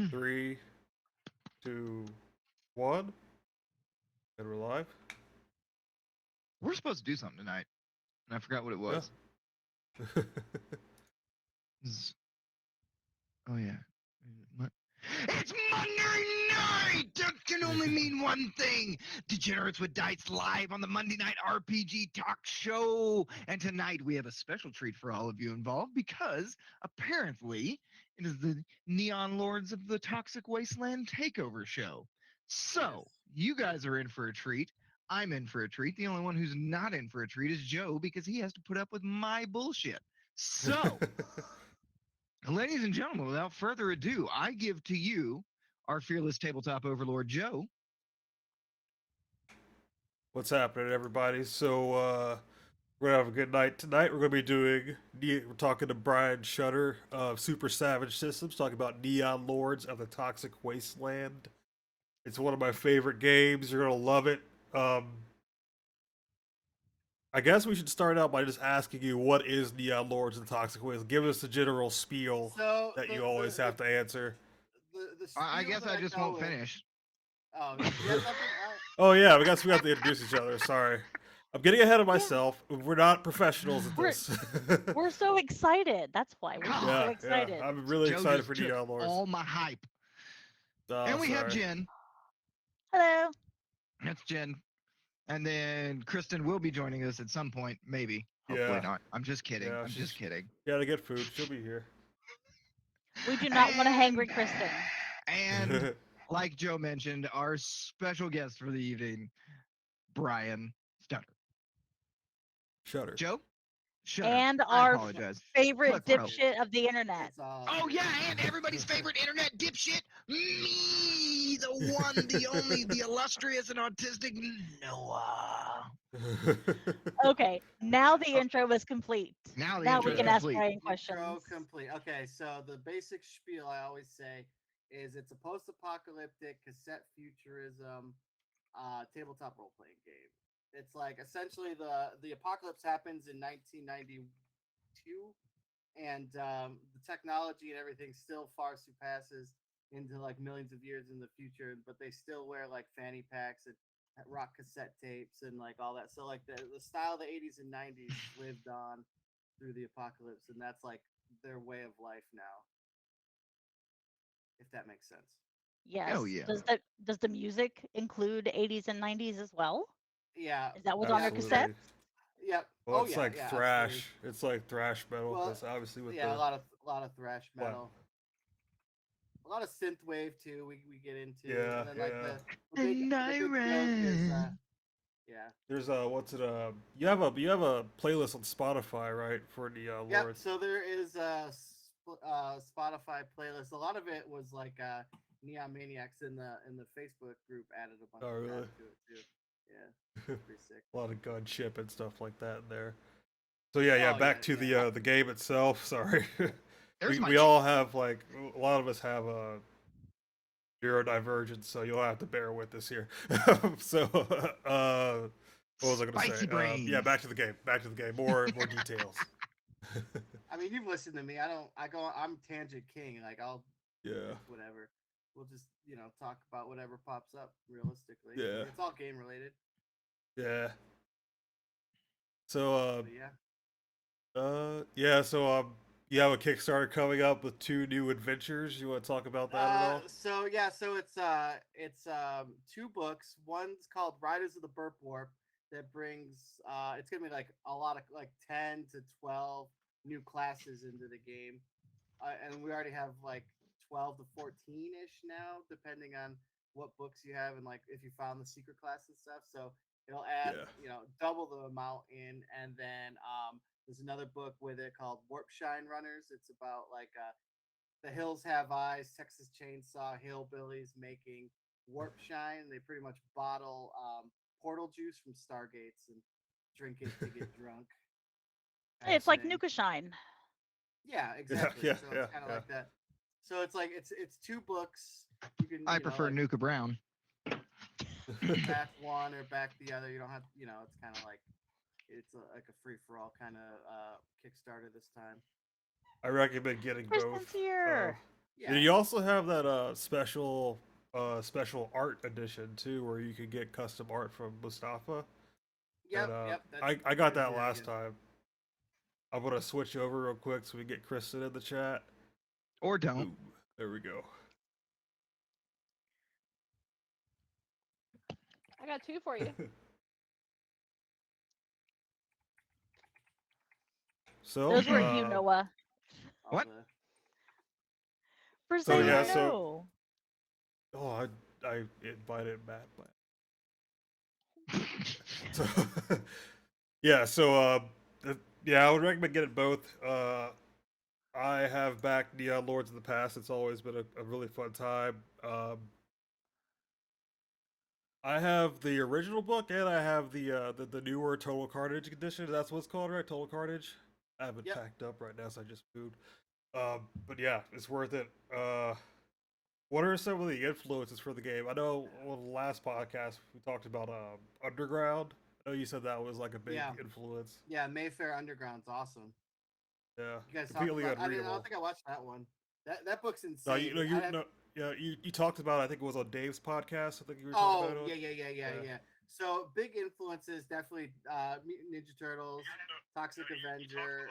Three, two, one, and we're live. We're supposed to do something tonight, and I forgot what it Yeah. was. Z- Oh yeah. Mon- It's Monday night! That can only mean one thing. Degenerates with Dice live on the Monday Night RPG Talk Show. And tonight we have a special treat for all of you involved because apparently it is the Neon Lords of the Toxic Wasteland Takeover Show. So, Yes. you guys are in for a treat. I'm in for a treat. The only one who's not in for a treat is Joe because he has to put up with my bullshit. So, ladies and gentlemen, without further ado, I give to you our fearless tabletop overlord, Joe. What's happening, everybody? We're gonna have a good night tonight. We're gonna be we're talking to Brian Shutter of Super Savage Systems, talking about Neon Lords of the Toxic Wasteland. It's one of my favorite games. You're gonna love it. I guess we should start out by just asking you what is Neon Lords of the Toxic Wasteland. Give us the general spiel So that you always have to answer. the I spiel guess that I just go won't with. finish. Oh, do you have something? Oh yeah, we have to introduce each other. Sorry, I'm getting ahead of Yeah, myself. We're not professionals at we're this. we're so excited. That's why we're just so Yeah, God, yeah. excited. I'm really Joe excited just for took Neon Lords. all my hype. Oh, And we have sorry. Jen. Hello. That's Jen. And then Kristen will be joining us at some point, maybe. Hopefully Yeah, not. I'm just kidding. yeah. I'm just kidding. Gotta get food. She'll be here. We do not want a hangry And Kristen. and like Joe mentioned, our special guest for the evening, Brian Stutter. Shutter. Joe? Shutter. And I our apologize. favorite What, bro? dipshit of the internet. It's all. Oh yeah, and everybody's favorite internet dipshit, me, the one, the only, the illustrious and autistic Noah. Okay, now the intro is complete. Now the Now intro we is can ask complete. Brian Intro questions. complete. Okay, so the basic spiel I always say is it's a post-apocalyptic cassette futurism tabletop role-playing game. It's like essentially the apocalypse happens in 1992, and the technology and everything still far surpasses into like millions of years in the future, but they still wear like fanny packs and rock cassette tapes and like all that. So like the style of the 80s and 90s lived on through the apocalypse, and that's like their way of life now, if that makes sense. Yes. Oh yeah. Does the music include 80s and 90s as well? Yeah. Is that what's on Yeah. their cassette? Absolutely. Yep. Well, Oh it's yeah. like Yeah. thrash. Absolutely. It's like thrash metal. Well, Because obviously with yeah, the a lot of thrash what? metal, a lot of synth wave too. We get into, Yeah, and then like yeah. And the I big joke is ran. yeah. There's what's it you have a playlist on Spotify, right, for Neon Yep. Lords? So there is a Spotify playlist. A lot of it was like Neon Maniacs in the Facebook group added a bunch Oh of really? crap to it too. Yeah, pretty sick. A lot of gunship and stuff like that in there. So yeah, yeah. Oh yeah, Back to yeah. the game itself. Sorry, There's my we all have like a lot of us have a neurodivergence, so you'll have to bear with us here. so what was I gonna spicy say? Yeah, brains. back to the game. Back to the game. More details. I mean, you've listened to me. I don't. I go. I'm tangent king. Like I'll Yeah, whatever. We'll just talk about whatever pops up. Realistically, yeah, it's all game related. yeah. So But yeah. yeah. You have a Kickstarter coming up with two new adventures. You want to talk about that at all? So yeah, so it's two books. One's called Riders of the Burp Warp that brings it's gonna be like a lot of like 10 to 12 new classes into the game, and we already have like 12 to 14 ish now, depending on what books you have and like if you found the secret class and stuff. So it'll add Yeah. double the amount in, and then there's another book with it called Warp Shine Runners. It's about like the Hills Have Eyes, Texas Chainsaw Hillbillies making warp shine. They pretty much bottle portal juice from Stargates and drink it to get drunk. Kind of It's like thing. Nuka Shine. Yeah, exactly. Yeah, So yeah, it's kind of yeah. like that. So it's like it's two books. You can I prefer like, Nuka Brown. back one or back the other. You don't have it's kind of like it's like a free for all kind of Kickstarter this time. I recommend getting both. Kristen's here. Yeah. You also have that special art edition too, where you can get custom art from Mustafa. Yep. And Yep. I got that's that very last good. time. I'm gonna switch over real quick so we get Kristen in the chat. Or don't. Boom. There we go. I got 2 for you. So Those were you, Noah. All What? the- For So, saying yeah, no. Oh, I invited Matt. So yeah, so yeah, I would recommend getting both. I have back Neon Lords of the Past. It's always been a really fun time. I have the original book and I have the newer Total Carnage edition. That's what it's called, right? Total Carnage. I have it Yep. packed up right now, so I just moved. But yeah, it's worth it. What are some of the influences for the game? I know on the last podcast we talked about Underground. I know you said that was like a big Yeah. influence. Yeah, Mayfair Underground's awesome. Yeah, You guys talked completely about. I unreadable. don't think I watched that one. That book's No, insane. you, I have- no, yeah, you talked about. I think it was on Dave's podcast. I think you were talking about Oh it. yeah. Yeah. So big influences definitely Mutant Ninja Turtles, Toxic Avenger.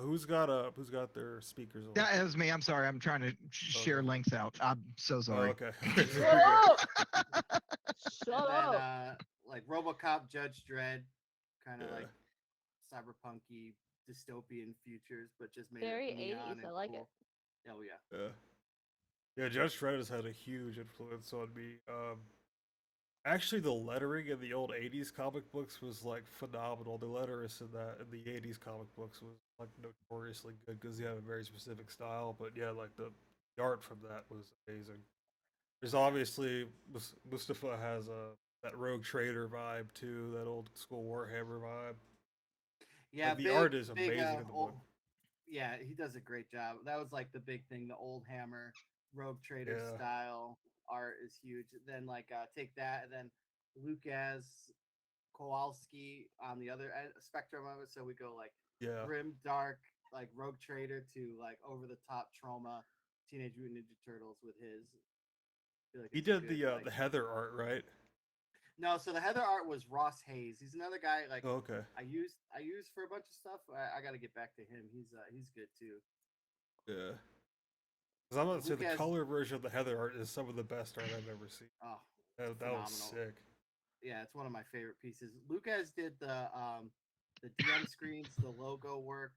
Who's got their speakers on? That is me. I'm sorry. I'm trying to share Okay. links out. I'm so Oh, sorry. okay. Shut up! Shut And then up! like RoboCop, Judge Dredd, kind of Yeah. like cyberpunky dystopian futures, but just made Very it neon 80s, and I like cool. Oh yeah. Yeah. Yeah, Judge Dredd has had a huge influence on me. Actually, the lettering in the old '80s comic books was like phenomenal. The letterist in the '80s comic books was like notoriously good because he had a very specific style. But yeah, like the art from that was amazing. There's obviously Mustafa has that Rogue Trader vibe too, that old school Warhammer vibe. Yeah, Like, the big, art is big, amazing in the book. yeah, he does a great job. That was like the big thing. The old Hammer, Rogue Trader Yeah. style art is huge. Then like take that, and then Lucas Kowalski on the other spectrum of it. So we go like Yeah, grim, dark, like Rogue Trader to like over the top trauma, Teenage Mutant Ninja Turtles with his. I feel like he it's a did good, the like- the Heather art, right? No, so the Heather art was Ross Hayes. He's another guy like Oh, okay. I used for a bunch of stuff. I got to get back to him. He's good too. Yeah. Because I'm gonna say the Lucas- color version of the Heather art is some of the best art I've ever seen. Oh, That was phenomenal. sick. yeah, it's one of my favorite pieces. Lucas did the DM screens, the logo work,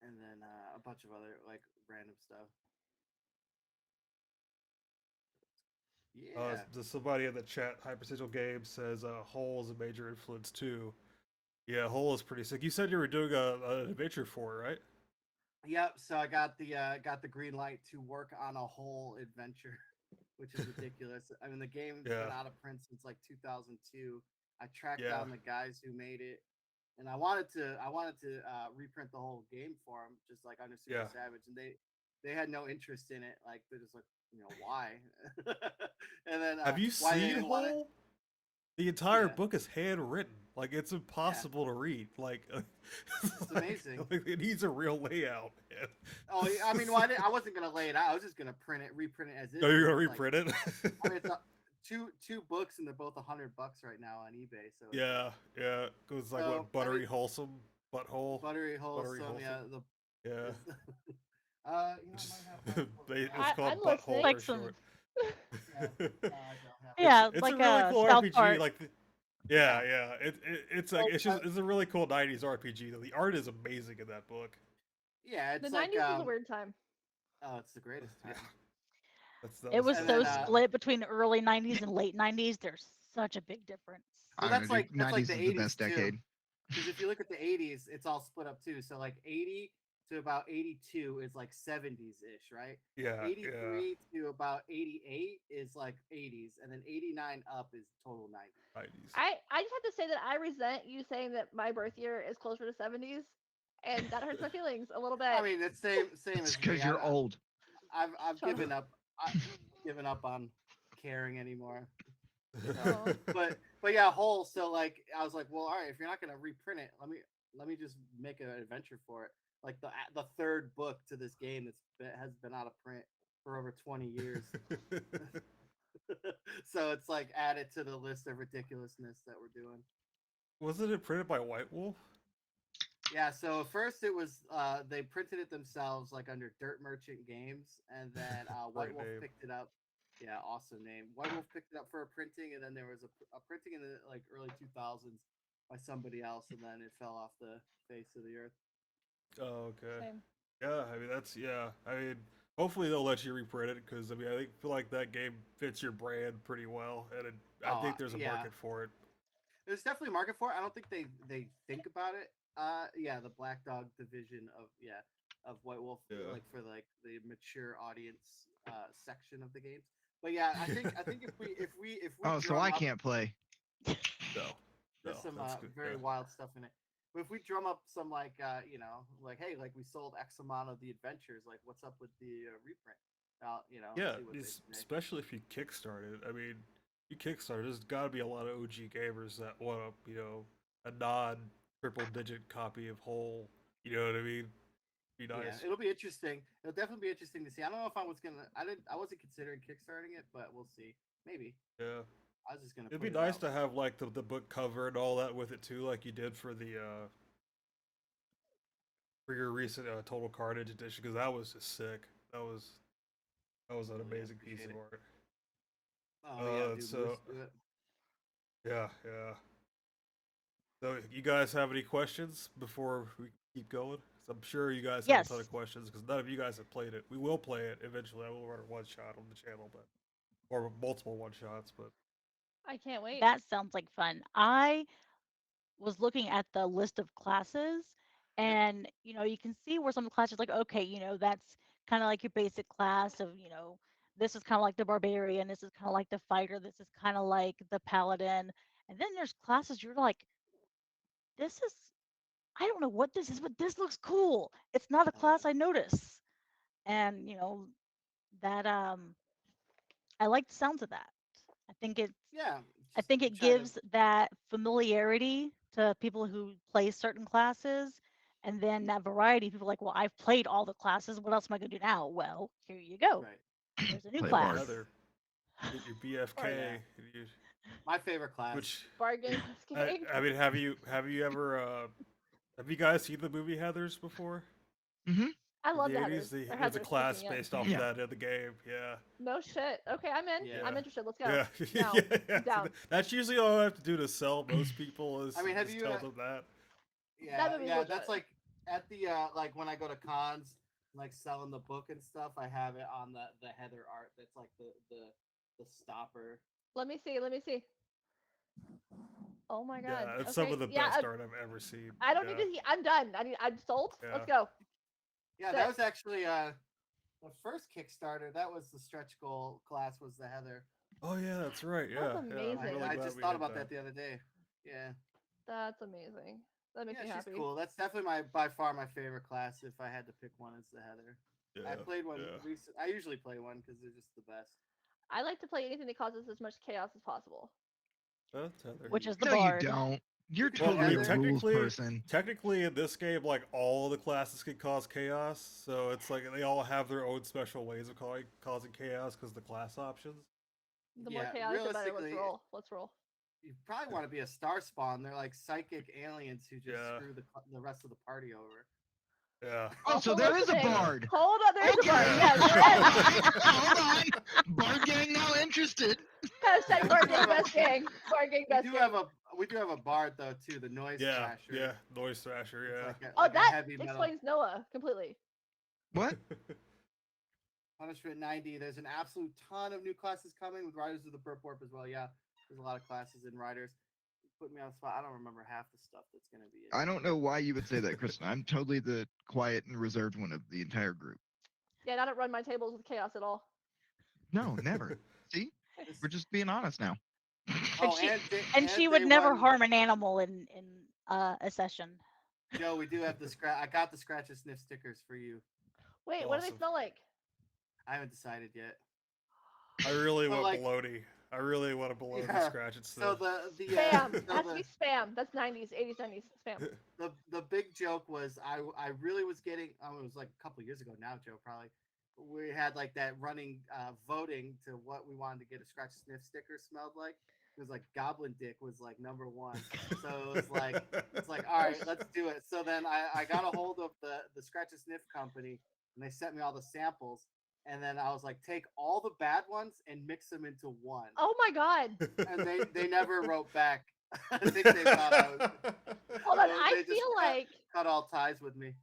and then a bunch of other like random stuff. Yeah. Does somebody in the chat, Hypersigil Games, says Hole is a major influence too. Yeah, Hole is pretty sick. You said you were doing an adventure for it, right? Yep. So I got the green light to work on a whole adventure, which is ridiculous. I mean, the game's Yeah. been out of print since like 2002. I tracked Yeah. down the guys who made it, and I wanted to reprint the whole game for them, just like under Super Yeah. Savage, and they had no interest in it. Like they're just like, why? And then Have you why they seen didn't want it- Hole? The entire Yeah. book is handwritten. Like, it's impossible to read. Like, it's amazing. Like, it needs a real layout. Man. Oh, I mean, I wasn't gonna lay it out. I was just gonna reprint it as is. No, you're gonna It's like- reprint it. I mean, it's two books, and they're both $100 right now on eBay. So it's yeah, yeah. It was like So, what, I buttery mean- wulsome butthole. buttery wholesome. Yeah, wholesome. the Yeah. I Just- might have they- it's I- called I'm butthole listening. Like for some- short. I don't have Yeah, it's like a really a cool South RPG. Park. Like, yeah. It's like Well, it's a really cool '90s RPG. Though the art is amazing in that book. Yeah, The it's like 90s was a weird time. oh, it's the greatest time. That It was And so then, split between early 90s and late 90s. There's such a big difference. Well, I that's don't know, like- dude, that's like 90s the is the 80s best too. decade. Because if you look at the 80s, it's all split up too. So like 80 to about 82 is like 70s ish, right? yeah, 83 to about 88 is like 80s, and then 89 up is total 90s. 90s. I just have to say that I resent you saying that my birth year is closer to 70s, and that hurts my feelings a little bit. I mean, it's same It's as because me. you're old. I've Shut given up. I've given up on caring anymore. Oh. But yeah, Whole. So like, I was like, well, all right, if you're not gonna reprint it, let me just make an adventure for it. like the third book to this game has been out of print for over 20 years. So it's like added to the list of ridiculousness that we're doing. Wasn't it printed by White Wolf? Yeah, so first it was they printed it themselves like under Dirt Merchant Games, and then White Great Wolf name. picked it up. Yeah, awesome name. White Wolf picked it up for a printing, and then there was a printing in the like early 2000s by somebody else, and then it fell off the face of the earth. Oh, okay. Same. Yeah, I mean I mean, hopefully they'll let you reprint it because I mean I feel like that game fits your brand pretty well, and I Oh, think there's a yeah. market for it. There's definitely a market for it. I don't think they think about it. Yeah, the Black Dog division of White Wolf, Yeah. like for like the mature audience section of the games. But yeah, I think if we Oh, so drum I up- can't play. No, There's some that's good. very Yeah. wild stuff in it. But if we drum up some like like hey, like we sold X amount of the adventures, like what's up with the reprint? Yeah, see what they say. especially if you kickstart it. I mean, you kickstart. There's got to be a lot of OG gamers that want a non-triple digit copy of Whole. You know what I mean? Be nice. Yeah, it'll be interesting. It'll definitely be interesting to see. I don't know if I wasn't considering kickstarting it, but we'll see. Maybe. Yeah, I was just gonna. it'd put be it nice out. to have like the book cover and all that with it too, like you did for your recent Total Carnage edition, because that was just sick. That was an Yeah, amazing piece appreciate of it. art. Oh yeah, dude. so- Let's do it. Yeah, yeah. So, you guys have any questions before we keep going? 'Cause I'm sure you guys have a ton Yes. of questions because none of you guys have played it. We will play it eventually. I will run a one shot on the channel, or multiple one shots. But I can't wait. That sounds like fun. I was looking at the list of classes, and you can see where some classes like, okay, that's kind of like your basic class of, this is kind of like the barbarian, this is kind of like the fighter, this is kind of like the paladin, and then there's classes you're like, this is, I don't know what this is, but this looks cool. It's not a Oh, yeah. class I notice, and that I like the sounds of that. I think it's Yeah. I just think it try to- gives that familiarity to people who play certain classes, and then that variety. People are like, well, I've played all the classes. What else am I going to do now? Well, here you go. Right. There's a new Play a class. bard. Heather, get your BFK. yeah. and you- My favorite class. which Bargain basket. I mean, have you ever have you guys seen the movie Heathers before? I In love the that. 80s, There's there's a class based off Yeah. of that in the game. Yeah. No shit. Okay, I'm in. Yeah. I'm interested. Let's go. Yeah. Down. yeah. Down. That's usually all I have to do to sell most people is I mean, have just you, tell uh, them that. Yeah, movie's yeah, legit. that's like at the like when I go to cons, like selling the book and stuff. I have it on the Heather art. That's like the stopper. Let me see. Let me see. Oh my god. Yeah, it's some of the okay. Yeah, best art I've ever seen. I don't yeah. need to see. I'm done. I'm sold. Let's Yeah. go. Yeah, Sick. that was actually the first Kickstarter. That was the stretch goal class. Was the Heather. Oh yeah, that's right. Yeah, That's yeah. I'm amazing. really I glad just we thought did about that the other day. Yeah, That's amazing. That makes yeah, me she's happy. cool. That's definitely by far my favorite class. If I had to pick one, it's the Heather. Yeah, I played one. yeah. I usually play one because they're just the best. I like to play anything that causes as much chaos as possible. That's Heather. Which is the No, bard. you don't. You're Well, totally I a mean, rules technically- person. Technically, in this game, like all the classes can cause chaos, so it's like they all have their own special ways of causing chaos because the class options. The more Yeah, chaotic, the better. Let's realistically, roll. Let's roll. You probably want to be a star spawn. They're like psychic aliens who just Yeah. screw the rest of the party over. Yeah. Oh, so Also there is a listening. bard. Hold on, there's Okay. a bard. Yes, yes. Hold on. Bard gang now interested. Hashtag Bard Gang Best Gang. Bard Gang We Best do Gang. have a bard though too, the noise Yeah. thrasher. Yeah. Noise Thrasher. It's Yeah. like a, Oh, like a that heavy metal. explains Noah completely. What? Punishment 90. There's an absolute ton of new classes coming with Riders of the Burp Warp as well. Yeah, there's a lot of classes in Riders. Put me on the spot. I don't remember half the stuff that's gonna be. In I don't know why you would say that, Kristen. I'm totally the quiet and reserved one of the entire group. Yeah, and I don't run my tables with chaos at all. No, never. See? This- We're just being honest now. oh, she- day- And she would day never one, harm an animal in a session. Joe, we do have the scratch. I got the scratch and sniff stickers for you. Wait, what do they Awesome. smell like? I haven't decided yet. I really But, want like- bologna. I really want to blow the Yeah, scratch and So stuff. the Spam. so It has to the, be spam. That's 90s, 80s, 90s. Spam. the big joke was I really was getting it was like a couple years ago now, Joe, probably. We had like that running voting to what we wanted to get a scratch sniff sticker smelled like. It was like Goblin Dick was like #1. So it was like all right, let's do it. So then I got a hold of the scratch and sniff company and they sent me all the samples. And then I was like, take all the bad ones and mix them into one. Oh my god. And they never wrote back. I think they thought I was Hold on. they I just feel like cut all ties with me.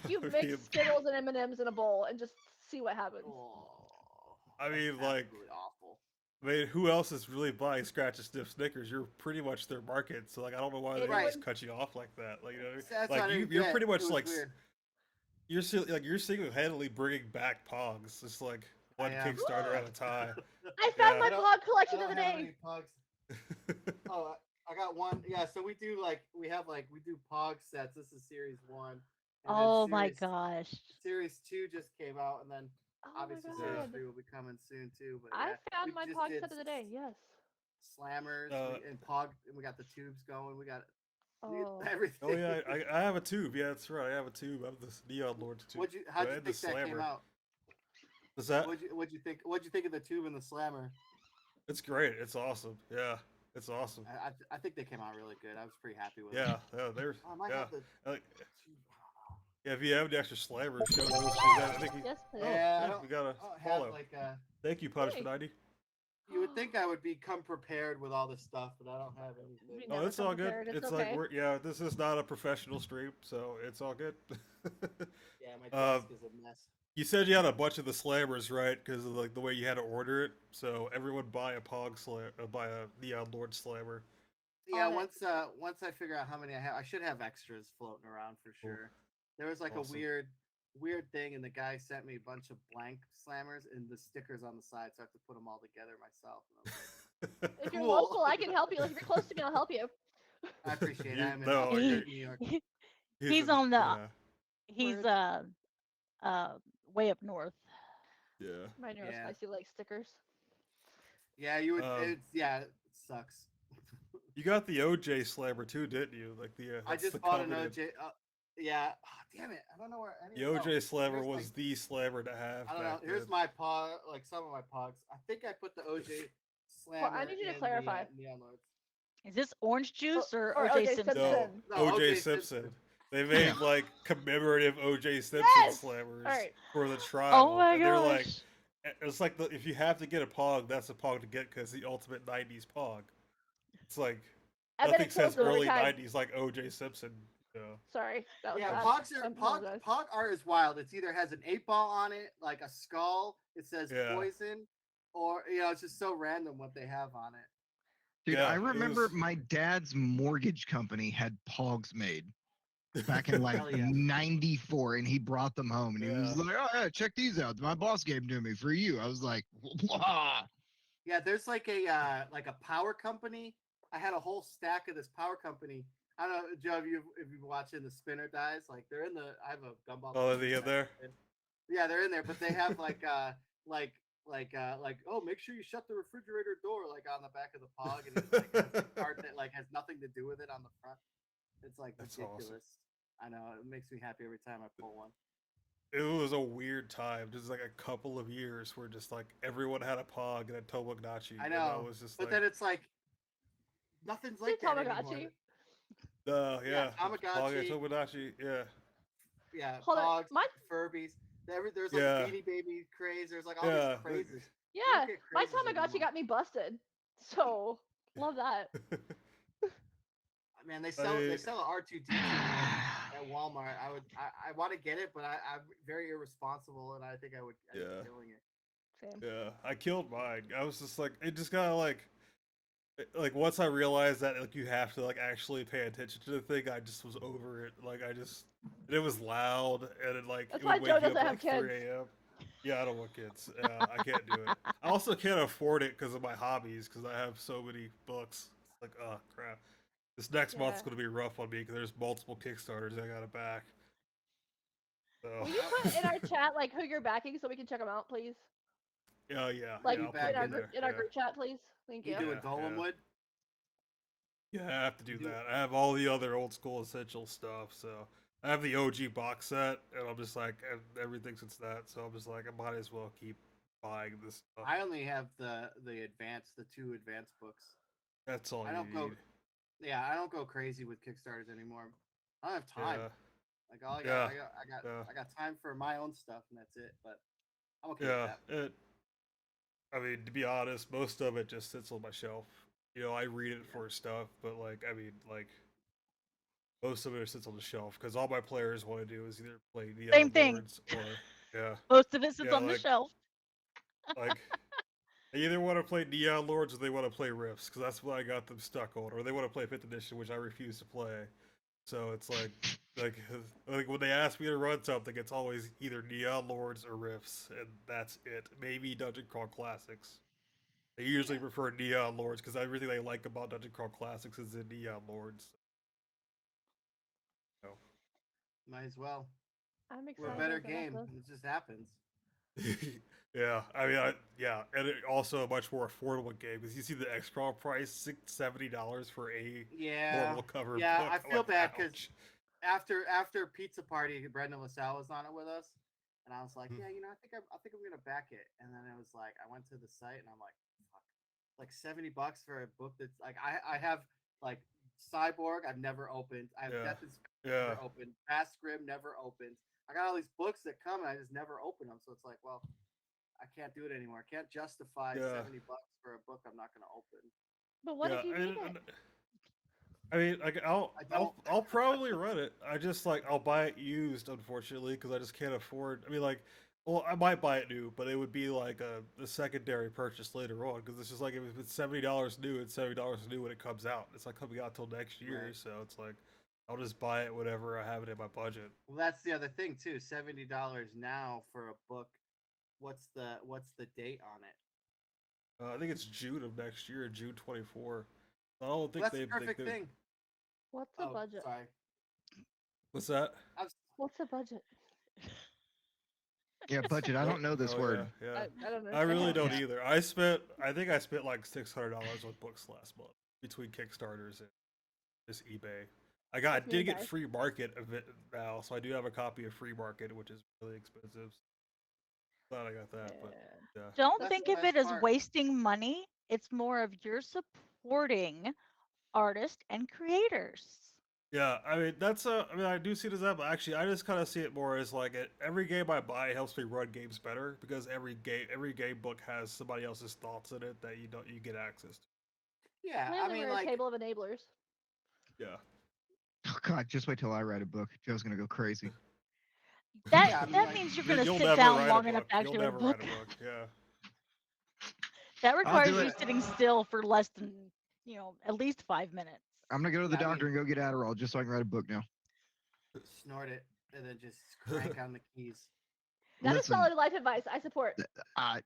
you I mix mean- Skittles and M&Ms in a bowl and just see what happens. Oh, I that's mean, like, absolutely awful. I mean, who else is really buying scratch and sniff Snickers? You're pretty much their market, so like, I don't know why they Right. just cut you off like that. Like, you know, what I mean? That's what I like didn't you're get. pretty much It was like weird. you're single-handedly bringing back Pogs, just like one am. Kickstarter at a time. I found Yeah. my I don't- Pog I collection don't of the have day. any pugs. Oh, I got one. Yeah, so we do we do Pog sets. This is series 1. And then Oh my series- gosh. Series 2 just came out, and then Oh my obviously series god. 3 will be coming soon too. But I yeah, found we my just Pog did set of the day. Yes. Slammers and Pog, and we got the tubes going. We got Oh. everything. Oh yeah, I have a tube. Yeah, that's right. I have a tube. I have this Neon Lords tube. How'd you and think the that came Slammer. out? What's that? What'd you think? What'd you think of the tube and the slammer? It's great. It's awesome. Yeah, it's awesome. I think they came out really good. I was pretty happy with Yeah, it. yeah, they're Oh, I might yeah. have the Like, tube. yeah, if you have the extra slammer, show those. I think we, Yes, please. Yeah, I yeah, don't- we got a I don't have follow. like Thank you, Punish for Hey. 90. you would think I would become prepared with all this stuff, but I don't have anything. We Oh, never it's come all good. prepared, it's like okay. this is not a professional stream, so it's all good. Yeah, my desk is a mess. You said you had a bunch of the slammers, right? Because of like the way you had to order it. So everyone buy a buy a Neon Lord slammer. Yeah, On it. once I figure out how many I have, I should have extras floating around for sure. There was like Awesome. a weird thing, and the guy sent me a bunch of blank slammers and the stickers on the side, so I have to put them all together myself. And I was like, If you're Cool. local, I can help you. Like, if you're close to me, I'll help you. I appreciate it. You- I'm in no, Albuquerque, New York. He's in- on the yeah, he's Word. way up north. yeah. My neuro Yeah. spicy like stickers. Yeah, you would. Um, It sucks. You got the OJ slammer too, didn't you? Like the I that's just the bought an coveted- OJ. Yeah. Oh, damn it! I don't know where. The OJ slammer here's my- was the slammer to have. I don't know. back Here's then. my pog, like some of my pogs. I think I put the OJ slammer. I need you to in clarify. The, Neon Lords. Is this orange juice or or OJ O.J. Simpson? Simpson. No, No, OJ O.J. Simpson. Simpson. They made like commemorative OJ Simpson Yes! slammers Alright. for the trial. Oh my and they're like, gosh. it's like if you have to get a Pog, that's a Pog to get because the ultimate '90s Pog. It's like I bet nothing it kills says them every early time. '90s like OJ Simpson. You know? Sorry, that was Yeah, bad. pogs I are apologize. pog art is wild. It's either has an 8-ball on it, like a skull. It says Yeah. poison, or it's just so random what they have on it. Dude, Yeah, I it remember was- my dad's mortgage company had Pogs made back in like Hell yeah. '94, and he brought them home, and he was Yeah. like, "Oh yeah, check these out. My boss gave them to me for you." I was like, "Wow." Yeah, there's like a power company. I had a whole stack of this power company. I don't know, Joe, if you've watching the spinner dies, like they're in the. I have a gumball. Oh, are they in there? Yeah, they're in there, but they have like oh, make sure you shut the refrigerator door like on the back of the Pog, and it's like has a card that like has nothing to do with it on the front. It's like That's awesome. ridiculous. I know it makes me happy every time I pull one. It was a weird time. Just like a couple of years where just like everyone had a Pog and a Tamagotchi. I and know, that was just But like, then it's like nothing's like that Tamagotchi. anymore. yeah, Pog and Tamagotchi. Tamagotchi. Yeah, Yeah, Hold on, Pogs, my- Furbies. There's like Yeah. Beanie Baby craze. There's like all Yeah, these crazes. Yeah, get my crazes Tamagotchi anymore. got me busted. So love that. Man, they sell an I- R2D2 at Walmart. I want to get it, but I'm very irresponsible, and I think I would end up Yeah. killing it. Same. yeah. I killed mine. I was just like, it just kind of like once I realized that like you have to like actually pay attention to the thing, I just was over it. Like it was loud and it like That's it why would Joe wake you doesn't up have like kids. 3 a.m. Yeah, I don't want kids. I can't do it. I also can't afford it because of my hobbies because I have so many books. It's like, oh crap. This next month's Yeah. gonna be rough on me because there's multiple Kickstarters I gotta back. So Will you put in our chat like who you're backing so we can check them out, please? Yeah. Like I'll you put back it in in there. our Yeah. group chat, please. Thank You you. do a Yeah, Golem yeah. wood? Yeah, I have to do do- that. I have all the other old school essential stuff, so I have the OG box set, and I'm just like everything since that. So I'm just like, I might as well keep buying this stuff. I only have the the 2 advanced books. That's all I you don't go need. Yeah, I don't go crazy with Kickstarters anymore. I don't have time. Yeah, Like all yeah, yeah, I got time for my own stuff and that's it. But I'm okay with yeah. that. I mean, to be honest, most of it just sits on my shelf. I read it for stuff, but like, I mean, like most of it sits on the shelf because all my players want to do is either play Same Neon thing. Lords or yeah, Most of it sits yeah, on the shelf. like they either want to play Neon Lords or they want to play Rifts because that's what I got them stuck on, or they want to play Fifth Edition, which I refuse to play. So it's like like when they ask me to run something, it's always either Neon Lords or Rifts, and that's it. Maybe Dungeon Crawl Classics. I usually prefer Neon Lords because everything I like about Dungeon Crawl Classics is in Neon Lords. So. Might as well. I'm We're excited. a better but game. also- It just happens. Yeah, I mean, and it also a much more affordable game because you see the X Crawl price $70 for a Yeah. normal cover Yeah, book. I I'm feel like, bad because ouch. after Pizza Party, Brendan LaSalle was on it with us, and I was like, Mhm. yeah, I think I'm gonna back it. And then it was like, I went to the site and I'm like, fuck, like $70 for a book that's like I have like Cyborg I've never opened. I have Yeah, Death and Space yeah, never opened. Fast Grim never opened. I got all these books that come and I just never open them. So it's like, well, I can't do it anymore. I can't justify yeah, $70 for a book I'm not gonna open. But what yeah. if you need it? I mean, like I don't. I'll probably run it. I just like I'll buy it used, unfortunately, because I just can't afford. I mean, like, well, I might buy it new, but it would be like a secondary purchase later on because it's just like if it's $70 new, it's $70 new when it comes out. It's not coming out till next year, Right. so it's like I'll just buy it whenever I have it in my budget. Well, that's the other thing too. $70 now for a book. What's the date on it? I think it's June of next year, June 24. I don't Well, think that's they the perfect they. thing. What's the Oh, budget? sorry. What's that? What's the budget? Yeah, budget. I don't know this Oh, word. Yeah, I don't I really understand. don't Yeah. either. I think I spent like $600 on books last month between Kickstarters and just eBay. I That's me did and get Guy. Free Market of it now, so I do have a copy of Free Market, which is really expensive. Glad I got that, but yeah, Don't That's think the of it best as part. wasting money. It's more of you're supporting artists and creators. yeah. I mean, I mean, I do see it as that, but actually, I just kind of see it more as like every game I buy helps me run games better because every game book has somebody else's thoughts in it that you get access to. Yeah, I Clearly, mean, we're a like, table of enablers. Yeah. Oh God, just wait till I write a book. Joe's gonna go crazy. That Yeah, I mean, that like, means you're gonna You'll sit never down write long a enough book. to actually You'll write a never write book. a book. Yeah. That I'll requires do you it. sitting still for less than, at least 5 minutes. I'm gonna go to the Yeah, I doctor mean- and go get Adderall just so I can write a book now. snort it and then just crank on the keys. That is Listen, solid life advice. I support. I,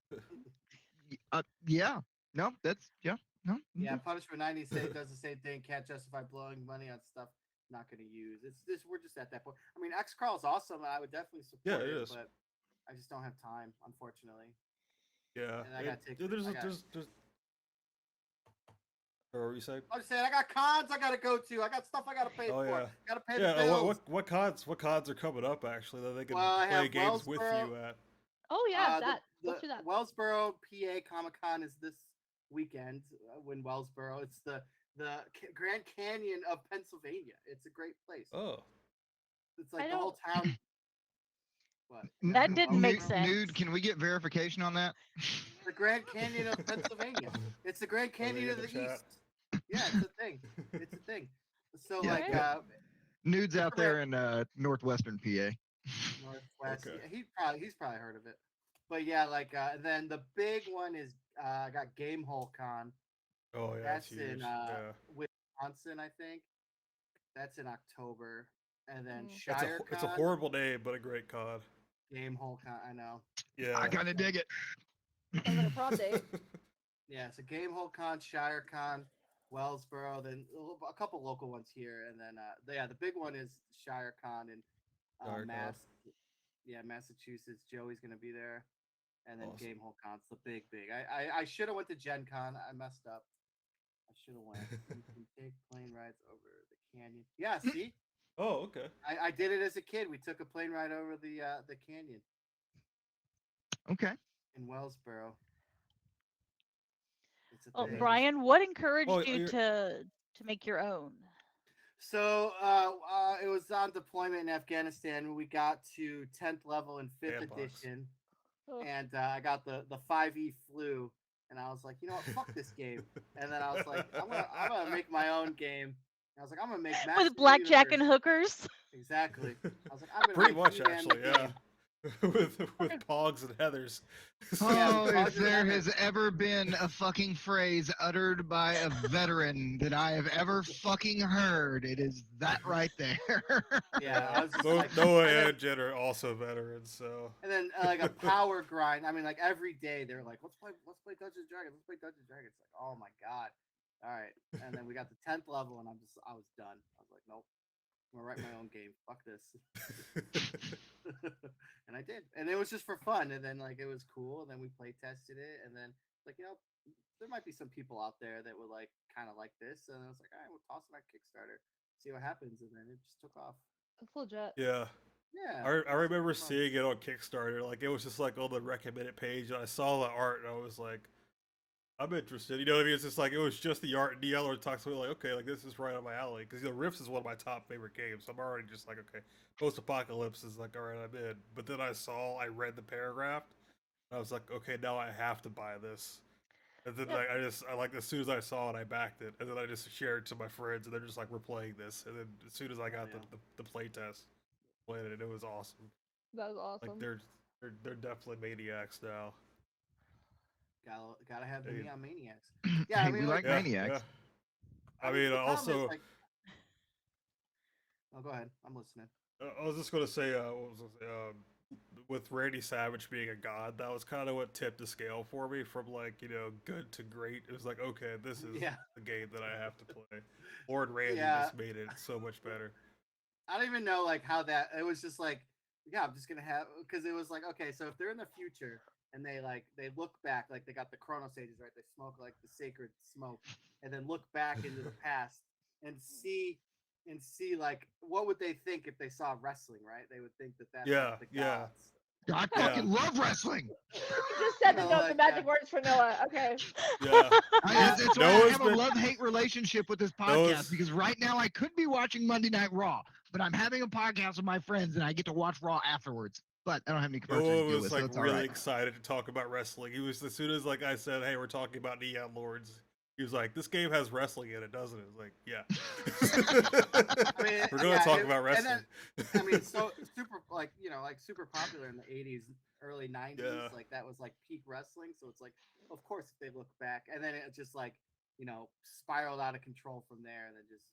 yeah, no, that's yeah, no. Yeah, mhm. Punishment 90 does the same thing. Can't justify blowing money on stuff not going to use. It's this. We're just at that point. I mean, X Crawl is awesome. I would definitely support it it, is. but I just don't have time, unfortunately. Yeah. And I gotta take. There's. Or what were you saying? I'm just saying, I got cons I gotta go to. I got stuff I gotta pay Oh, for. yeah. Gotta pay the Yeah. bills. What cons are coming up actually that they can Well, I play have games with Wellsboro. you at? Oh yeah, The, that. Let's do that. Wellsboro, PA Comic Con is this weekend when Wellsboro. It's the Grand Canyon of Pennsylvania. It's a great place. Oh. It's like I the whole don't- town. What? N- That n- didn't make nude- sense. Nude, can we get verification on that? The Grand Canyon of Pennsylvania. It's the Grand Canyon of in the the chat? East. Yeah, it's a thing. It's a thing. So Yeah, like yeah. it's Nudes out a there in northwestern PA. Northwest. Okay. Yeah, he's probably heard of it. But yeah, like then the big one is I got Gamehole Con. Oh yeah, That's huge. in Yeah. Wisconsin, I think. That's in October. And then Mm. Shire It's a Con, horrible name, but a great con. Gamehole Con. I know. Yeah. I kind of dig it. Sounds like a prom date. Yeah, so Gamehole Con, Shire Con, Wellsboro, then a couple local ones here, and then the big one is Shire Con in Shire Con. Massachusetts. Joey's gonna be there, and then Awesome. Game Hole Con's the big. I should have went to Gen Con. I messed up. I should have went. You can take plane rides over the canyon. Yeah, see, Oh, okay. I did it as a kid. We took a plane ride over the canyon Okay. in Wellsboro. It's a Well, thing. Brian, what encouraged Oh, you you're- to make your own? So it was on deployment in Afghanistan. We got to 10th level in 5th Sandbox. edition, Ugh. and I got the 5E flu, and I was like, you know what, fuck this game. And then I was like, I'm gonna make my own game. And I was like, I'm gonna make Master With blackjack Universe. and hookers? Exactly. I was like, I'm gonna Pretty make much, He-Man the actually, yeah. game. with Pogs and Heathers. Yeah, Oh, Roger if there Rabbit. has ever been a fucking phrase uttered by a veteran that I have ever fucking heard, it is that right there. Yeah, I was just Both like, Noah and then- and Jen are also veterans, so And then like a power grind. I mean, like every day they're like, let's play Dungeons and Dragons. Let's play Dungeons and Dragons. Like, oh my god. All right. And then we got the 10th level, and I was done. I was like, nope. I'm gonna write my own game. Fuck this. And I did, and it was just for fun. And then like it was cool. And then we play tested it, and then like there might be some people out there that would like kind of like this. And I was like, all right, we'll toss it on Kickstarter, see what happens. And then it just took off. It's legit. yeah. Yeah. I remember fun. seeing it on Kickstarter. Like it was just like on the recommended page, and I saw the art, and I was like, I'm interested. You know what I mean? It's just like it was just the art and DL or talks to me like, okay, like this is right on my alley. Because Rifts is one of my top favorite games. So I'm already just like, okay, post apocalypse is like, all right, I'm in. But then I read the paragraph, and I was like, okay, now I have to buy this. And then Yeah. I like as soon as I saw it, I backed it, and then I just shared it to my friends, and they're just like, we're playing this. And then as soon as I got yeah. the play test, played it, and it was awesome. That was awesome. Like they're definitely maniacs now. Gotta have the Hey. Neon Maniacs. Yeah, I Hey, mean, we like, like Maniacs. I mean, the problem is, also, like- oh, go ahead. I'm listening. I was just gonna say, what was it, with Randy Savage being a god, that was kind of what tipped the scale for me from like good to great. It was like, okay, this is Yeah. the game that I have to play. Lord Randy Yeah. just made it so much better. I don't even know like how that. It was just like, yeah, I'm just gonna have because it was like, okay, so if they're in the future and they look back, like they got the Chrono Sages, right? They smoke like the sacred smoke, and then look back into the past and see like what would they think if they saw wrestling, right? They would think that that's Yeah, like, the yeah. gods. I Yeah. fucking love wrestling. You just said No, the like, magic yeah. words for Noah. Okay. Yeah, That's why I Noah's have a been- love-hate relationship with this podcast Noah's- because right now I could be watching Monday Night Raw, but I'm having a podcast with my friends and I get to watch Raw afterwards. But I don't have any commercials Noah to deal was with, so like it's all really right. excited to talk about wrestling. He was as soon as like I said, hey, we're talking about Neon Lords. He was like, this game has wrestling in it, doesn't it? I was like, yeah. I mean, We're going yeah, to talk it- about and wrestling. then, I mean, so super like super popular in the 80s, early 90s. Yeah. Like that was like peak wrestling. So it's like, of course, if they look back, and then it just like spiraled out of control from there, and then just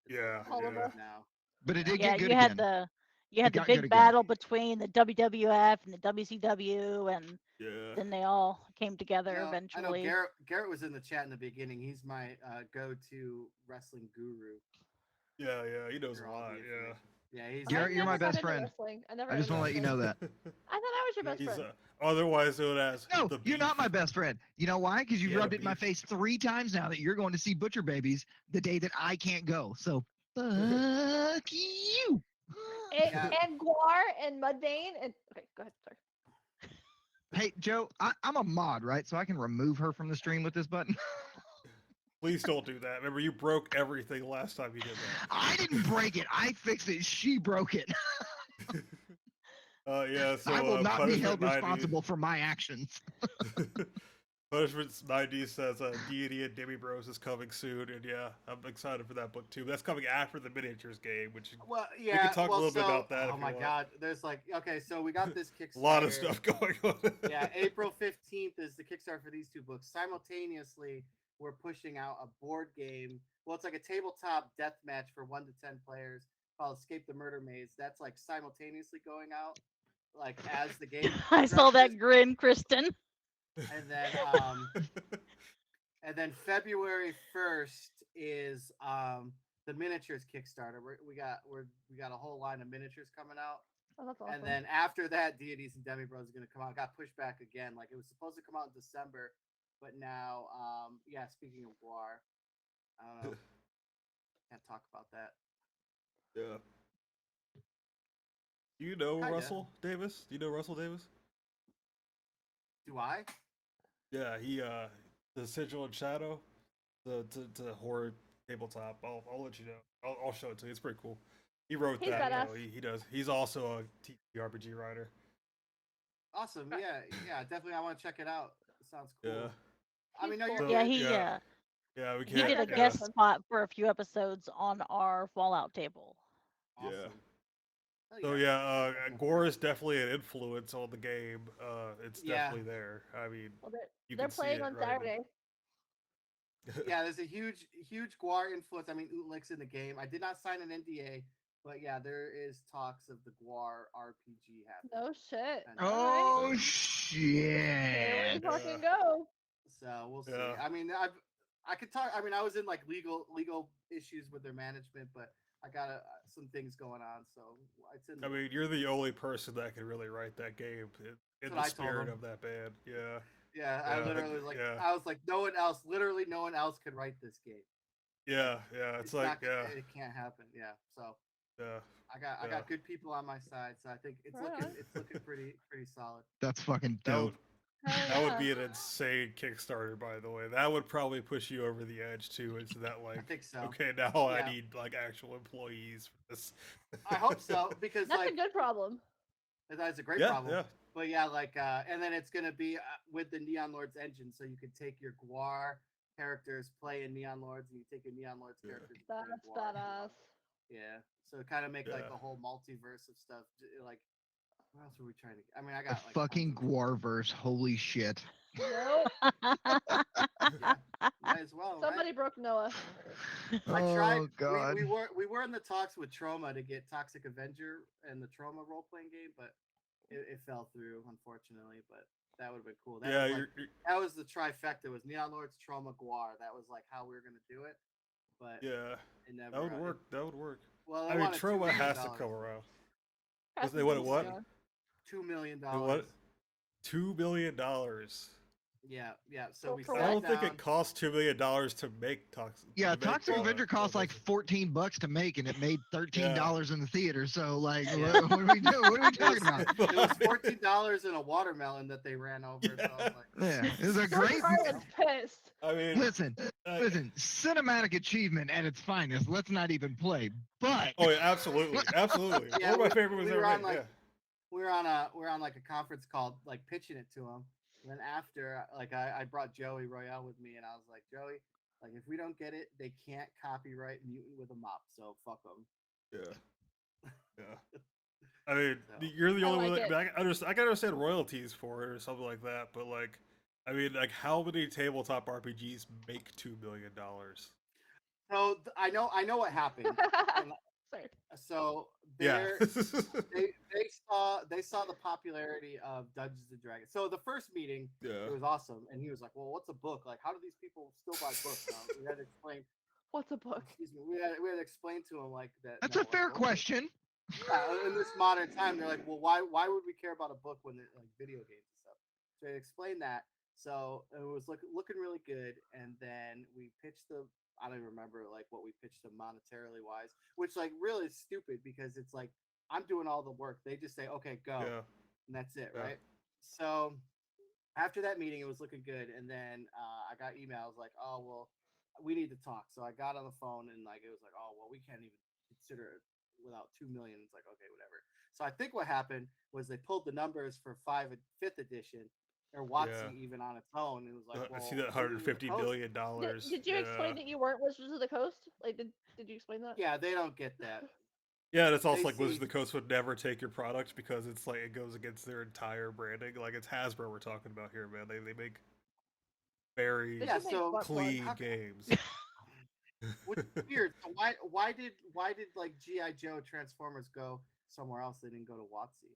it's Yeah, what it yeah. is now. But it did Yeah, get good you had again. the got big good again. battle between the WWF and the WCW, and yeah. then they all came together I know eventually. Garrett was in the chat in the beginning. He's my go-to wrestling guru. Yeah, he knows for a all the lot. Yeah. information. Yeah, he's Garrett, I you're my never got best into friend. wrestling. I never I just into want to let you know wrestling. that. I thought I was your best He's friend. otherwise known as No, the you're not Beef. my best friend. You know why? Because you've Yeah, rubbed it in my beef. face 3 times now that you're going to see Butcher Babies the day that I can't go. So fuck you. Yeah. And Guar and Mudvayne and okay, go ahead. Sorry. Hey Joe, I'm a mod, right? So I can remove her from the stream with this button. Please don't do that. Remember, you broke everything last time you did that. I didn't break it. I fixed it. She broke it. Yeah, so I will not be Punishment held 90 responsible for my actions. Punishment 90 says Deity and Demi Bros is coming soon, and yeah, I'm excited for that book too. That's coming after the miniatures game, which Well, yeah. talk a well, little bit so- about that if Oh you my want. God, there's like okay, so we got this Kickstarter. a lot of stuff going on. Yeah, April 15th is the Kickstarter for these 2 books. Simultaneously, we're pushing out a board game. Well, it's like a tabletop death match for 1 to 10 players called Escape the Murder Maze. That's like simultaneously going out, like as the game. I saw that progresses. grin, Kristen. And then February 1st is the miniatures Kickstarter. We got a whole line of miniatures coming out. Oh, that's awesome. And then after that, Deities and Demibros is going to come out. It got pushed back again. Like it was supposed to come out in December, but now, yeah. Speaking of Guar, I don't know. Can't talk about that. Yeah. Do you know Kinda. Russell Davis? Do you know Russell Davis? Do I? Yeah, he the Sigil and Shadow, the horror tabletop. I'll let you know. I'll show it to you. It's pretty cool. He wrote He's that. badass. He does. He's also a TTRPG writer. Awesome. Yeah. Definitely. I want to check it out. It sounds cool. Yeah. I mean, no, He's you're cool. Yeah, good. he Yeah, we he can't. did a Yeah. guest Awesome. spot for a few episodes on our Fallout table. Awesome. Yeah. Hell So yeah, Gore is definitely an influence on the game. It's Yeah. definitely there. I mean, Well, you they're can see playing it on right in- Saturday. Yeah, there's a huge Guar influence. I mean, Utlik's in the game. I did not sign an NDA, but yeah, there is talks of the Guar RPG happening. No shit. And, Oh Here we shit! fucking go. So we'll see. Yeah. I mean, I could talk. I mean, I was in like legal issues with their management, but I got some things going on. So it's in. I mean, you're the only person that can really write that game in That's the what I told spirit him. of that band. Yeah. yeah, I yeah, literally was like, yeah. I was like, no one else, literally no one else could write this game. Yeah. It's like, not, yeah. it can't happen. Yeah, so Yeah. I Yeah. got good people on my side, so I think it's Right on. looking pretty solid. That's fucking That dope. would, Hell that would yeah. be an insane Kickstarter, by the way. That would probably push you over the edge too, into that I like, think so. okay, now Yeah. I need like actual employees for this. I hope so because That's like a good problem. that's a great Yeah, problem. yeah. But yeah, like, and then it's gonna be with the Neon Lords engine, so you can take your Guar characters, play in Neon Lords, and you take your Neon Lords Yeah. characters. and play in That's Guar. badass. Yeah, so kind of make like Yeah. a whole multiverse of stuff. Like, what else were we trying to? I mean, I A got like fucking tons of- Guarverse. Holy shit. Nope. Yeah, might as well. Somebody right? broke Noah. I Oh tried. god. We were in the talks with Trauma to get Toxic Avenger and the Trauma role playing game, but it fell through unfortunately. But that would have been cool. That Yeah, was, like, you're that was the trifecta. It was Neon Lords, Trauma, Guar. That was like how we were gonna do it. But yeah. it never. That would work. That would work. Well, I mean, Troma has to come around. Has they to what- be what? done. $2 million. What? $2 million. Yeah. So For- we for I sat don't think down. it costs $2 million to make Toxic. Yeah, to make, Toxic Avenger cost like Trailblazer. $14 to make, and it made $13 in the theater. So, like, Yeah. what are we doing? What are we talking about? It was $14 in a watermelon that they ran over. So I was like, Yeah, it was a George great. Martin's pissed. I mean, Listen, cinematic achievement at its finest. Let's not even play. But oh yeah, absolutely, absolutely. Yeah, One of my we- favorite was we ever were on, made, like, yeah. we're on like a conference call, like pitching it to him. And then after, like, I brought Joey Royale with me, and I was like, Joey, like, if we don't get it, they can't copyright Mutant with a Mop, so fuck them. Yeah. Yeah. I mean, So. you're the I only one like that I can understand royalties for it or something like that, but like, I mean, like, how many tabletop RPGs make $2 million? So I know what happened. Sorry. So Yeah. they saw the popularity of Dungeons and Dragons. So the first meeting, Yeah. it was awesome, and he was like, "Well, what's a book? Like, how do these people still buy books?" We had to explain. What's a book? Excuse me. We had to explain to him like that. that's no, a like, fair okay. question. Yeah, in this modern time, they're like, well, why would we care about a book when they're like video games and stuff? So I explained that. So it was looking really good, and then we pitched the. I don't even remember like what we pitched them monetarily wise, which like really is stupid because it's like I'm doing all the work. They just say, okay, go, Yeah. and that's it, Yeah. right? So after that meeting, it was looking good, and then I got emails like, oh well, we need to talk. So I got on the phone, and like it was like, oh well, we can't even consider it without 2 million. It's like, okay, whatever. So I think what happened was they pulled the numbers for 5th edition or WotC even on its own. It was like, I well, see that Wizards of the $150 Coast- million. Did you explain that you weren't Wizards of the Coast? Like, did you explain that? Yeah, they don't get that. Yeah, and it's also They like Wizards of see- the Coast would never take your product because it's like it goes against their entire branding. Like it's Hasbro we're talking about here, man. They make very They Yeah, should make so- butt plug. clean How- games. Which is weird. So why did like GI Joe Transformers go somewhere else? They didn't go to WotC.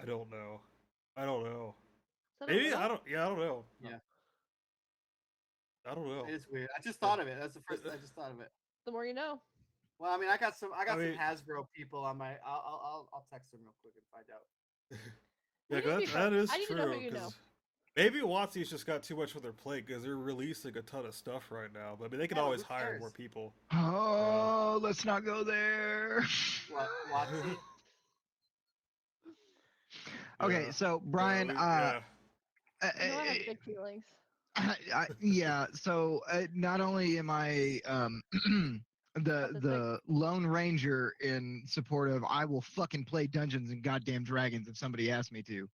I don't know. I don't know. Is that a Maybe riddle? I don't. Yeah, I don't know. Yeah. I don't know. It is weird. I just thought of it. That's the first. I just thought of it. The more you know. Well, I mean, I got some mean- Hasbro people on my. I'll text them real quick and find out. Yeah, We need to be 'cause that friends. is I need to know who true. you know. 'Cause maybe Watsy's just got too much on their plate because they're releasing a ton of stuff right now. But I mean, they can Yeah, always who hire cares? more people. Oh, let's not go there. What? Watsy? Okay, Yeah. so Brian, yeah. You know I have big feelings. yeah. So not only am I the Lone Ranger in support of I will fucking play Dungeons and Goddamn Dragons if somebody asks me to.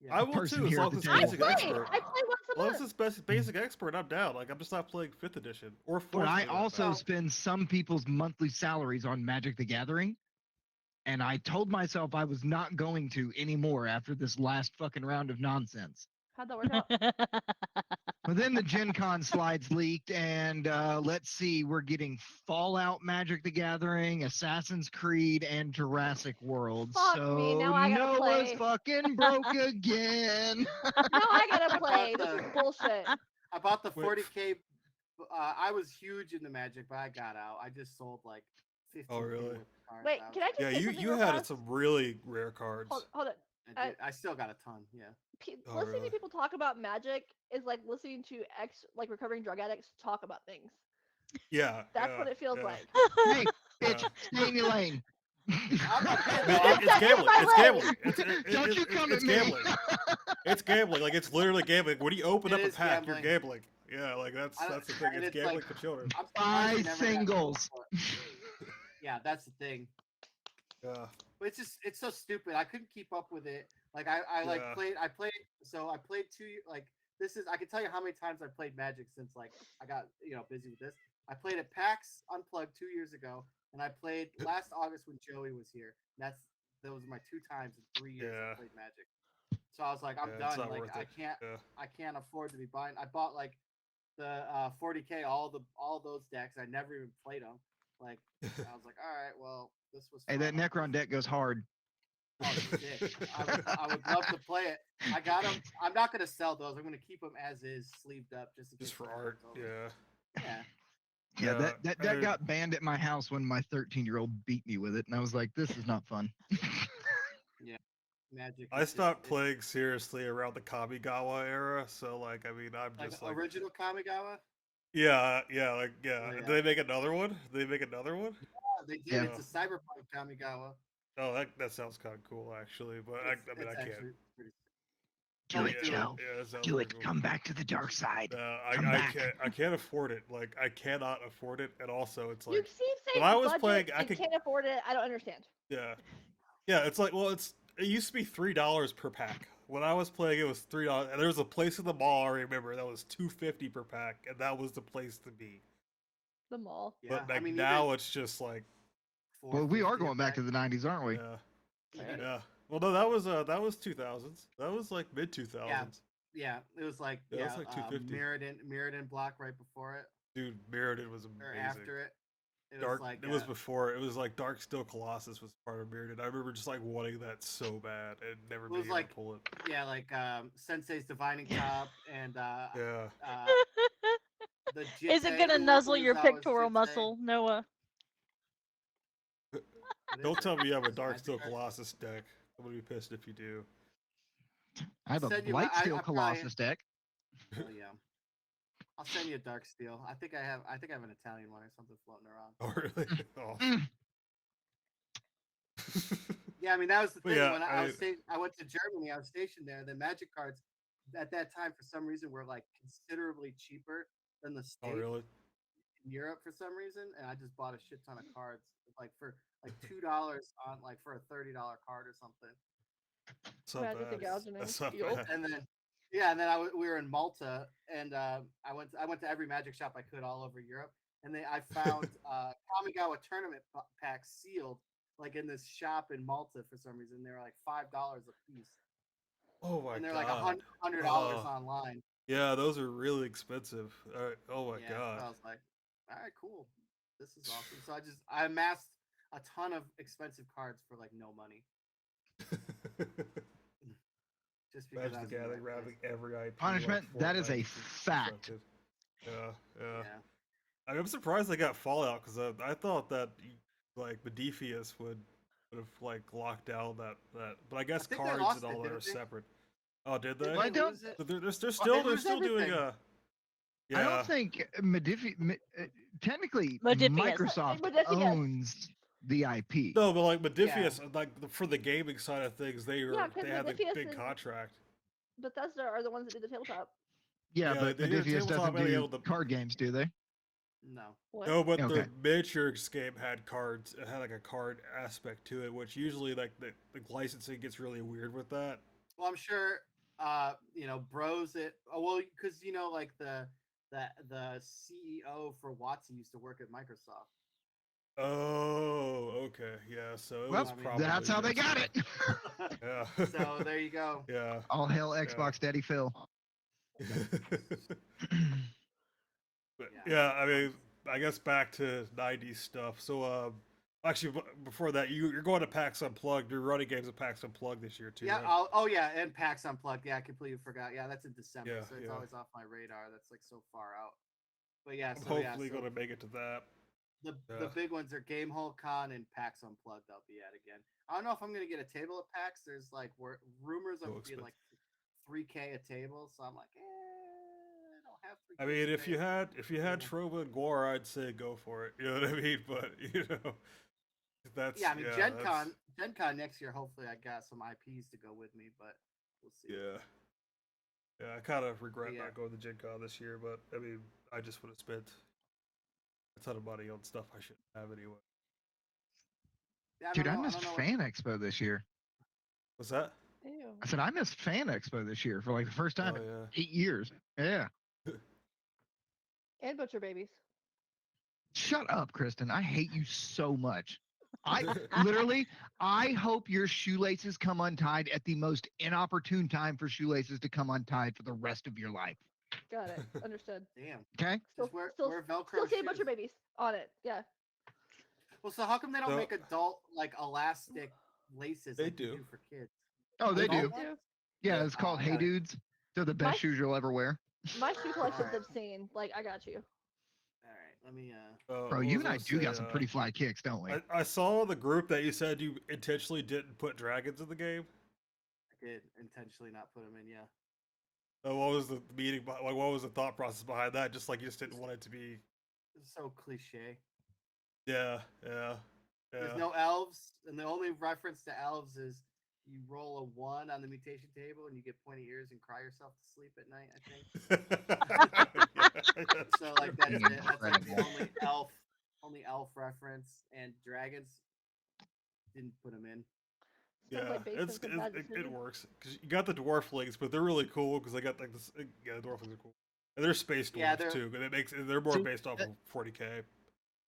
Yeah. I will person too, as here long at as the it's table. basic expert. I play once a Well, month. this is basic expert. I'm down. Like I'm just not playing 5th edition or 4th. But I for that also matter. spend some people's monthly salaries on Magic the Gathering. And I told myself I was not going to anymore after this last fucking round of nonsense. How'd that work out? But then the Gen Con slides leaked, and let's see, we're getting Fallout Magic the Gathering, Assassin's Creed, and Jurassic World. Fuck so me, now I gotta Noah's play. fucking broke again. Now I gotta I play. bought This is the- bullshit. I bought the Wait. 40K. I was huge into Magic, but I got out. I just sold like 15. Oh, really? Wait, can I just Yeah, say you something you real had fast? some really rare cards. Hold it. I still got a ton. Yeah. Oh, Listening really? to people talk about magic is like listening to recovering drug addicts talk about things. Yeah. That's yeah, what it feels yeah. like. Hey, bitch, Yeah. stay in your lane. I mean, That's it's gambling. my It's way. gambling. Don't you come it's at me. gambling. It's gambling. Like it's literally gambling. When you open It up a is pack, you're gambling. gambling. Yeah, like that's I don't- the thing. and It's it's gambling like- for children. I'm surprised Buy you never got singles. Yeah, that's the thing. Yeah. But it's so stupid. I couldn't keep up with it. Like I like Yeah. played. I played. So I played like this is. I can tell you how many times I played Magic since like I got busy with this. I played at PAX Unplugged 2 years ago, and I played last August when Joey was here. Those were my 2 times in 3 years Yeah. I played Magic. So I was like, I'm Yeah, it's done. not Like worth I it. can't. Yeah. I can't afford to be buying. I bought like the 40K, all those decks. I never even played them. Like I was like, all right, well, this was. Hey, that fun. Necron deck goes hard. Oh, sick. I would love to play it. I got them. I'm not gonna sell those. I'm gonna keep them as is, sleeved up, just in Just case for the art. deck's over. Yeah. Yeah. Yeah, that I mean- got banned at my house when my 13-year-old beat me with it, and I was like, this is not fun. Magic. I is just- stopped it's playing seriously around the Kamigawa era, so like I mean I'm like just like original Kamigawa. yeah. Oh, yeah. Did they make another one? Did they make another one? Yeah, they did. Yeah. It's a cyberpunk Kamigawa. Oh, that sounds kind of cool actually, but I mean I can't. actually pretty Do Oh, it, yeah. Joe. Yeah, that sounds Do pretty it. cool. Come back to the dark side. I Come back. can't afford it. Like I cannot afford it, and also it's You like keep saying when I was budget playing, I and could- can't afford it. I don't understand. yeah, it's like it used to be $3 per pack. When I was playing, it was $3, and there was a place in the mall I remember that was $2.50 per pack, and that was the place to be. The mall. Yeah, But like I mean, now it's just like Well, we are $4.50 a going back to pack. the 90s, aren't we? yeah, Fair. yeah. Well, no, that was 2000s. That was like mid 2000s. Yeah, it was like Yeah, it was like 250. Mirrodin block right before it Dude, Mirrodin was or amazing. after it. It Dark. was like it was before. It was like Dark Steel Colossus was part of Mirrodin. I remember just like wanting that so bad and never It being was able like- to pull it. yeah, like Sensei's Divining Top and Yeah. the Is it Jitei gonna nuzzle Uruzawa's your pectoral Jitei. muscle, Noah? What is Don't it? tell me you have a It's Dark magic Steel card. Colossus deck. I'm gonna be pissed if you do. I have a Send you Blight my- Steel I probably- Colossus deck. Oh yeah. I'll send you a Dark Steel. I think I have an Italian one or something floating around. Oh really? Oh. Mm. Yeah, I mean that was the But thing yeah, when I- I went to Germany. I was stationed there. The Magic cards at that time, for some reason, were like considerably cheaper than the Oh States really? in Europe for some reason, and I just bought a shit ton of cards, like for like $2 on like for a $30 card or something. It's not Magic the bad. Gathering. That's not Yup. bad. And then yeah, and then we were in Malta, and I went to every Magic shop I could all over Europe, and I found Kamigawa tournament packs sealed like in this shop in Malta for some reason. They were like $5 a piece. Oh my And they're god. like $100 Oh. online. Yeah, those are really expensive. Oh my Yeah, so I god. was like, all right, cool. This is awesome. So I amassed a ton of expensive cards for like no money. Just because Magic I the was in the Gathering right grabbing place. every IP. like Punishment, that is a Fortnite, fact. Yeah, yeah. Yeah. I mean, I'm surprised they got Fallout because I thought that like Modiphius would have like locked down that, but I guess think they cards lost and it, all that are didn't they? separate. Oh, did Did they? Well, I they don't. lose it? So they're They still lose doing everything. I yeah. don't think technically Modiphius. Microsoft Modiphius. owns the IP. No, but like Modiphius, for the gaming side of things, Yeah, 'cause they had the Modiphius big is- contract. Bethesda are the ones that did the tabletop. Yeah, Yeah, but they did a Modiphius tabletop doesn't and they do able to- card games, do they? No. What? No, but Okay. the miniatures game had cards. It had like a card aspect to it, which usually like the licensing gets really weird with that. Well, I'm sure, Bros it. Well, because like the CEO for Watson used to work at Microsoft. Oh, okay, yeah. So it Well, was probably that's how they got it. Yeah. So there you go. Yeah. All hail Xbox Daddy Phil. But Yeah. yeah, I mean, I guess back to '90s stuff. So, actually, before that, you're going to PAX Unplugged. You're running games at PAX Unplugged this year too. Yeah. right? Yeah, and PAX Unplugged. Yeah, I completely forgot. Yeah, that's in December, Yeah, so it's yeah. always off my radar. That's like so far out. But yeah, I'm so yeah, hopefully so going to make it to that. the Yeah. big ones are Gamehole Con and PAX Unplugged. I'll be at again. I don't know if I'm gonna get a table at PAX. There's like rumors of So it being like $3K a table, so I'm like, I don't have 3K. I mean, if to you pay. had Yeah. Trova and Gore, I'd say go for it. You know what I mean? But that's Yeah, I mean that's- Gen Con next year. Hopefully, I got some IPs to go with me, but we'll see. Yeah. Yeah, I kind of regret yeah. not going to Gen Con this year, but I mean, I just would have spent a ton of money on stuff I shouldn't have anyway. Yeah, Dude, I don't missed know what- Fan Expo this year. What's that? Ew. I said I missed Fan Expo this year for like the first time Oh in yeah. 8 years. Yeah. And butcher babies. Shut up, Kristen. I hate you so much. I literally, I hope your shoelaces come untied at the most inopportune time for shoelaces to come untied for the rest of your life. Got it. Understood. Damn. Okay? Still, Just wear still, Velcro still say shoes. butcher babies on it. Yeah. Well, so how come they don't So- make adult like elastic laces They like they do. do for kids? Oh, they Adult do. ones? Yeah, it's called Hey got it. Dudes. They're the best My- shoes you'll ever wear. My shoe collection's Alright. obscene. Like, I got you. All right, let me. Bro, what you was and I gonna do say, got some pretty fly kicks, don't we? I saw the group that you said you intentionally didn't put dragons in the game. I did intentionally not put them in. Yeah. What was the meaning? Like, what was the thought process behind that? Just like you just didn't want it to be. It's so cliche. Yeah. There's no elves, and the only reference to elves is you roll a 1 on the mutation table and you get pointy ears and cry yourself to sleep at night. I think. So like that's it. That's like the only elf reference, and dragons didn't put them in. Sounds Yeah, like basements and bad it decisions. works because you got the dwarflings, but they're really cool because they got like this. Yeah, the dwarflings are cool, and they're space dwarves Yeah, they're- too. But they're more So, based off of 40K.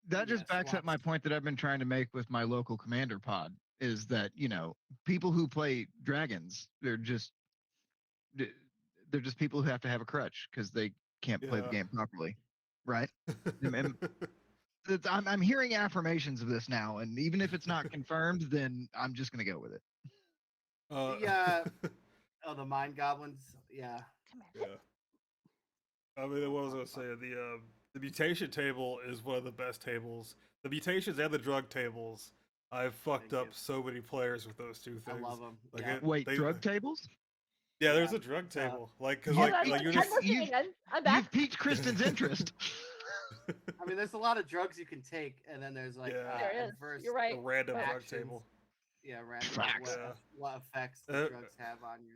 That just Yeah, backs up swaps. my point that I've been trying to make with my local commander pod is that, people who play dragons, they're just people who have to have a crutch because they can't play the Yeah. game properly. Right? And I'm hearing affirmations of this now, and even if it's not confirmed, then I'm just gonna go with it. Yeah. Oh, the mind goblins. Yeah. Come here. Yeah. I mean, what was I gonna say? The mutation table is one of the best tables. The mutations and the drug tables. I've fucked Thank up you. so many players with those two things. I love them. Like yeah. it- Wait, they- drug tables? Yeah, there's Yeah, a drug yeah. table. Like, cause Yeah, like, I'm, like you're I'm just listening you've- again. I'm back. You've piqued Kristen's interest. I mean, there's a lot of drugs you can take, and then there's like Yeah. There is. adverse, You're right. a random drug actions. table. Yeah, random. Facts. What effects the drugs have on you?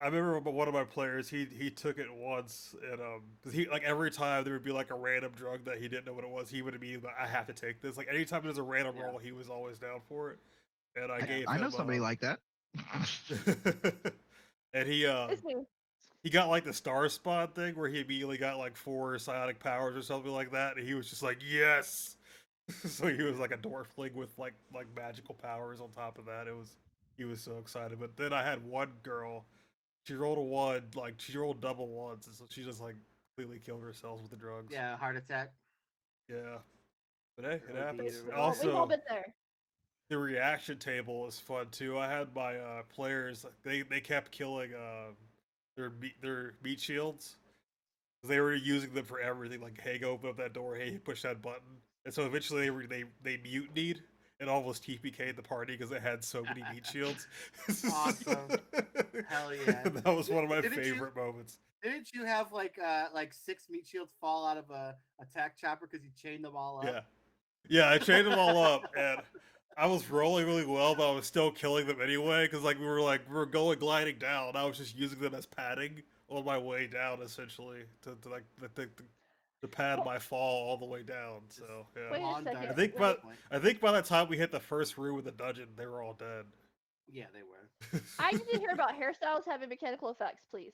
I remember one of my players. He took it once, and because he like every time there would be like a random drug that he didn't know what it was, he would immediately I have to take this. Like anytime there's a random Yeah. roll, he was always down for it. And I gave I him, know somebody like that. and It's me. he got like the star spawn thing where he immediately got like 4 psionic powers or something like that, and he was just like yes. So he was like a dwarfling with like magical powers on top of that. He was so excited. But then I had one girl. She rolled a 1, like she rolled double 1s, and so she just like completely killed herself with the drugs. Yeah, heart attack. Yeah. But hey, it Really happens. beat it. We've all Also, been there. the reaction table is fun too. I had my players; they kept killing their meat shields, They were using them for everything, like hey, go open up that door, hey, push that button, and so eventually they mutinied and almost TPK'd the party because it had so many meat shields. Awesome. Hell yeah. That was one of my Didn't you- favorite moments. Didn't you have like 6 meat shields fall out of a attack chopper because you chained them all up? Yeah, yeah, I chained them all up, and I was rolling really well, but I was still killing them anyway because we were going gliding down. I was just using them as padding on my way down, essentially, to pad my fall all the way down. So yeah. Wait a On second. Dynamite I think at by that point. I think by the time we hit the first room of the dungeon, they were all dead. Yeah, they were. I need to hear about hairstyles having mechanical effects, please.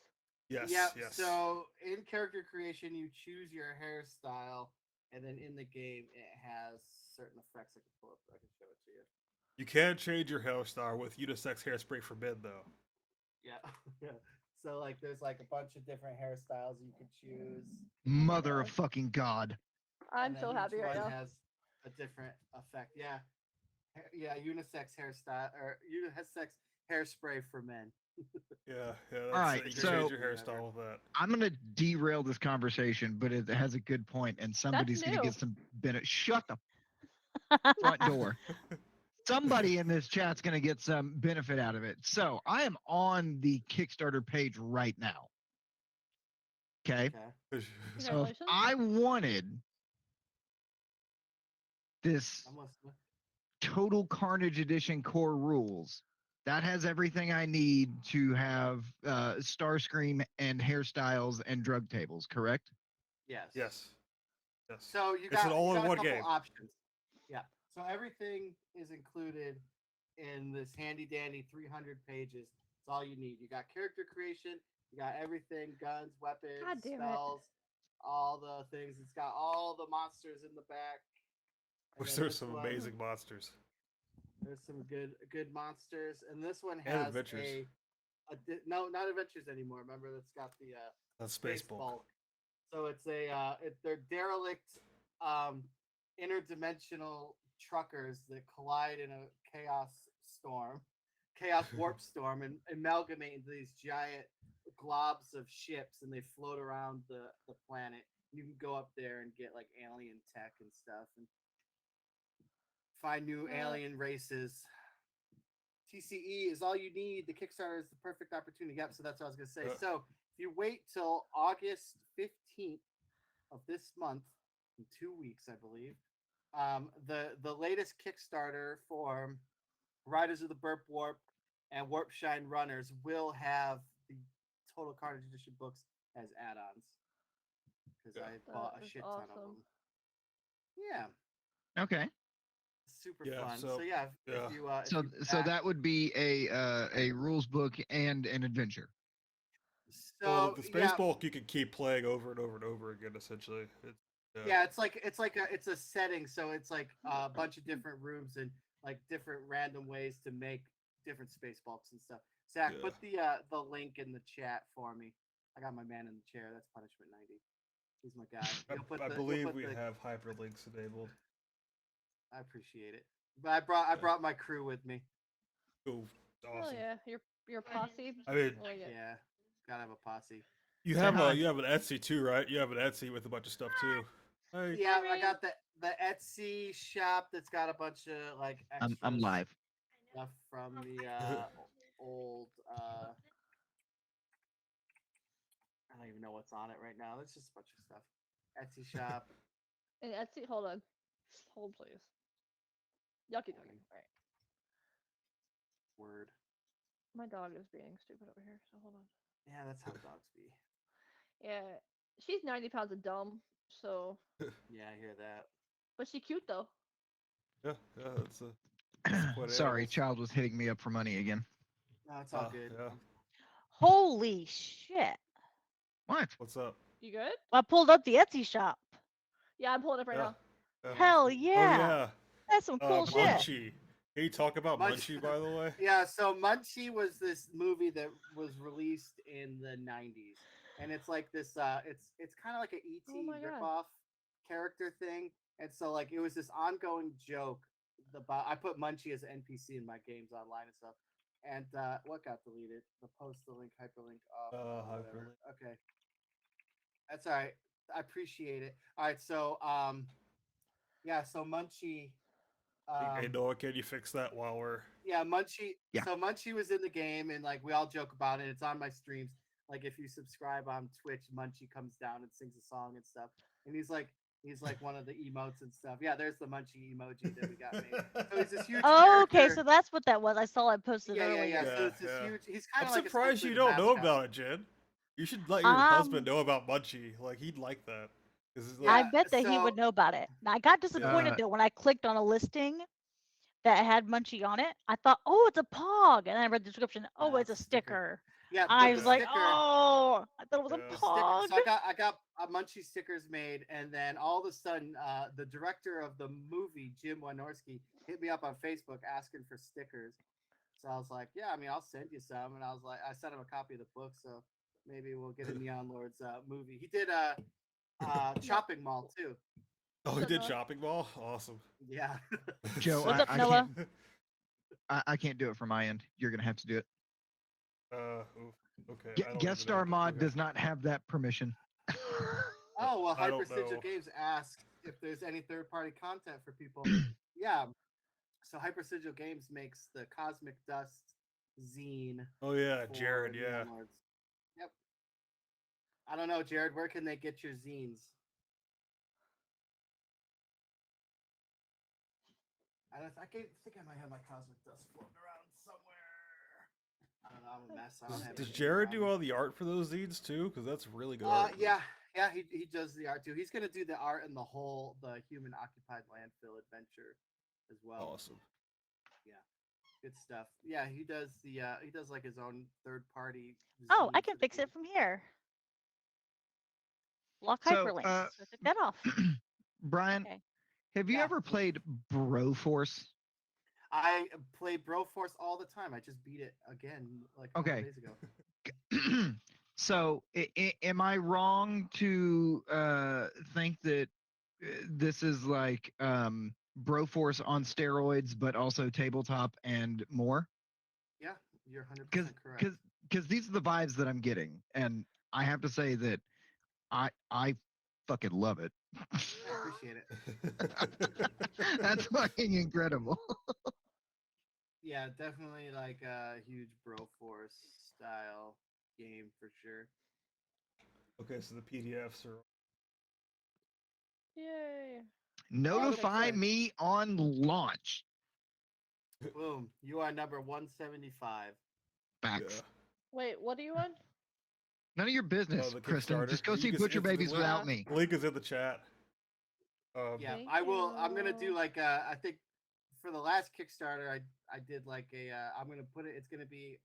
Yes, Yep. yes. So in character creation, you choose your hairstyle, and then in the game, it has certain effects. I can pull up. I can show it to you. You can change your hairstyle with unisex hairspray for men, though. Yeah. So like, there's like a bunch of different hairstyles you could choose. Mother of fucking God. I'm and then so happy each right one now. has a different effect. Yeah. Yeah, unisex hairstyle or unisex hairspray for men. Yeah, yeah. That's, Alright, you can so- change your hairstyle with that. I'm gonna derail this conversation, but it has a good point, and somebody's gonna new. get some benefit. Shut the front door. Somebody in this chat's gonna get some benefit out of it. So I am on the Kickstarter page right now. Okay. Okay. So if Congratulations. I wanted this Almost. Total Carnage Edition core rules, that has everything I need to have Starscream and hairstyles and drug tables, correct? Yes. Yes. Yes. So you It's got, an you all-in got a one couple game. options. Yeah. So everything is included in this handy dandy 300 pages. It's all you need. You got character creation. You got everything: guns, weapons, God damn it. spells, all the things. It's got all the monsters in the back. And Which then there's this some one- amazing monsters. There's some good monsters, and this one And has adventures. no, not adventures anymore. Remember, that's got the That's Space Bulk. bulk. So it's they're derelict interdimensional truckers that collide in a chaos warp storm, and amalgamate into these giant globs of ships, and they float around the planet. You can go up there and get like alien tech and stuff, and find new alien races. TCE is all you need. The Kickstarter is the perfect opportunity. Yep, so that's what I was gonna say. So if you wait till August 15th of this month, in 2 weeks, I believe, the latest Kickstarter for Riders of the Burp Warp and Warp Shine Runners will have the Total Carnage Edition books as add-ons because Yeah. I bought That a is shit ton of awesome. them. Yeah, Okay. super Yeah, fun. so- So yeah, yeah. if you So if you so back- that would be a rules book and an adventure. so Well, the Space yeah, Bulk you can keep playing over and over and over again, essentially. yeah, it's like it's a setting, so it's like a bunch of different rooms and like different random ways to make different space bulks and stuff. Zach, Yeah. put the link in the chat for me. I got my man in the chair. That's Punishment 90. He's my guy. I believe we have hyperlinks enabled. I appreciate it, but I brought my crew with me. Oh, Oh awesome. yeah, your posse. I mean, I like it. Yeah, gotta have a posse. you Say have hi. you have an Etsy too, right? You have an Etsy with a bunch of stuff too. Hey, Yeah, I Ring. got the Etsy shop that's got a bunch of like extras. I'm live. Stuff from the old I don't even know what's on it right now. There's just a bunch of stuff. Etsy shop. And Etsy, hold on. Hold please. Yucky ducky. Alright. Word. My dog is being stupid over here, so hold on. Yeah, that's how dogs be. Yeah. She's 90 pounds of dumb, so Yeah, I hear that. but she cute though. yeah, that's a quite Sorry, animals. child was hitting me up for money again. No, it's all Ah, good. yeah. Holy shit. What? What's up? You good? I pulled up the Etsy shop. Yeah, I'm pulling up right Yeah. now. Yeah. Hell Oh yeah. yeah. That's some cool shit. Munchie. Can you talk about Munch- Munchie, by the way? Yeah, so Munchie was this movie that was released in the 90s. And it's like this it's kind of like an ET Oh my God. ripoff character thing. And so like it was this ongoing joke about I put Munchie as an NPC in my games online and stuff. And what got deleted? The post, the link, hyperlink off. Whatever. Hyperlink. Okay. That's all right. I appreciate it. All right, so yeah, so Munchie, Hey Noah, can you fix that while we're? yeah, Munchie. Yeah. So Munchie was in the game, and like we all joke about it. It's on my streams. Like if you subscribe on Twitch, Munchie comes down and sings a song and stuff. And he's like one of the emotes and stuff. Yeah, there's the Munchie emoji that we got made. So he's this huge Oh, okay, character. so that's what that was. I saw it posted yeah, earlier. yeah. So Yeah, it's this yeah. huge. He's kind I'm of like surprised essentially you the don't know mascot. about it, Jen. You should let your husband Um, know about Munchie. Like he'd like that. 'Cause it's I like, Yeah, bet that he would so know about it. Now, I got disappointed Uh, though when I clicked on a listing that had Munchie on it. I thought, oh, it's a Pog, and then I read the description. Oh, it's a it's a sticker. sticker. Yeah, I but was the like, sticker. oh, I thought it was Yeah. a The sticker. Pog. So I got Munchie stickers made, and then all of a sudden, the director of the movie, Jim Wynorski, hit me up on Facebook asking for stickers. So I was like, yeah, I mean, I'll send you some. And I was like, I sent him a copy of the book, so maybe we'll get a Neon Lords movie. He did Chopping Mall too. oh, he Shut did up. Shopping Mall. Awesome. Yeah. Joe, What's I, up, I Noah? can't. I can't do it from my end. You're gonna have to do it. Okay. I don't Guest even know. star mod Okay. does not have that permission. Oh well, I don't Hypersigil know. Games asked if there's any third-party content for people. Yeah. So Hypersigil Games makes the Cosmic Dust zine. Oh yeah, for Jared. Neon Yeah. Lords. Yep. I don't know, Jared. Where can they get your zines? think I might have my Cosmic Dust floating around somewhere. I don't know. I'm a mess. I don't have Does anything Jared around do me. all the art for those zines too? Because that's really good art. Yeah, he does the art too. He's gonna do the art in the human occupied landfill adventure as well. Awesome. Good stuff. Yeah, he does like his own third party. Oh, I can fix it from here. Lock So, hyperlinks. So took that off. Brian, Okay. have you Yeah. ever played Broforce? I play Broforce all the time. I just beat it again like a couple Okay. days ago. So, am I wrong to think that this is like Broforce on steroids, but also tabletop and more? Yeah, you're 100% Because correct. these are the vibes that I'm getting, and I have to say that I fucking love it. I appreciate it. That's fucking incredible. Yeah, definitely like a huge Broforce style game for sure. Okay, so the PDFs are. Yay. Notify Okay. me on launch. Boom, you are number 175. Facts. Yeah. Wait, what are you on? None of your business, the Kristen. Kickstarter. Just go You see can Butcher it's the Babies link- without me. Link is in the chat. Yeah, Thank I'm gonna do you. like I think for the last Kickstarter I did like a I'm gonna put it. It's gonna be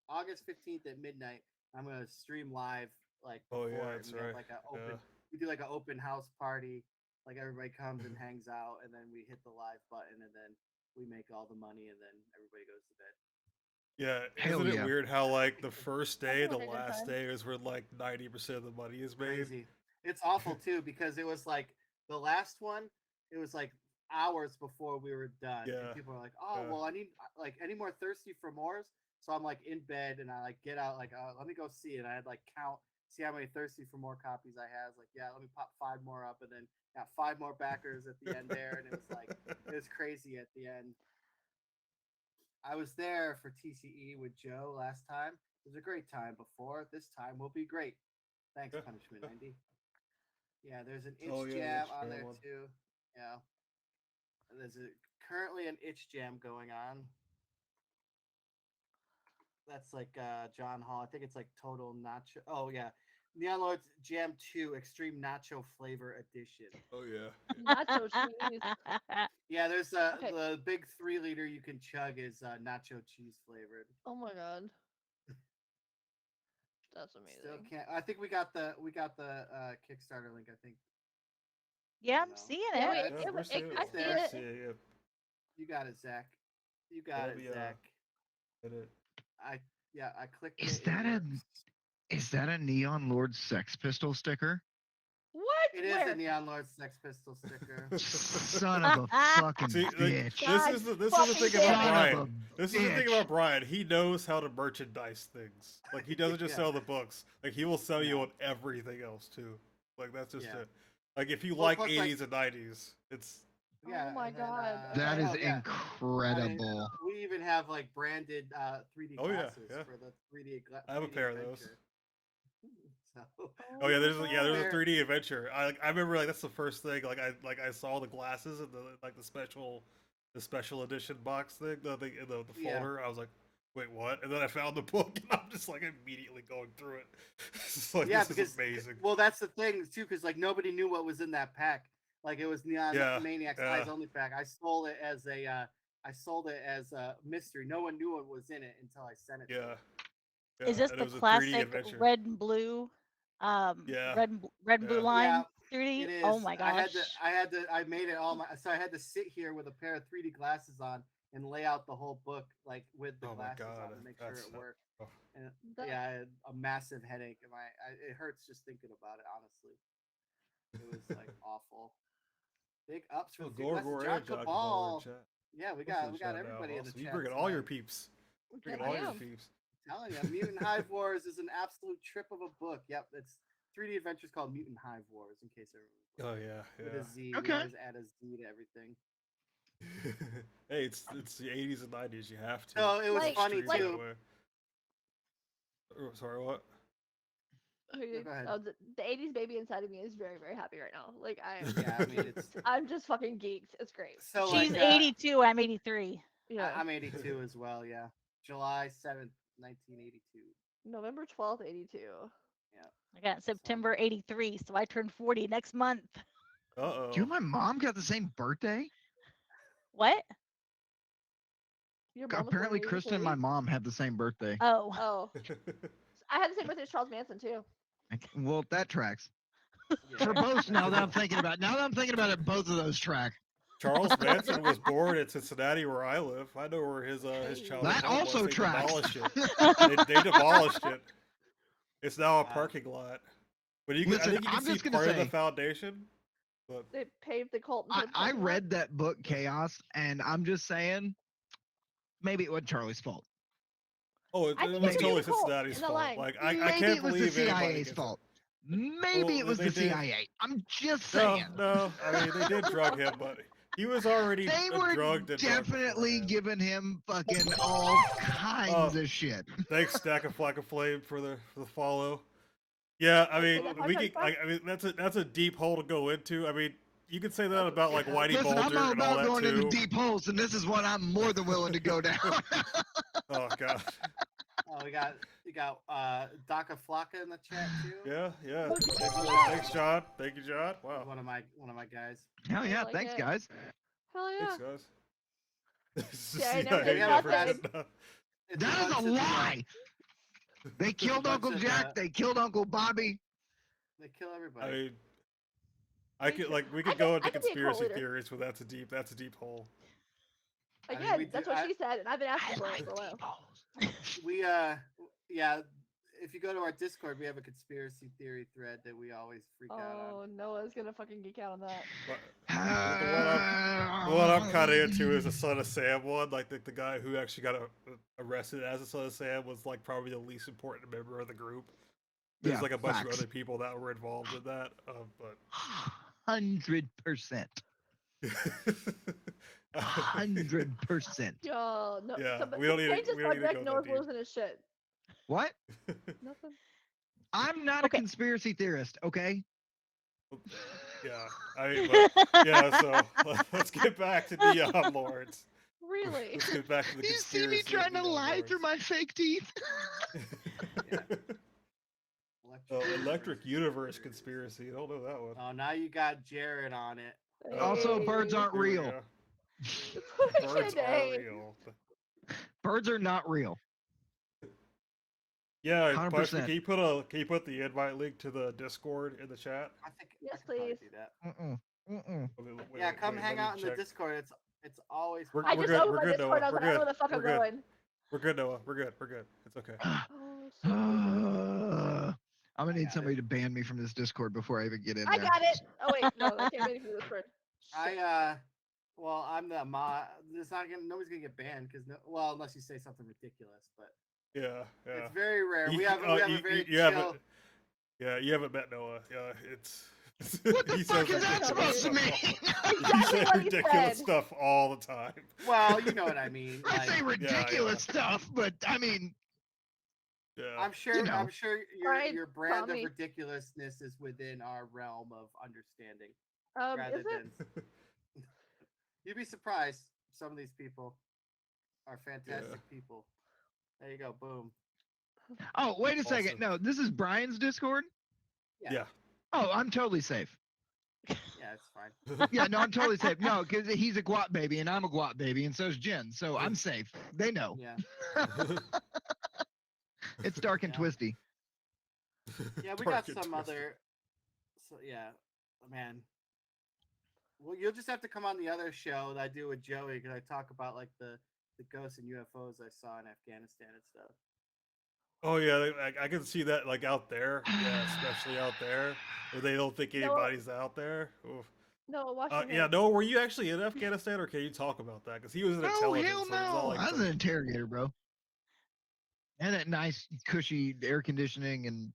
August 15th at midnight. I'm gonna stream live like Oh, before yeah, it, that's and we have, right. like a open. Yeah. We do like an open house party. Like everybody comes and hangs out, and then we hit the live button, and then we make all the money, and then everybody goes to bed. Yeah, Hell isn't it yeah. weird how like the first day, Sounds the like a good last time. day is where like 90% of the money is made. Crazy. It's awful too because it was like the last one. It was like hours before we were done, Yeah, and people are like, "Oh, yeah. well, I need like any more thirsty for mores." So I'm like in bed, and I like get out, like, let me go see it. I had like see how many thirsty for more copies I had. I was like, yeah, let me pop 5 more up, and then got 5 more backers at the end there, and it was like it was crazy at the end. I was there for TCE with Joe last time. It was a great time before. This time will be great. Thanks, Yeah. Punishment 90. Yeah, there's an itch Oh, yeah, the jam Itch on Jam there one. too. Yeah. There's currently an itch jam going on. That's like John Hall. I think it's like Total Nacho. Oh yeah. Neon Lords Jam 2 Extreme Nacho Flavor Edition. Oh yeah. Nacho cheese. Yeah, there's Okay. the big 3-liter you can chug is nacho cheese flavored. Oh my god. That's amazing. Still can't. I think we got the Kickstarter link. I think Yeah, I'm No. seeing Yeah, it. wait, we're seeing I it. see there. it. See it, yeah. you got it, Zach. You got It'll it, be, Zach. Hit it. I clicked Is it. that it a works. is that a Neon Lord Sex Pistol sticker? What? It It is Where? a Neon Lord Sex Pistol sticker. Son of a fucking See, like, bitch. this is the fucking thing damn about it. Son Brian. of a This is the thing bitch. about Brian. He knows how to merchandise things. Like he doesn't just Yeah. sell the books. Like he will sell you Yeah. on everything else too. Like that's just Yeah. it. Like if you Well, like plus, like- 80s and 90s, it's Yeah. Oh my and then, God. That is oh, yeah. incredible. We even have like branded 3D Oh, yeah, glasses yeah. for the 3D. I have a 3D pair of those. adventure. So, Oh yeah, my there's a God. 3D adventure. I remember like that's the first thing. Like I saw the glasses and the special edition box thing, the Yeah. folder. I was like, wait, what? And then I found the book, and I'm just like immediately going through it. It's like, yeah, this because is amazing. well, that's the thing too, because like nobody knew what was in that pack. Like it was Neon Yeah, Maniacs yeah. Eyes Only pack. I sold it as a mystery. No one knew what was in it until I sent it. to Yeah. them. Yeah, Is this and the it was a 3D classic adventure. red and blue, Yeah, red and blue yeah. line Yeah, 3D? It is. Oh my gosh! I made it all my. So I had to sit here with a pair of 3D glasses on and lay out the whole book like with the Oh my glasses God, on to make sure that's it so worked. rough. And That- yeah, I had a massive headache. And it hurts just thinking about it. Honestly, it was like awful. Big ups for Oh, the few glasses. Gorgor John and John Cabal Cabal. in chat. Yeah, we What's got in we chat got now? everybody in the Awesome. You chat. bringing all your tonight. peeps. Okay, Bringing I all your am. peeps. Telling you, Mutant Hive Wars is an absolute trip of a book. Yep, it's 3D adventures called Mutant Hive Wars. In case everyone Oh yeah, with a Z. Okay. We always add a Z to everything. Hey, it's the 80s and 90s. You have to. No, it was Like- funny Streets that too. way. Oh, sorry, what? Okay, go ahead. oh, the 80s baby inside of me is very, very happy right now. Like Yeah, I mean it's I'm just fucking geeked. It's great. so She's like 82. I'm 83. Yeah. I'm 82 as well. Yeah, July 7th, 1982. November 12th, 82. I got September 83, so I turned 40 next month. Uh You oh. and my mom got the same birthday? What? Your mom was born Apparently, in Kristen and my 83? mom had the same birthday. Oh, Oh, I had the same birthday as Charles Manson too. Well, that tracks. Yeah. For both, now that I'm thinking about it, both of those track. Charles Manson was born in Cincinnati, where I live. I know where his Hey. childhood That home also was. They tracks. demolished it. They demolished it. It's now a Wow. parking lot. But you can, Listen, I think you I'm can see just gonna part of the say- foundation. But They paved the cult. into I the parking lot. read that book, Chaos, and I'm just saying, maybe it wasn't Charlie's fault. oh, it I think was it's totally the cult Cincinnati's in the fault. line. Like I Maybe can't it was the believe anybody CIA's gets it. fault. Maybe Well, it was they the did- CIA. I'm just No, saying. no. I mean, they did drug him, but he was already They were drugged and drugged definitely beforehand. giving him fucking all kinds of shit. Thanks, Stack of Flack of Flame, for the follow. Yeah, I mean, that we hard can. time I mean, that's a deep hole to go into. I mean, you could say that about like Whitey Listen, I'm Bulger all and all about that going too. into deep holes, and this is one I'm more than willing to go down. Oh god. Oh, we got Daka Flocka in the chat too. Yeah, yeah. Look at Thanks, that. thanks, John. Thank you, John. He's Wow. one of my guys. Hell yeah, like thanks it. guys. Hell yeah. Thanks, guys. This is Yeah, I never CIA did never nothing. did nothing. It's That is bunch a of, lie. They killed bunch Uncle of, Jack. They killed Uncle Bobby. They kill I everybody. mean, I could like we I could could- go I into could be a cult conspiracy leader. theories, but that's a deep hole. I mean, Again, we that's do- what I- she said, and I've been I asking for it like for a while. deep holes. We yeah. If you go to our Discord, we have a conspiracy theory thread that we always freak out on. Oh, Noah's gonna fucking geek out on that. But the one I'm kind of into is the Son of Sam one. Like the guy who actually got arrested as the Son of Sam was like probably the least important member of the group. There's Yeah, like a bunch facts. of other people that were involved in that, but 100%. 100%. Yo, no. Yeah, so, but we don't need to- change the we don't need to subject, go that Noah's deep. losing his shit. What? Nothing. I'm not Okay. a conspiracy theorist, okay? yeah, I mean, but, yeah. So let's get back to Neon Lords. Really? Let's get back to the You see conspiracy me of trying to Neon lie through Lords. my fake teeth? Oh, Electric Universe conspiracy. I don't know that one. Oh, now you got Jared on it. Also, Hey. birds aren't Here we real. go. Birds Birds are real. Birds are not real. Yeah, 100%. Bushman, can you put the invite link to the Discord in the chat? I think Yes, I could probably please. do that. Mm-mm. Mm-mm. Yeah, come hang let me out in the check. Discord. It's always. We're- I fun. just good, opened we're my good, Discord. Noah, I was we're like, I don't know good, where the fuck we're I'm good. going. We're good, Noah. We're good. We're good. It's okay. Oh, so I'm gonna I need got somebody it. to ban me from this Discord before I even get in I there. got it. Oh wait, no, I can't read for this word. Well, I'm the mod. It's not gonna. Nobody's gonna get banned because well, unless you say something ridiculous. But Yeah, yeah. it's very rare. You- We have oh, a you very you chill. haven't. Yeah, you haven't met Noah. Yeah, it's. What the he fuck says is that ridiculous supposed to stuff mean? all- Exactly you say what he ridiculous said. stuff all the time. Well, you know what I mean. I say Like, ridiculous stuff, but I mean, Yeah. I'm sure. know. I'm sure Alright, your brand Tommy. of ridiculousness is within our realm of understanding. Rather Is it? than you'd be surprised. Some of these people are fantastic people. There you go. Boom. oh wait a second. Awesome. No, this is Brian's Discord. Yeah. Oh, I'm totally safe. Yeah, it's fine. Yeah, no, I'm totally safe. No, because he's a Guap baby and I'm a Guap baby, and so's Jen. So I'm safe. They know. Yeah. It's dark and Yeah. twisty. Yeah, we Dark got and some twisted. other. So yeah, man. Well, you'll just have to come on the other show that I do with Joey because I talk about like the ghosts and UFOs I saw in Afghanistan and stuff. Oh yeah, I can see that like out there. Yeah, especially out there where they don't think No. anybody's out there. Oof. No, wash your Yeah, hands. no. Were you actually in Afghanistan, or can you talk about that? Because he was in Oh intelligence. hell so it's not no! like I was some- an interrogator, bro. And that nice, cushy air conditioning, and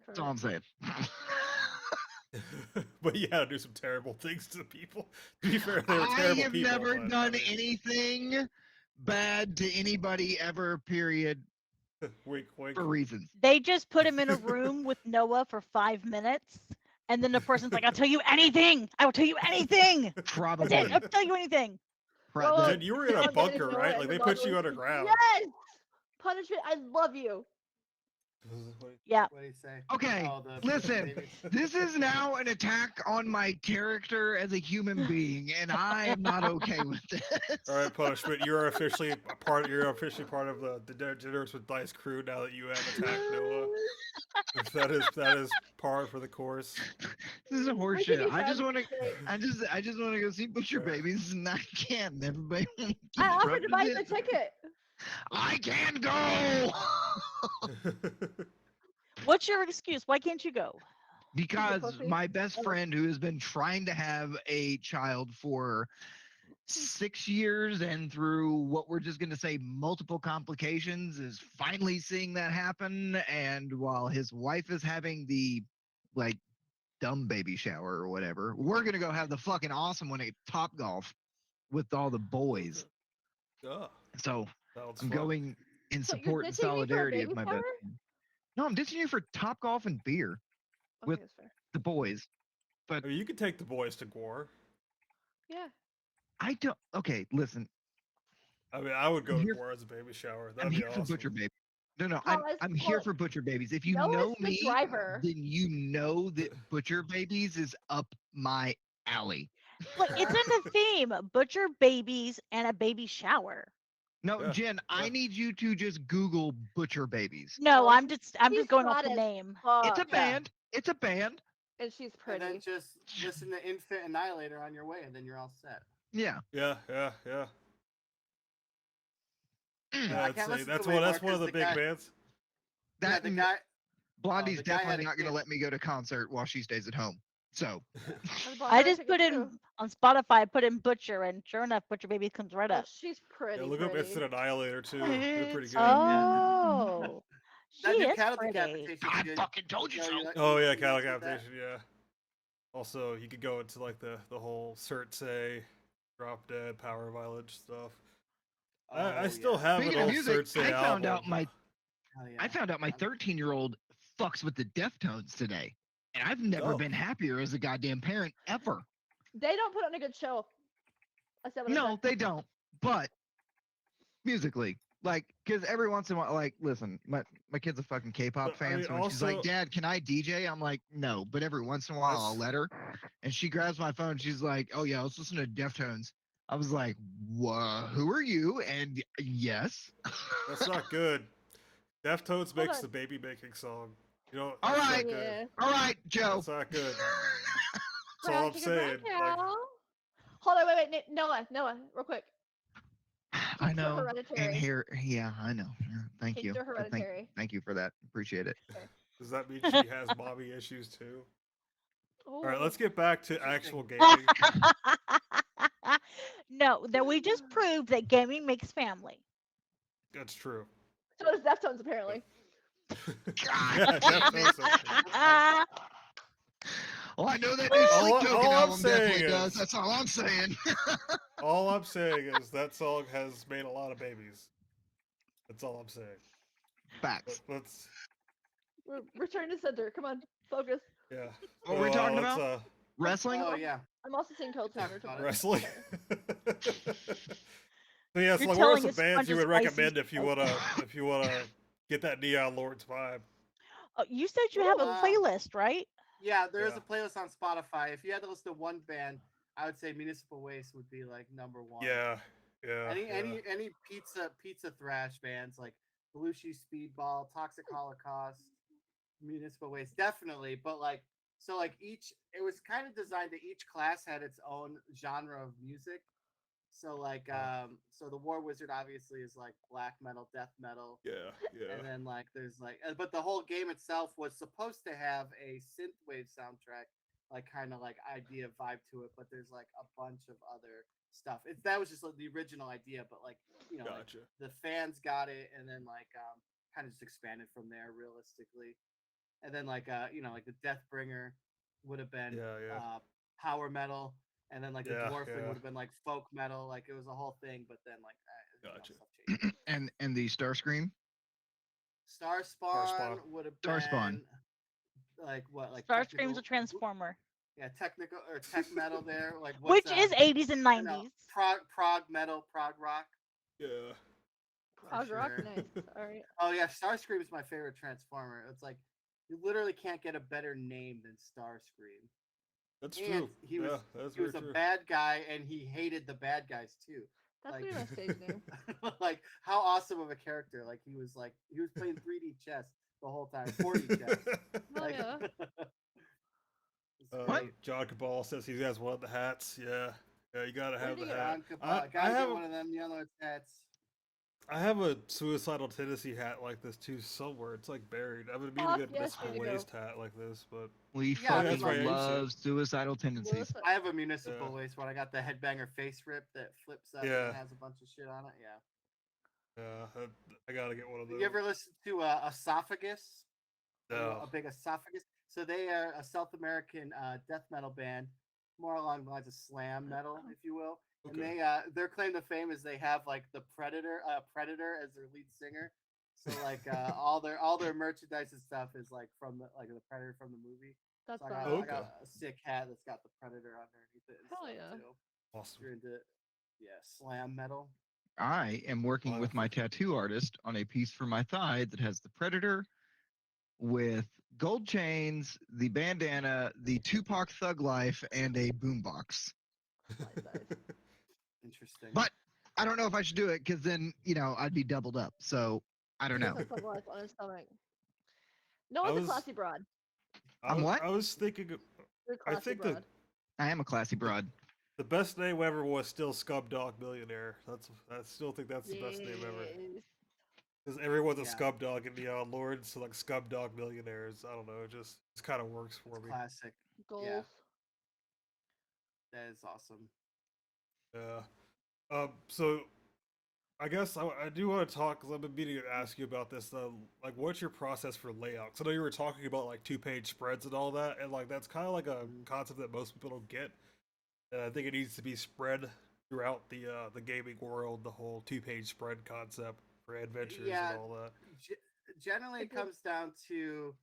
that's all I'm saying. but you had to do some terrible things to the people. To be fair, they were I terrible have people. never but, done I mean, anything bad to anybody ever. Period. Wink, wink. For reasons. They just put him in a room with Noah for 5 minutes, and then the person's like, "I'll tell you anything. I will tell you anything. That's Probably. it. I'll tell you anything." Well, Jen, you were in a Noah bunker, Noah right? and Like the they dog put you was- underground. Yes. Punishment. I love you. Yeah. What do you say? Okay, Oh, the listen. babies. This is now an attack on my character as a human being, and I am not okay with this. All right, punishment. You're officially a part. You're officially part of the Degenerates with Dice crew now that you have attacked Noah. That is par for the course. This is a We horse can shit. be I just friends. want to. I just want to go see Butcher Yeah. Babies, and I can't. Everybody. I offered to buy you interrupted a it. ticket. I can go What's your excuse? Why can't you go? because pussy? my best Oh. friend, who has been trying to have a child for 6 years and through what we're just going to say multiple complications, is finally seeing that happen. And while his wife is having the like dumb baby shower or whatever, we're going to go have the fucking awesome one at Top Golf with all the boys. Oh, So sounds I'm fun. going in So you're support and ditching me for a solidarity of baby my shower? best friend. No, I'm ditching you for Top Golf and beer, With- Okay, that's fair. the boys. I mean, you could take the boys to Gore. Yeah. I don't. Okay, listen. I mean, I would go I'm to here- Gore as a baby shower. I'm That'd be here awesome. for Butcher Baby. No, I'm here Paul, for Butcher Babies. If you Noah's know the me, driver. then you know that Butcher Babies is up my alley. Look, it's in the theme: butcher babies and a baby shower. No, Yeah, Jen, I yeah. need you to just Google Butcher Babies. No, Oh, I'm just he's going off hot the as name. It's a Fuck. Yeah. band. It's a band. And she's And pretty. then just listen to Infant Annihilator on your way, and then you're all set. Yeah. Yeah. Yeah, I I'd can't say listen to that's way one. more That's one of 'cause the the big guy- bands. Yeah, That the and guy. Blondie's the guy had definitely a not going to kid. let me go to concert while she stays at home. So I just put in on Spotify, put in butcher, and sure enough, Butcher Baby comes right Oh, up. she's pretty. Yeah, look up pretty. Instant Annihilator too. They're pretty It's good. Oh, That she new is cattle pretty. decapitation. I good. fucking told you No, so. you're not- Oh yeah, you cattle messed with that. capitation. Yeah. Also, you could go into like the whole Cersei, Drop Dead, Power Violence stuff. I Oh, still yeah. have Speaking an of old music, Cersei I found album. out my Hell yeah. I found out my 13-year-old fucks with the Deftones today. And I've never Oh. been happier as a goddamn parent ever. They don't put on a good show. I said what I No, said. they don't. But musically, like, because every once in a while, like, listen, my kid's a fucking K-pop But, I fan, mean, so when she's like, also- "Dad, can I DJ?" I'm like, "No," but every once in a while I'll That's- let her. And she grabs my phone. She's like, "Oh yeah, let's listen to Deftones." I was like, "Whoa, who are you?" And yes. That's not good. Deftones Hold makes on. the baby making song. You know, All that's not right. good. Yeah. All right, Joe. That's not good. That's all I'm Brown chicken, brown saying. Like, cow. Hold on, wait, Noah, real quick. I Kids are know. hereditary. And here, yeah, I know. Yeah, thank Kids you. are hereditary. Thank you for that. Appreciate it. Does that mean she has mommy issues too? All right, Oh, let's get back to Interesting. actual gaming. No, that we just proved that gaming makes family. That's true. so does Deftones apparently. God Yeah, damn Deftones it. are- Well, I know that new All- Sleep all Token I'm album saying definitely does. is- That's all I'm saying. All I'm saying is that song has made a lot of babies. That's all I'm saying. Facts. Let's Return to center. Come on, focus. yeah. What were we talking let's, about? Wrestling? Oh yeah. I'm also seeing Cold Talk Tuner about tomorrow. wrestling. Sorry. So yeah, so You're like, what are telling some us bands you Sponge would Spicy recommend if you wanna get that Neon Lords vibe? Oh, you said you have a Uh, playlist, right? Yeah, there is Yeah. a playlist on Spotify. If you had to listen to one band, I would say Municipal Waste would be like number one. Yeah, yeah. Any pizza thrash bands like Belushi, Speedball, Toxic Holocaust, Municipal Waste, definitely. But like, so like it was kind of designed that each class had its own genre of music. So like, so the War Wizard obviously is like black metal, death metal, Yeah, yeah. and then like there's like, but the whole game itself was supposed to have a synthwave soundtrack, like kind of like idea vibe to it. But there's like a bunch of other stuff. That was just like the original idea, but like like, Gotcha. the fans got it, and then like kind of just expanded from there realistically. And then like like the Deathbringer would have been Yeah. power metal, and then like the Yeah, Dwarfling yeah. would have been like folk metal. Like it was a whole thing, but then like Gotcha. stuff changed. and the Starscream? Starspawn Starspawn. would have been Starspawn. like what, like Starscream's a technical- transformer, Yeah, technical or tech metal there, like which what's, is 80s and I know, 90s. prog metal, prog rock. Yeah. Prog rock, sure. nice. All right. Oh yeah, Starscream is my favorite Transformer. It's like you literally can't get a better name than Starscream. That's And true. he was- yeah, that's He was very a true. bad guy, and he hated the bad guys too. That's Like- pretty much stage name. Like how awesome of a character! Like he was playing 3D chess the whole time, 4D chess. Oh Like, yeah. it's What? great. John Cabal says he has one of the hats. Yeah. Yeah, you gotta have the do you get hat. John Cabal, I gotta have get a- one of them yellow hats. I have a suicidal tendency hat like this too somewhere. It's like buried. I'm gonna need to Fuck get a yes, municipal you do. waste hat like this, but We Yeah, that's fucking right, I used to. love suicidal tendencies. Listen, I have a municipal Yeah. waste one. I got the headbanger face rip that flips up Yeah. and has a bunch of shit on it. Yeah. I gotta get one of those. You ever listen to Esophagus? No. A big Esophagus. So they are a South American death metal band, more along the lines of slam metal, if you will. And Okay. they their claim to fame is they have like the Predator as their lead singer. So like all their merchandise and stuff is like from the Predator from the movie. that's So I bad. got, Okay. I got a sick hat that's got the Predator underneath it. And Hell stuff, yeah. too. If Awesome. you're into slam metal. I am working with my tattoo artist on a piece for my thigh that has the Predator with gold chains, the bandana, the Tupac Thug Life, and a boombox. Nice. Interesting. But I don't know if I should do it because then, I'd be doubled up. So I don't know. That's a life on his stomach. No I one's was- a classy broad. I'm what? I was thinking You're a I classy think the- broad. I am a classy broad. the best name ever was still Scum Dog Millionaire. I still think that's the best name ever. Yes. Because everyone's a Yeah. scum dog in Neon Lords, so like Scum Dog Millionaires. I don't know, it just kind of works for me. Classic. Goals. That is awesome. Yeah. So I guess I do want to talk because I've been meaning to ask you about this. Like, what's your process for layout? 'Cause I know you were talking about like 2-page spreads and all that, and like that's kind of like a concept that most people don't get. And I think it needs to be spread throughout the gaming world. The whole 2-page spread concept for adventures Yeah. and all that. Generally, it Agree. comes down to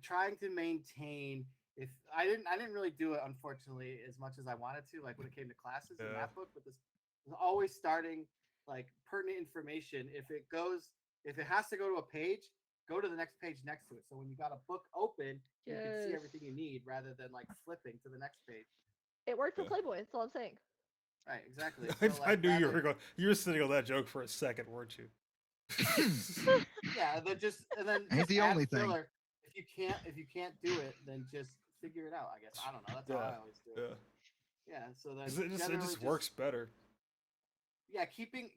trying to maintain. If I didn't really do it, unfortunately, as much as I wanted to. Like when it came to classes in Yeah. that book, but this was always starting like pertinent information. If it has to go to a page, go to the next page next to it. So when you got a book open, you can see Yes. everything you need rather than like flipping to the next page. It worked for Yeah. Playboy. That's all I'm saying. Right, exactly. I, So, I like, knew you rather- were going. You were sitting on that joke for a second, weren't you? Yeah, and then Ain't just the add only thing. filler. If you can't do it, then just figure it out. I guess I don't know. That's how I Yeah, always do yeah. it. Yeah. So then 'Cause it generally just works better. yeah, keeping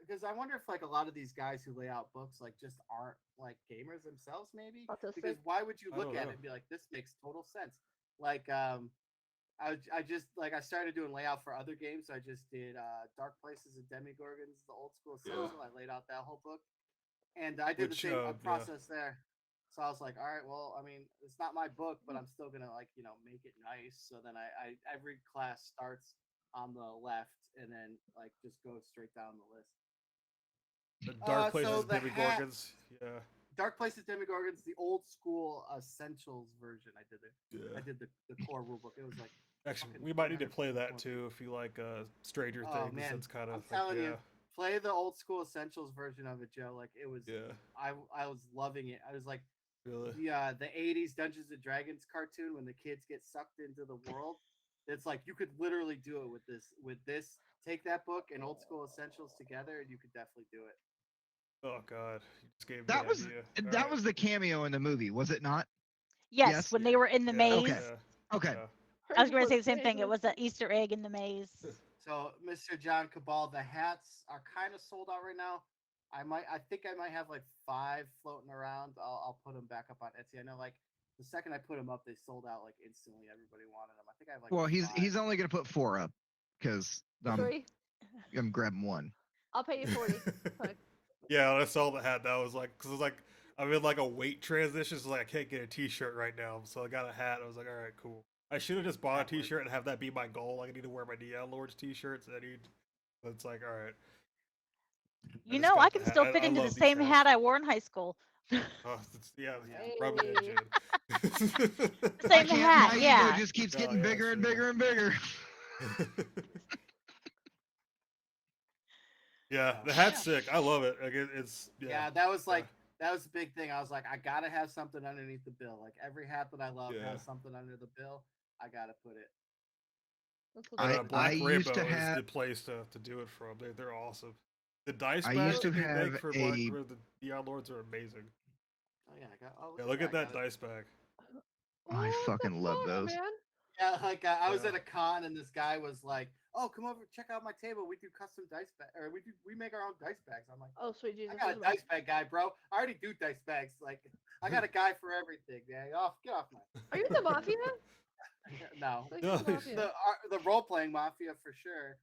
because I wonder if like a lot of these guys who lay out books like just aren't like gamers themselves, maybe. Because Autistic. why would you I look don't at know. it and be like, this makes total sense? Like I just like I started doing layout for other games. So I just did Dark Places and Demigorgons, the old school essential. I laid out that whole book, and I did the Which, same yeah. process there. So I was like, all right, well, I mean, it's not my book, but I'm still gonna like make it nice. So then I every class starts on the left and then like just goes straight down the list. The Dark So Places, the hat, Demigorgons. Yeah. Dark Places Demigorgons, the old school essentials version. I did it. Yeah. I did the core rulebook. It was like Actually, fucking we might need to 300 play that pages. too if you like Stranger Oh Things. man, That's kind of I'm like, telling yeah, you, play the old school essentials version of it, Joe. Like it was, yeah, I was loving it. I was like really. the '80s Dungeons and Dragons cartoon when the kids get sucked into the world. It's like you could literally do it with this. With this, take that book and old school essentials together, and you could definitely do it. Oh God, you just gave me That an was idea. that Alright. was the cameo in the movie, was it not? Yes, Yes. when they were in the Yeah, maze. Okay. Okay. yeah. I was going to say the same thing. It was an Easter egg in the maze. So, Mr. John Cabal, the hats are kind of sold out right now. I think I might have like 5 floating around. I'll put them back up on Etsy. I know, like the second I put them up, they sold out like instantly. Everybody wanted them. I think I have like. Well, he's 5. only gonna put 4 up because I'm 3. grabbing 1. I'll pay you 40. Fuck. Yeah, when I saw the hat, that was like, cause it was like I'm in like a weight transition, so like I can't get a T-shirt right now, so I got a hat. I was like, all right, cool. I should have just bought a That works. T-shirt and have that be my goal. Like I need to wear my Neon Lords T-shirts. I need. But it's like, all right. You just know, got I the can hat. still I fit into the love these same hats. hat I wore in high school. Oh, yeah, Yeah. rub it in, Hey. Jen. Same I can't. hat, My yeah. ego just keeps Oh, getting yeah, bigger and sure. bigger and bigger. Yeah, the hat's sick. I love it. Like it's Yeah, that was like that was the big thing. I was like, I gotta have something underneath the bill. Like every hat that I love Yeah. has something under the bill. I gotta put it. That's But legit. Black used to Rainbow is a have- good place to do it from. They're awesome. The dice I bags used to that they have make for a- for the Neon Lords are amazing. Oh yeah, I got. Oh, Yeah, look at that I got it. dice bag. I Oh, fucking that's love cool, those. Man. Yeah, like I was Yeah. at a con and this guy was like, "Oh, come over, check out my table. We do custom dice bag, or we make our own dice bags." I'm like, Oh, sweet Jesus. "I got a this is dice bag guy, bro. I already do dice bags. Like, I got a guy for everything. Yeah, get off my." Are you the mafia? No, Like, No, the mafia. the role playing mafia for sure.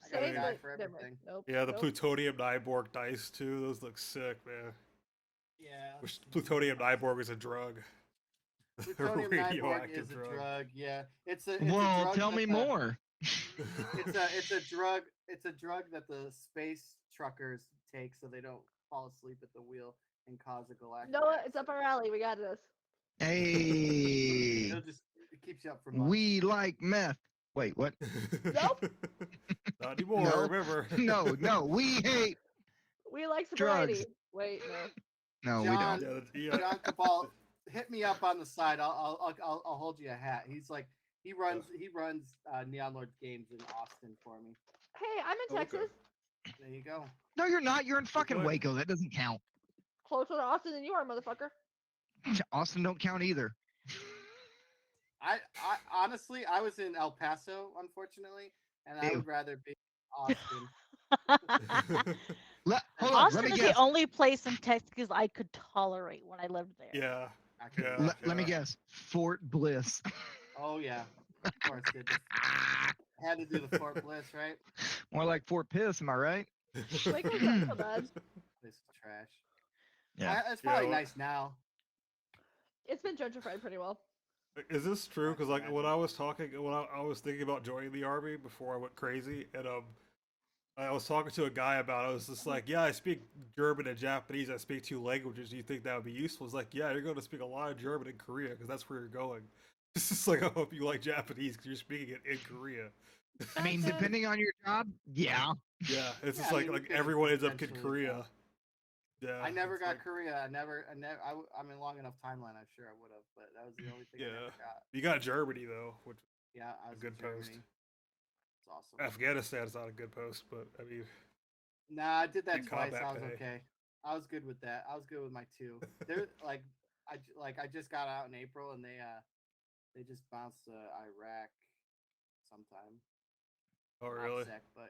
I got a Same, guy but for never mind. everything. Nope. Yeah, the nope. Plutonium Nyborg dice too. Those look sick, man. Yeah, Wish Plutonium Nyborg was a drug. plutonium Nyborg radioactive is a drug. Yeah, it's a Well, drug tell that me the- more. It's a drug. It's a drug that the space truckers take so they don't fall asleep at the wheel and cause a galactic. Noah, it's up accident. our alley. We got this. Hey, It keeps you up for months. we like meth. Wait, what? Nope. Not anymore. No. Remember? No, we hate. We like Drugs. sobriety. Wait, no. No, we John, don't. Yeah, John Cabal, hit me up on the side. I'll hold you a hat. He's like he runs Neon Lords games in Austin for me. Hey, I'm in Oh, okay. Texas. There you go. No, you're not. You're in fucking way. Waco. That doesn't count. Closer to Austin than you are, motherfucker. Austin don't count either. I honestly I was in El Paso, unfortunately, and I Ew. would rather be in Austin. Hold on. Austin Let me is guess. the only place in Texas I could tolerate when I lived there. yeah. I could- Yeah. Let me guess. Fort Bliss. Oh yeah, of course. Had to do the Fort Bliss, right? More like Fort Piss. Am I right? Waco's not so bad. This is trash. Yeah. It's probably well- nice now. It's been gentrified pretty well. Is this true? Because like when imagine. I was talking, when I was thinking about joining the army before I went crazy, and I was talking to a guy about it. I was just like, yeah, I speak German and Japanese. I speak 2 languages. Do you think that would be useful? It's like, yeah, you're going to speak a lot of German in Korea because that's where you're going. It's just like, I hope you like Japanese because you're speaking it in Korea. I mean, depending on your job, yeah. Yeah, it's Yeah, just I like mean, you like could everyone ends up in potentially, Korea. Yeah, I never it's got like- Korea. I mean, long enough timeline. I'm sure I would have, but that was the only thing I Yeah. never got. You got Germany though, which Yeah, I was good in post. Germany. It's awesome. Afghanistan's not a good post, but I mean, Nah, I did that Big twice. combat I was pay. okay. I was good with that. I was good with my 2. They're like, I just got out in April, and they just bounced to Iraq sometime. Oh, really? OPSEC, but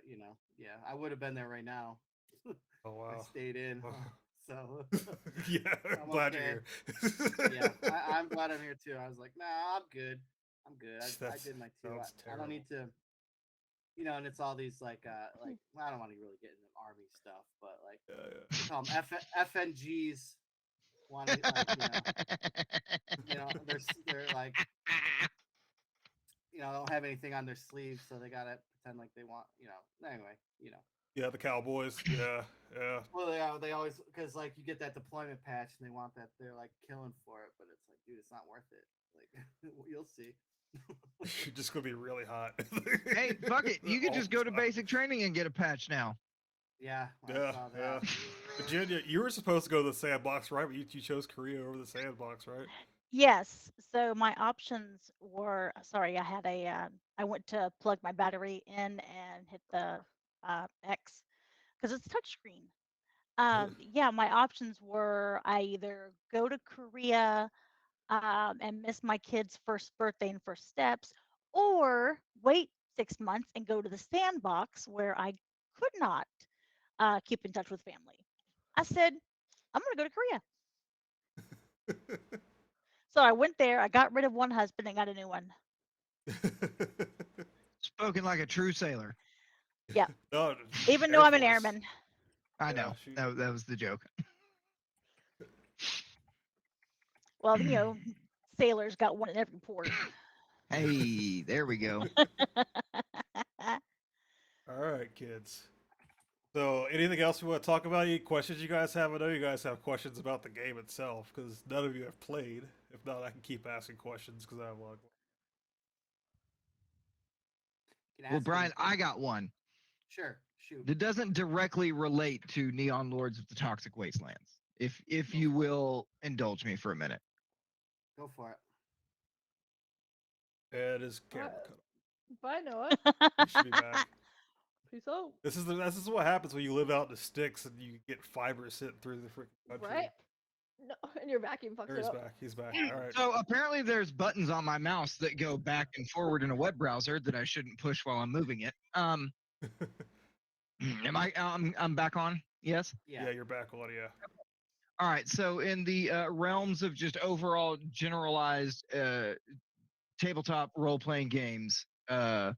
yeah, I would have been there right now. Oh, I wow. stayed in, Wow. so Yeah, I'm glad okay. you're here. Yeah, I'm glad I'm here too. I was like, nah, I'm good. I'm good. I That did my two. sounds I don't need terrible. to, and it's all these like I don't want to really get into army stuff, but like Yeah, they call them FNGs. Want to they're like don't have anything on their sleeves, so they gotta pretend like they want. Anyway. yeah. The Cowboys. Yeah, yeah. Well, they always because like you get that deployment patch and they want that they're like killing for it, but it's like, dude, it's not worth it. Like you'll see. You're just gonna be really hot. Hey, fuck it. You could All just the go to time. basic training and get a patch now. Yeah, I Yeah, saw yeah. that. Virginia, you were supposed to go to the sandbox, right? But you chose Korea over the sandbox, right? Yes. So my options were sorry, I went to plug my battery in and hit the X because it's touchscreen. Yeah, my options were I either go to Korea and miss my kid's first birthday and first steps, or wait 6 months and go to the sandbox where I could not keep in touch with family. I said, I'm going to go to Korea. So I went there. I got rid of one husband and got a new one. Spoken like a true sailor. Yeah. No, Even Air though I'm an Force. airman. I Yeah, know. she- That was the joke. Well, sailors got one in every port. Hey, there we go. All right, kids. So, anything else we want to talk about? Any questions you guys have? I know you guys have questions about the game itself because none of you have played. If not, I can keep asking questions because I have a lot. You can Well, ask Brian, anything. I got one. Sure, shoot. That doesn't directly relate to Neon Lords of the Toxic Wastelands. If you will indulge me for a minute. Go for it. And his camera Alright. cut Bye, Noah. off. He should be back. Peace out. This is what happens when you live out in the sticks and you get fibers sitting through the freaking country. Right? No, and your vacuum fucks There it he's up. back. He's back. All right. So apparently there's buttons on my mouse that go back and forward in a web browser that I shouldn't push while I'm moving it. Am I I'm back on? Yes? Yeah. Yeah, you're back on. Yeah. All right. So in the realms of just overall generalized tabletop role-playing games, I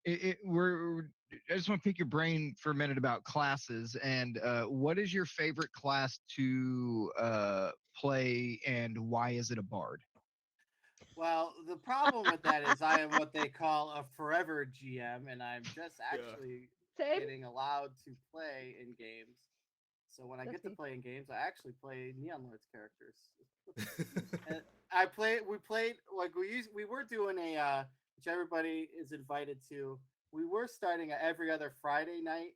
just want to pick your brain for a minute about classes and what is your favorite class to play and why is it a bard? Well, the problem with that is I am what they call a forever GM, and I'm just actually Same. getting allowed to play in games. So when I get to Guilty. play in games, I actually play Neon Lords characters. And we played like we were doing a which everybody is invited to. We were starting a every other Friday night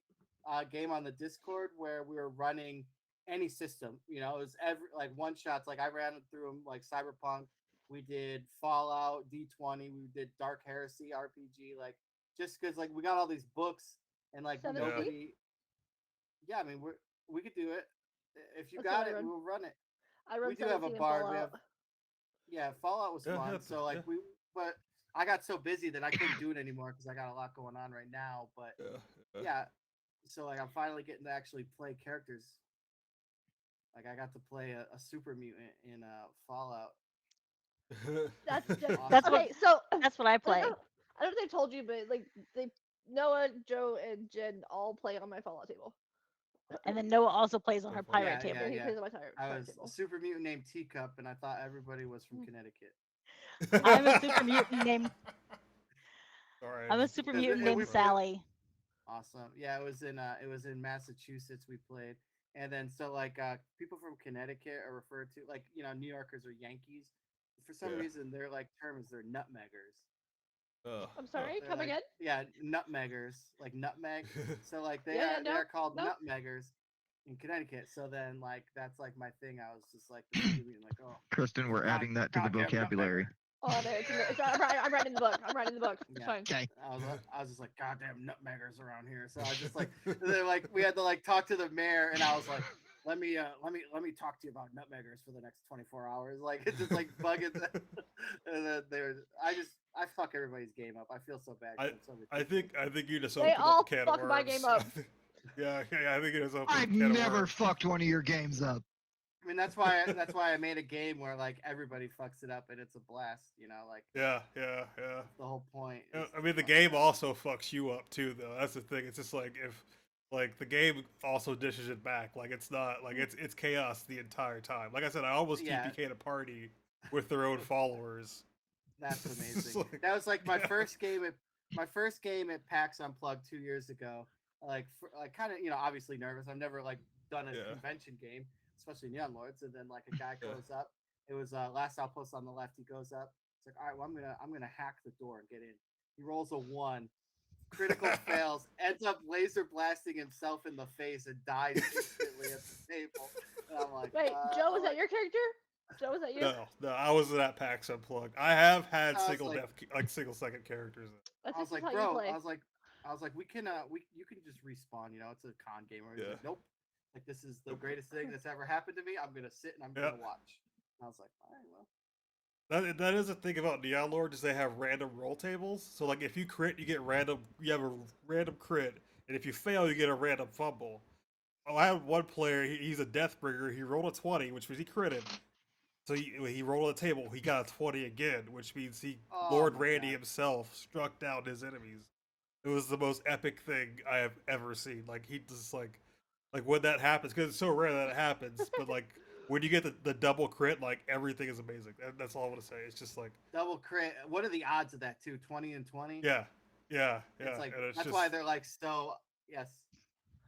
game on the Discord where we were running any system. It was every like one shots. Like I ran through them like Cyberpunk. We did Fallout, D20. We did Dark Heresy RPG. Like just because like we got all these books and like 7th nobody. Yeah, I mean we could do it if you That's got what I it. run. We'll run it. I run We do have a 17 in bard. We have Fallout. yeah, Fallout was Yeah, fun. yeah, So like yeah. but I got so busy that I couldn't do it anymore because I got a lot going on right now. But yeah, so like I'm finally getting to actually play characters. Like I got to play a super mutant in Fallout. That's just Awesome. That's what- okay. So That's what I I play. don't know if they told you, but like Noah, Joe, and Jen all play on my Fallout table. And then Noah also plays on her Yeah, pirate yeah, table. He yeah. plays on my pirate I was table. a super mutant named Teacup, and I thought everybody was from Connecticut. I'm a super mutant named All right. I'm a super Because mutant we named played- Sally. Awesome. Yeah, it was in Massachusetts we played. And then so like people from Connecticut are referred to like, New Yorkers are Yankees. For some Yeah. reason their like term is they're nutmeggers. I'm sorry. They're Come like- again? Yeah, nutmeggers, like nutmeg. So like they Yeah, are no, they're called no. nutmeggers in Connecticut. So then like that's like my thing. I was just like like, oh Kristen, we're God- adding that to the goddamn vocabulary. Oh, there. I'm writing the book. I'm writing the book. It's Yeah. fine. Okay. I was just like, goddamn nutmeggers around here. So I was just like, they're like, we had to like talk to the mayor, and I was like, let me talk to you about nutmeggers for the next 24 hours. Like it's just like bugging them. And then I fuck everybody's game up. I feel so bad. 'cause I'm so I think you just They opened up all a can of fuck worms. my game up. yeah, I think you just opened I've up a can of never worms. fucked one of your games up. I mean, that's why I made a game where like everybody fucks it up and it's a blast. You know, like Yeah. the whole point. Yeah, is I to mean, the fuck game it up. also fucks you up too, though. That's the thing. It's just like if, like, the game also dishes it back. Like it's not like it's chaos the entire time. Like I said, I almost Yeah. TPK'd a party with their own followers. That's It's amazing. like- That was like my yeah. first game at PAX Unplugged 2 years ago. Like kind of obviously nervous. I've never like done a Yeah. convention game, especially Neon Lords. And then like a guy Yeah. goes up. It was last outpost on the left. He goes up. It's like, all right, well I'm gonna hack the door and get in. He rolls a 1. Critical fails, ends up laser blasting himself in the face and dies instantly at the table. And I'm like, Wait, Joe, was I'm that like, your character? Joe, was that you? No, I wasn't at PAX Unplugged. I have had I was single like- single second characters. That's I was just like, how bro, you play. I was like, you can just respawn. It's a con game. He's Yeah. like, nope. Like this is the Nope. greatest thing that's ever happened to me. I'm gonna sit and I'm Yeah. gonna watch. And I was like, all right, well. That is the thing about Neon Lords is they have random roll tables. So like if you crit, you have a random crit, and if you fail, you get a random fumble. Oh, I had one player. He's a Deathbringer. He rolled a 20, which means he critted. So he rolled a table. He got a 20 again, which means Oh Lord my Randy God. himself struck down his enemies. It was the most epic thing I have ever seen. Like he just like when that happens, because it's so rare that it happens. But like when you get the double crit, like everything is amazing. That's all I want to say. It's just like Double crit. What are the odds of that too? 20 and 20? yeah. It's like and it's that's just, why they're like so yes.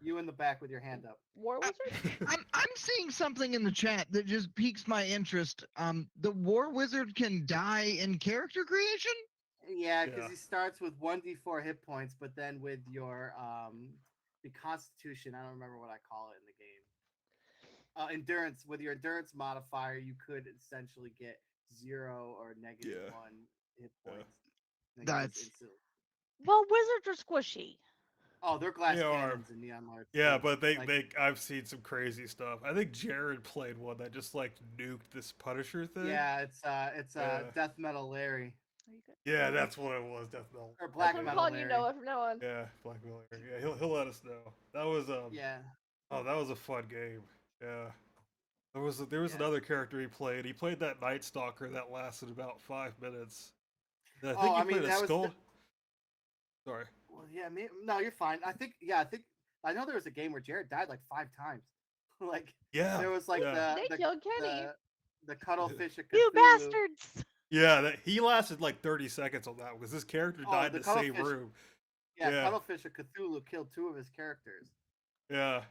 You in the back with your hand up. War Wizard? I'm seeing something in the chat that just piques my interest. The War Wizard can die in character creation? Yeah, because Yeah. he starts with 1d4 hit points, but then with your the constitution, I don't remember what I call it in the game. Endurance, with your endurance modifier, you could essentially get 0 or negative Yeah. 1 hit Yeah. points. And it goes That's- instantly. Well, wizards are squishy. Oh, they're glass They are. cannons in Neon Lords. yeah, too. but Like, I've seen some crazy stuff. I think Jared played one that just like nuked this Punisher thing. yeah, it's Yeah. Death Metal Larry Are you good? Yeah, that's what it was. Death Metal. or That's Black what I'm Metal calling you Larry. Noah from now on. Yeah, Black Miller. Yeah, he'll let us know. That was Yeah. Oh, that was a fun game. Yeah. There was Yeah. another character he played. He played that Night Stalker that lasted about 5 minutes. And I Oh, think he I mean, played a that was skull. the- Sorry. Well, yeah, no, you're fine. I think I know there was a game where Jared died like 5 times. Like Yeah. there was like yeah. They killed Kenny. the cuttlefish of You Cthulhu. bastards! Yeah, he lasted like 30 seconds on that because this character Oh, died the in the same cuttlefish- room. Yeah, Yeah. cuttlefish of Cthulhu killed 2 of his characters. Yeah.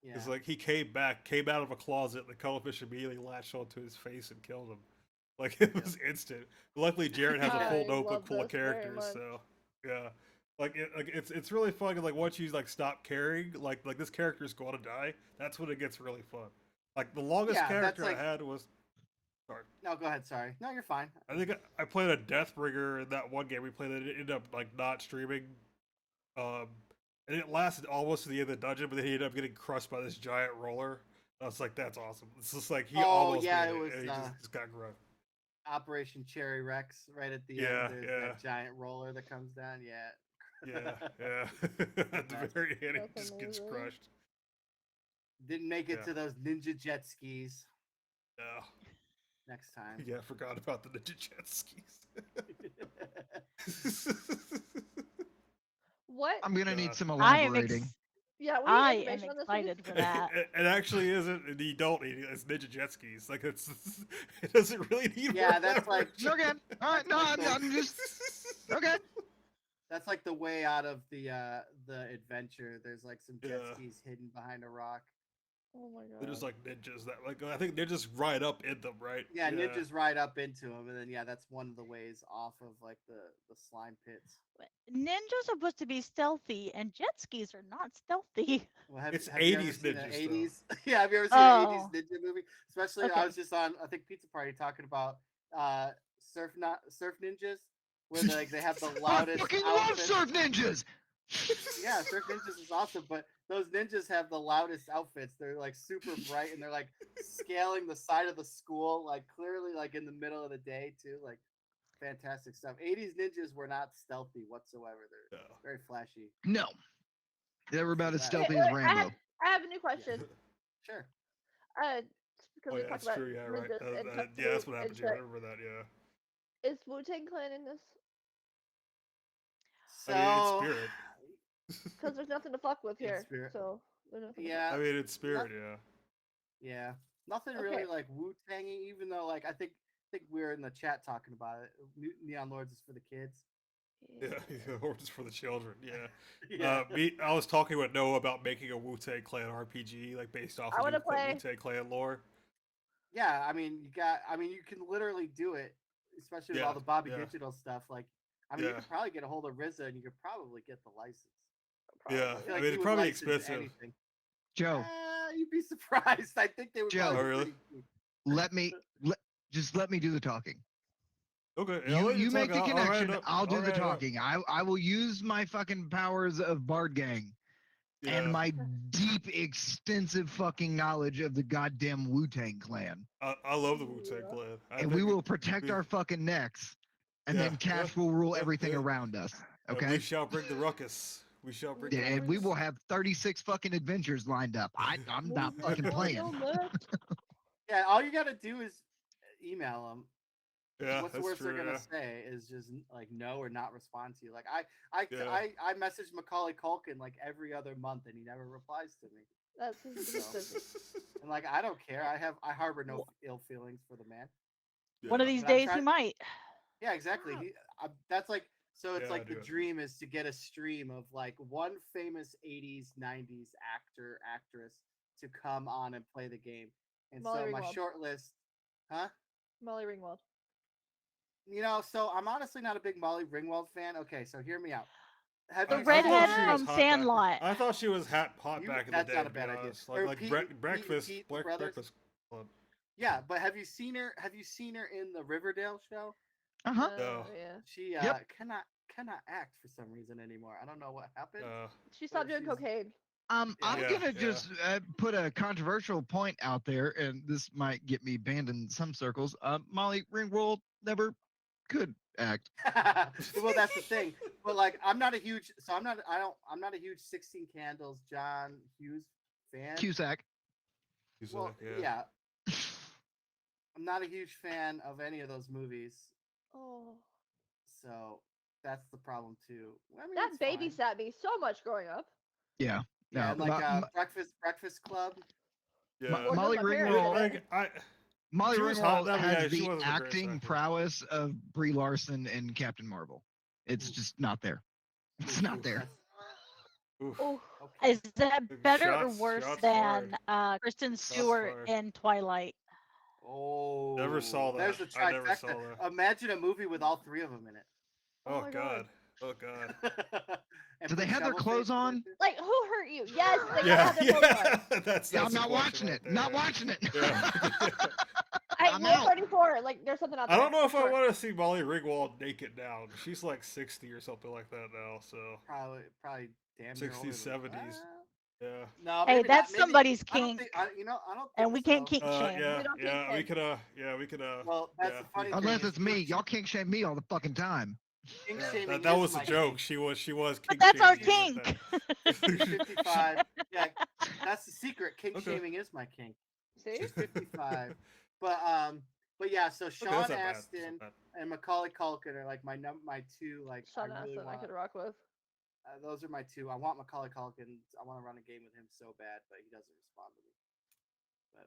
Yeah. It's like he came out of a closet, the cuttlefish immediately latched onto his face and killed him. Like it was instant. Luckily Jared has a full I notebook love full of this very characters, much. so yeah. It's really fun. Like once you like stop caring, like this character is going to die. That's when it gets really fun. Like the longest Yeah, that's character like- I had was, sorry, No, go ahead. Sorry. No, you're fine. I think I played a Deathbringer in that one game we played that ended up like not streaming, and it lasted almost to the end of the dungeon, but then he ended up getting crushed by this giant roller. I was like, that's awesome. It's just like he Oh, almost yeah, made it was, and he just got crushed. Operation Cherry Rex right at the Yeah, end. There's yeah. that giant roller that comes down. Yeah. Yeah. At the That's- very end, it That's just gets amazing. crushed. Didn't make it Yeah. to those ninja jet skis Yeah. next time. Yeah, I forgot about the ninja jet skis. What? I'm gonna Yeah. need some I am elaborating. Yeah, we I need am information on this, please. excited for that. It actually isn't. And you don't need it. It's ninja jet skis. Like it doesn't really need. Yeah, more that's like- leverage. Okay. All right. No, I'm just okay. That's like the way out of the adventure. There's like some jet Yeah. skis hidden behind a rock. Oh my god. They're just like ninjas that like I think they're just right up in them, right? Yeah, ninjas ride up into them, and then yeah, that's one of the ways off of like the slime pits. Ninjas are supposed to be stealthy, and jet skis are not stealthy. Well, It's have you ever 80s seen an ninjas, though. 80s? Yeah, have you ever seen an Oh. 80s ninja movie? Especially, Okay. I was just on I think Pizza Party talking about surf ninjas, where they have the I loudest fucking love outfits. surf ninjas. Yeah, Surf Ninjas is awesome, but those ninjas have the loudest outfits. They're like super bright and they're like scaling the side of the school, like clearly like in the middle of the day too. Like fantastic stuff. 80s ninjas were not stealthy whatsoever. They're Yeah. very flashy. No, they were about as Wait, stealthy Wait, as wait, Rambo. I have a new question. Sure. Because Oh we yeah, talked that's about true. Yeah, right. ninjas and Yeah, that's what Tuxedo happened and to you. I Shrek. remember that. Yeah. Is Wu-Tang Clan in this? So I mean, in spirit. Because there's nothing to fuck with In here. spirit. So there's nothing to yeah, I mean, in spirit. Yeah. yeah. Nothing Okay. really like Wu Tangy, even though like I think we're in the chat talking about it. Neon Lords is for the kids. Yeah, or just for the children. Yeah. Yeah. I was talking with Noah about making a Wu-Tang Clan RPG, like based off I of wanna the play. Wu-Tang Clan lore. Yeah, I mean, you can literally do it, especially with all Yeah, the Bobby yeah. Digital stuff. Like, I mean, you Yeah. could probably get a hold of RZA and you could probably get the license. Yeah, I feel I like mean, he it's would probably license expensive. anything. Joe, You'd be surprised. I think they would Joe. probably Oh, be really? pretty cheap. just let me do the talking. Okay, yeah, I'll You let you talk. make the I'll write it connection. up. I'll do I'll the write it up. talking. I will use my fucking powers of Bard Gang Yeah. and my deep, extensive fucking knowledge of the goddamn Wu-Tang Clan, I love the Wu-Tang Clan. and we will protect our fucking necks, and then Cash will rule everything around us. And Okay. we shall bring the ruckus. We shall bring Yeah, the and we ruckus. will have 36 fucking adventures lined up. I'm not fucking playing. Yeah, all you got to do is email them. Yeah, What's the that's worst true. they're gonna Yeah. say is just like no or not respond to you. Like Yeah. I messaged Macaulay Culkin like every other month and he never replies to me. That's busy. And like I don't care. I harbor no ill feelings for the man. One of Yeah. these But I'm days he trying- might. Yeah, exactly. That's like so. It's Yeah, like the dude. dream is to get a stream of like one famous '80s, '90s actor, actress to come on and play the game. And Molly so my Ringwald. short list, huh? Molly Ringwald. You know, so I'm honestly not a big Molly Ringwald fan. Okay, so hear me out. Have The you I redhead thought she was from hot Sandlot. I thought she was hot You- back in the that's day. not a to be bad idea. honest. Or Like Pete- breakfast, Pete Brothers? breakfast club. Yeah, but have you seen her? Have you seen her in the Riverdale show? Uh-huh. No. Yeah. She Yep. cannot act for some reason anymore. I don't know what happened. She stopped doing she's- cocaine. I'm Yeah, gonna yeah. just put a controversial point out there, and this might get me banned in some circles. Molly Ringwald never could act. Well, that's the thing. But like, I'm not a huge 16 Candles John Hughes fan. Cusack. He's Well, like, yeah. I'm not a huge fan of any of those movies, Oh, so that's the problem too. I mean, that it's fine. babysat me so much growing up. Yeah. Yeah, No, and like Mo- Breakfast Club. Yeah. Or Molly no, my parents Ringwald. did. Like, Molly She was hot, Ringwald I mean, yeah, has she the wasn't the greatest acting actor. prowess of Brie Larson and Captain Marvel. It's Ooh. just not there. It's not there. oof. Oh, Okay. Is that better or Shots- worse shots than Kristen Shots Stewart fired. in Twilight? Oh, Never saw There's a that. I never saw trifecta. that. Imagine a movie with all three of them in it. Oh Oh my god. God. Oh god. And Do they put have their Shovel clothes Face in on? it, too? like who hurt you? Yes, they Yeah, gotta have their clothes on. yeah. That's I'm the not question watching right it. there, Not yeah. watching it. Yeah. I'm Rule out. 34, like there's something out I there. don't know if for I sure. want to see Molly Ringwald naked now. She's like 60 or something like that now. So Probably damn 60s, near older than- 70s. yeah. No, Hey, maybe that's not. Maybe- somebody's I don't kink, think, I don't and think we can't so. kink shame. Yeah. We don't Yeah. kink We shame. could. Yeah. We could. Well, that's yeah, the funny we- thing. Unless is it's me. kink- Y'all kink shame me all the fucking time. kink Yeah, shaming that is was a my joke. kink. She was. But that's our kink-shaming you kink. with that. 55. Yeah, that's the secret. Kink Okay. shaming is my kink. See? She's 55. But yeah, so Okay, Sean that's not bad. That's Astin not bad. and Macaulay Culkin are like my two like Sean I really Astin, I want. could rock with. Those are my two. I want Macaulay Culkin. I want to run a game with him so bad, but he doesn't respond to me. But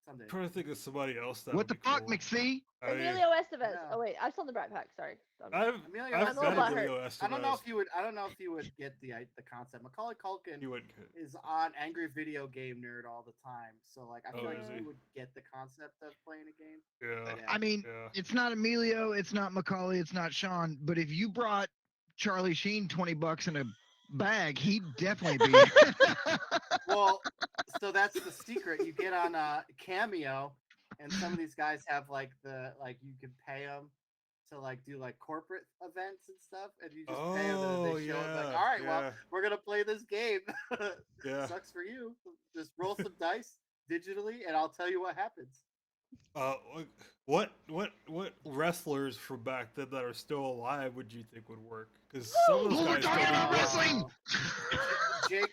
someday. I'm trying to think of somebody else that What the would be fuck, cool. McPhee? I mean, Emilio Estevez. Yeah. Oh wait, I'm still in the Brat Pack. Sorry. I've Emilio I've I'm a met little Emilio I Estevez. don't know if you would. I don't know if you would get the concept. Macaulay Culkin You would. is on Angry Video Game Nerd all the time, so like I feel Oh, like is he he? would get the concept of playing a game. Yeah. Yeah. I mean, Yeah. it's not Emilio, it's not Macaulay, it's not Sean, but if you brought Charlie Sheen $20 in a bag, he'd definitely be. Well, so that's the secret. You get on Cameo, and some of these guys have like you can pay them to like do like corporate events and stuff, and you just pay them and then Oh they show up like, yeah, all right, well, yeah, we're gonna play this game. yeah. Sucks for you. Just roll some dice digitally, and I'll tell you what happens. Uh, what wrestlers from back then that are still alive would you think would work? Because some of those Oh, we're guys talking still about do wrestling! Jake,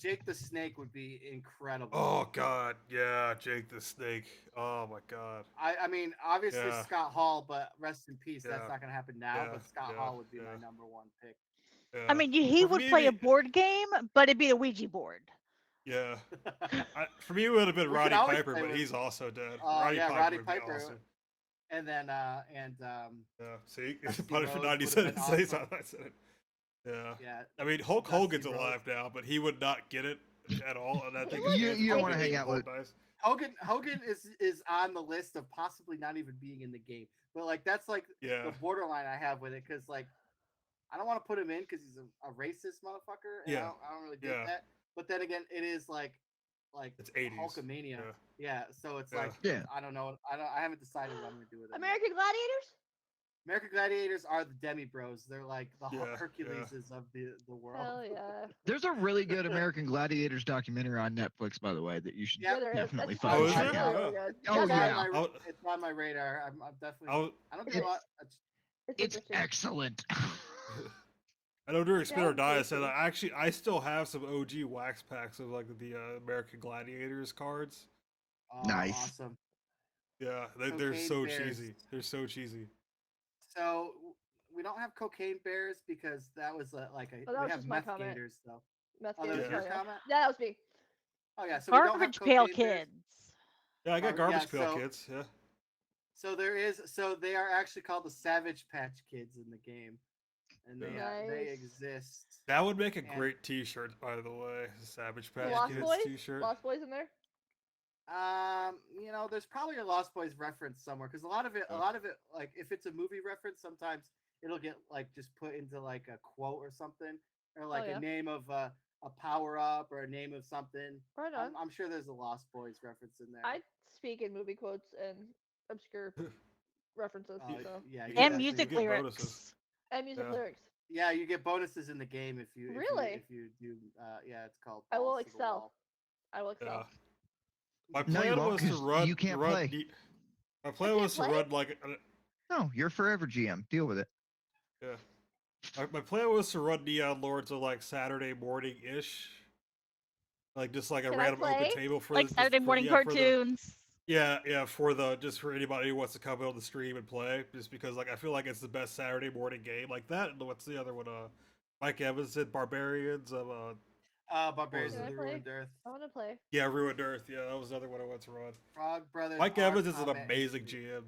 Jake the Snake would be incredible. Oh God, yeah, Jake the Snake. Oh my God. I mean, obviously Yeah. Scott Hall, but rest in peace. That's Yeah. not gonna happen now. Yeah, But Scott yeah, Hall would be my yeah. number one pick. Yeah. I mean, he For would me, play a it'd be- board game, but it'd be a Ouija board. Yeah. For me, it would have been We could Roddy always Piper, play but with- he's also dead. yeah, Roddy would be Piper. awesome. and then Yeah. See, Dusty Punisher Rhodes 90 would've said been it. Say awesome. something. I said it. Yeah. yeah, I mean, Hulk Dusty Hogan's Rhodes. alive now, but he would not get it at all. And I think You- it's you probably wanna hang being out with- dice. Hogan is on the list of possibly not even being in the game. But like that's like Yeah. the borderline I have with it because like I don't want to put him in because he's a racist motherfucker. And Yeah. I don't really get Yeah. that. But then again, it is like It's 80s. Hulkamania. Yeah. Yeah, so it's Yeah. like Yeah. I don't know. I haven't decided what I'm gonna do with it. American Gladiators? American Gladiators are the Demi Bros. They're like the Yeah, Herculeses of the world. Hell yeah. There's a really good American Gladiators documentary on Netflix, by the way, that you should Yeah, there is. definitely It's find Oh, and is check there? out. really good. Oh, It's yeah. on my, I'll- it's on my radar. I'm definitely. I was, I don't do a lot. It's It's interesting. excellent. I know during Spin or Sounds Die, I good, said too. I still have some OG wax packs of like the American Gladiators cards. Oh, Nice. Awesome. Yeah, they're Cocaine so Bears. cheesy. They're so cheesy. So we don't have cocaine bears because that was like a. Oh, that we was have just my meth comment. gators though. Meth Oh, that was gators, Yeah. your hell yeah. comment. Yeah, that was me. Oh yeah, so we don't have Garbage Pail cocaine bears. Kids. Yeah, I got Oh, Garbage yeah, Pail so- Kids. Yeah. So there is. So they are actually called the Savage Patch Kids in the game, and they they Nice. exist. That would make a And- great T-shirt, by the way. Savage Patch Lost Kids Boys? T-shirt. Lost Boys in there? You know, there's probably a Lost Boys reference somewhere because a lot of it, like if it's a movie reference, sometimes it'll get like just put into like a quote or something, or like yeah. a name of a power up or a name of something. Right on. I'm sure there's a Lost Boys reference in there. I speak in movie quotes and obscure references. Oh, So. yeah, You you get- And guys- music get lyrics. bonuses. And music Yeah. lyrics. Yeah, you get bonuses in the game if you Really? if you do. Yeah, it's called. I will Balls to the excel. Wall. I will excel. Yeah. My No, you plan won't, was to 'cause run. you can't run play. My plan can't was to play? run like. No, you're forever GM. Deal with it. Yeah. My plan was to run Neon Lords on like Saturday morning ish. Like just like a Can I random open play? table for Like the, just Saturday for- morning yeah, for the- cartoons. Yeah, for anybody who wants to come on the stream and play, just because like I feel like it's the best Saturday morning game like that. And what's the other one? Mike Evans said Barbarians of Barbarians Can of I the play? Ruined Earth. I want to play. yeah, Ruined Earth. Yeah, that was another one I went to run. Frog Brothers. Mike are Evans is an combat amazing industry. GM.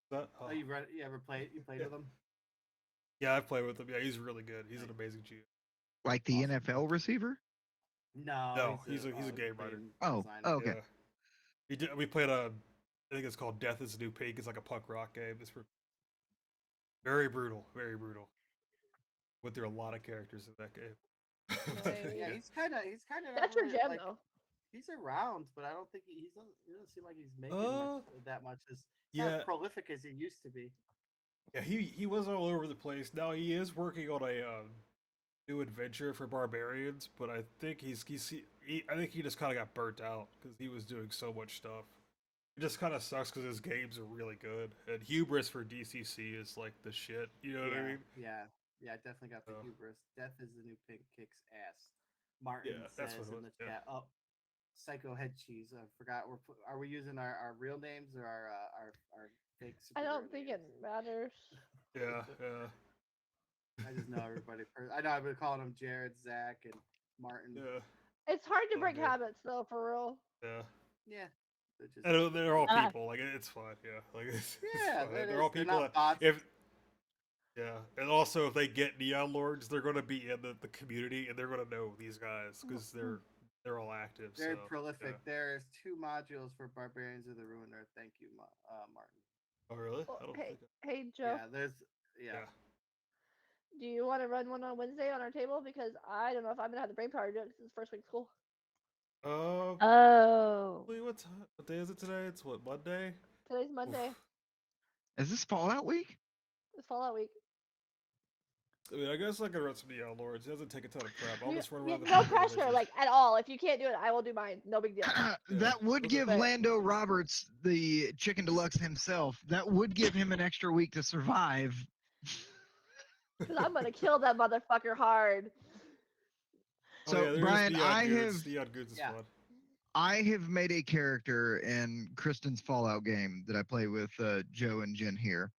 That, Oh, you ever played? You played Yeah. with him? yeah, I've played with him. Yeah, he's really good. He's an amazing GM. Like the Awesome. NFL receiver? No, No, he's a game writer. Oh, okay. Yeah. He did, we played I think it's called Death is the New Pink. It's like a punk rock game. It's very brutal, very brutal. Went through a lot of characters in that game. Nice. Yeah, he's kind of. That's your gem, though. He's around, but I don't think he doesn't seem like he's making that much. He's not yeah, as prolific as he used to be. yeah. He was all over the place. Now he is working on a new adventure for Barbarians, but I think I think he just kind of got burnt out because he was doing so much stuff. It just kind of sucks because his games are really good, and Hubris for DCC is like the shit. You know what I mean? Yeah, I definitely got the So- hubris. Death is the New Pink kicks ass. Martin Yeah, that's says what it in was, the yeah. chat. Oh, Psycho Head Cheese. I forgot. Are we using our real names or our fake? I superhero don't think it names? matters. Yeah, yeah, I just know everybody. I know I've been calling them Jared, Zach, and Martin. yeah, It's hard to Oh, break good. habits, though, for real. yeah. Yeah. They're just- I know they're all Uh, people. Like it's fine. Yeah, like it's yeah, fine. it They're is. all They're people. not bots. Yeah, and also if they get Neon Lords, they're going to be in the community, and they're going to know these guys because they're all active. Very so, prolific. yeah. There's 2 modules for Barbarians of the Ruined Earth. Thank you, Martin. Oh really? Well, I don't hey, think. hey, Joe. Yeah, there's Yeah. Do you want to run one on Wednesday on our table? Because I don't know if I'm gonna have the brain power to do it 'cause it's first week of school. Oh. What day is it today? It's what, Monday? Today's Monday. Oof. Is this Fallout week? It's Fallout week. I mean, I guess I could run some Neon Lords. It doesn't take a ton of prep. I'll You- just run you- around the no fucking pressure, villages. like at all. If you can't do it, I will do mine. No big deal. That would Okay. give But- Lando Roberts, the Chicken Deluxe himself, that would give him an extra week to survive. Because I'm gonna kill that motherfucker hard. So, oh, yeah, there is Brian, Neon I Goons. have- Neon Goons is Yeah. fun. I have made a character in Kristen's Fallout game that I play with Joe and Jen here.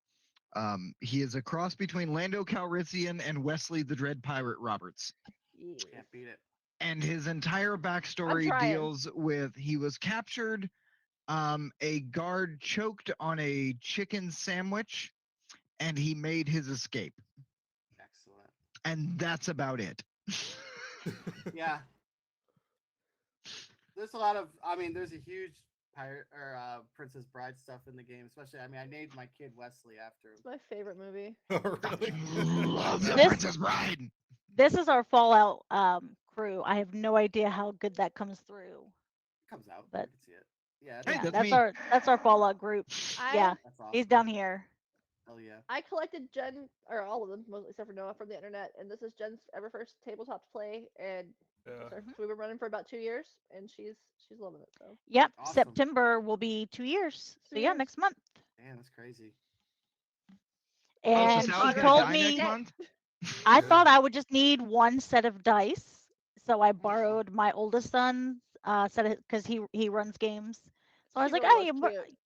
He is a cross between Lando Calrissian and Wesley the Dread Pirate Roberts. Yes. Can't beat it. And his entire backstory trying. deals with he was captured, a guard choked on a chicken sandwich, and he made his escape. Excellent. And that's about it. Yeah. There's a lot of. I mean, there's a huge pirate or Princess Bride stuff in the game, especially. I mean, I named my kid Wesley after him. It's my favorite movie. Oh, really? Love the This- Princess Bride. This is our Fallout crew. I have no idea how good that comes through. It comes out. But- I can see it. Yeah. Hey, Yeah, that's that's me. that's our Fallout group. Yeah, That's awesome. he's down here. Hell yeah. I collected Jen, or all of them, mostly except for Noah, from the internet, and this is Jen's ever first tabletop to play, and Yeah. so we've been running for about 2 years, and she's loving it. So Yep, Awesome. September will be 2 years. So 2 yeah, years. next month. Damn, that's crazy. And so Sally's she gonna told die me next month? I thought I would just need one set of dice, so I borrowed my oldest son's set because he runs games. So I was She like, really hey, was cute.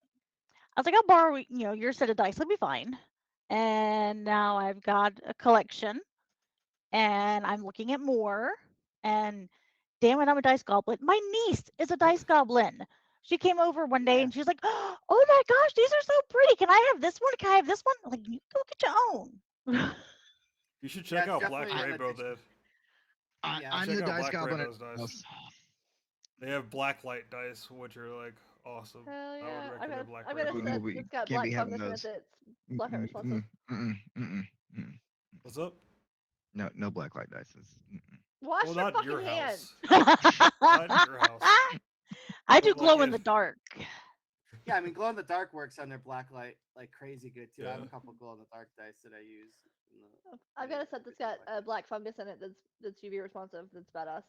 I was like, I'll borrow your set of dice. It'll be fine. And now I've got a collection, and I'm looking at more. And damn it, I'm a dice goblin. My niece is a dice goblin. She came over one day Yeah. and she was like, "Oh my gosh, these are so pretty. Can I have this one? Can I have this one?" I'm like, you go get your own. You should check Yeah, out it's Black definitely an Rainbow addiction. then. Yeah, I'm check the out Dice Black Goblin. Rainbow's dice. Else. They have black light dice, which are like awesome. Hell I would yeah! I've recommend got, Black I've got a Rainbow. set We that's got can't be black having fungus in those. it. It's Blackout responsive. What's up? No black light dice. Wash Well, your not in fucking your hands. house. Not in your house. I do Like glow in if- the dark. Yeah, I mean, glow in the dark works on their black light like crazy good too. I have a Yeah. couple glow in the dark dice that I use. in the- I've got a set that's got black fungus in it that's UV responsive. That's badass.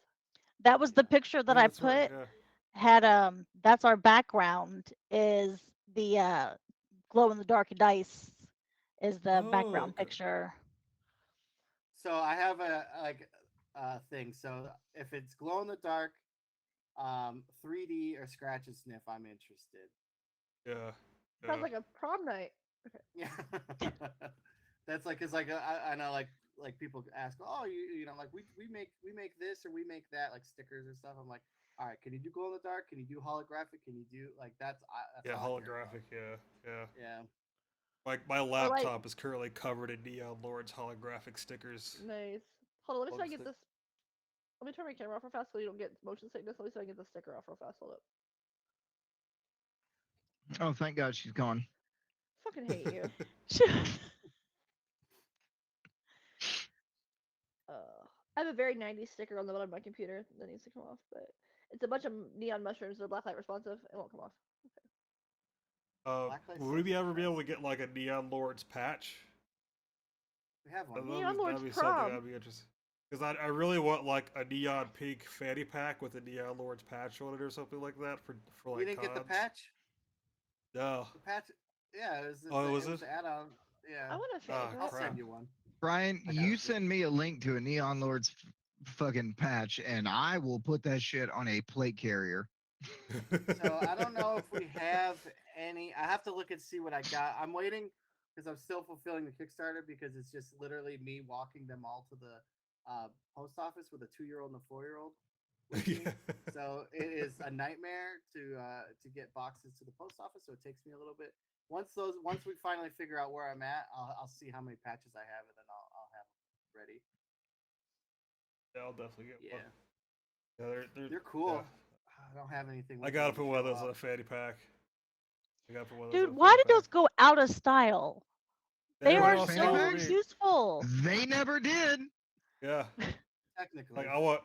That was the Yeah. picture that Yeah, I that's right, put. yeah. Had that's our background is the glow in the dark dice is the Oh, background okay. picture. So I have a thing. So if it's glow in the dark, 3D or scratch and sniff, I'm interested. Yeah. Sounds yeah. like a prom night. Yeah, that's like it's like I know like people ask, oh you know like we make this or we make that like stickers or stuff. I'm like, all right, can you do glow in the dark? Can you do holographic? Can you do like that's Yeah, all I care about. holographic. Yeah. Yeah, Like my like- laptop is currently covered in Neon Lords holographic stickers. Nice. Hold on, let me try to get Stick. this. Let me turn my camera off real fast so you don't get motion sickness. Let me see if I can get the sticker off real fast. Hold up. Oh, thank God she's gone. Fucking hate you. I have a very 90s sticker on the bottom of my computer that needs to come off, but it's a bunch of neon mushrooms that are blacklight responsive. It won't come off. Blacklight Would we stickers, ever be able to nice. get like a Neon Lords patch? we have one. Neon Lords that'd be something prom. I'd be interested. Because I really want like a neon pink fanny pack with a Neon Lords patch on it or something like that for like You didn't get the cons. patch. No. The patch. Yeah, it was. Oh, was it? Was it? the add-on. Yeah, I want to Ah, fake I'll that. crap. send you one. Brian, I got you it. send me a link to a Neon Lords fucking patch, and I will put that shit on a plate carrier. So I don't know if we have any. I have to look and see what I got. I'm waiting because I'm still fulfilling the Kickstarter because it's just literally me walking them all to the post office with a 2-year-old and a 4-year-old. Yeah. So it is a nightmare to get boxes to the post office. So it takes me a little bit. Once we finally figure out where I'm at, I'll see how many patches I have and then I'll have them ready. Yeah, I'll definitely get Yeah, one. Yeah, they're cool. yeah. I don't have anything. I with gotta them to put one of show those in off. a fanny pack. I gotta put one of those Dude, in a why fanny did those pack. go out of style? They were are all fanny so packs? useful. They never did. Yeah. Technically, Like I want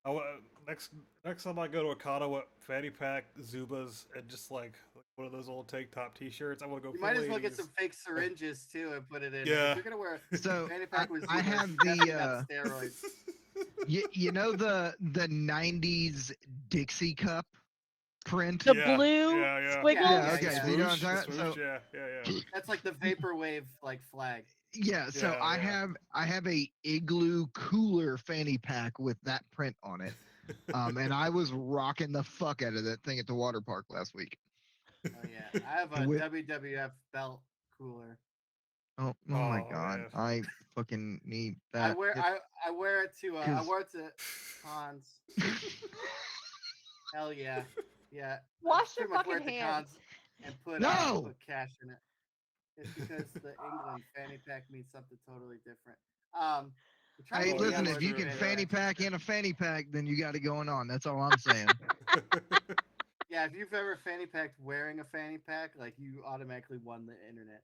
Next time I go to Okada with fanny pack, Zubas, and just like one of those old tank top T-shirts, I want to go. You for might as well get ladies. some fake syringes too and put it in. Yeah. If you're gonna wear So fanny pack with I Zubas, have definitely the not steroids. you know the '90s Dixie cup print. The Yeah, blue yeah, yeah. squiggles. Yeah, Yeah, okay. yeah. So you know what I'm Swoosh, the talking about? swoosh, So yeah. That's like the vaporwave like flag. yeah, so Yeah, I yeah. have a Igloo cooler fanny pack with that print on it. And I was rocking the fuck out of that thing at the water park last week. Oh yeah, I have a With- WWF belt cooler. Oh my Oh, god, man. I fucking need that. I wear it to I 'cause- wear it to cons. Hell yeah, yeah. I Wash your pretty much wear fucking it to hands. cons and put No! put cash in it. It's because the England fanny pack means something totally different. I'm trying Hey, to Oh, get listen, the if you other can yeah. fanny pack in a fanny pack, then you got it going on. That's all I'm saying. Yeah, if you've ever fanny packed wearing a fanny pack, like you automatically won the internet.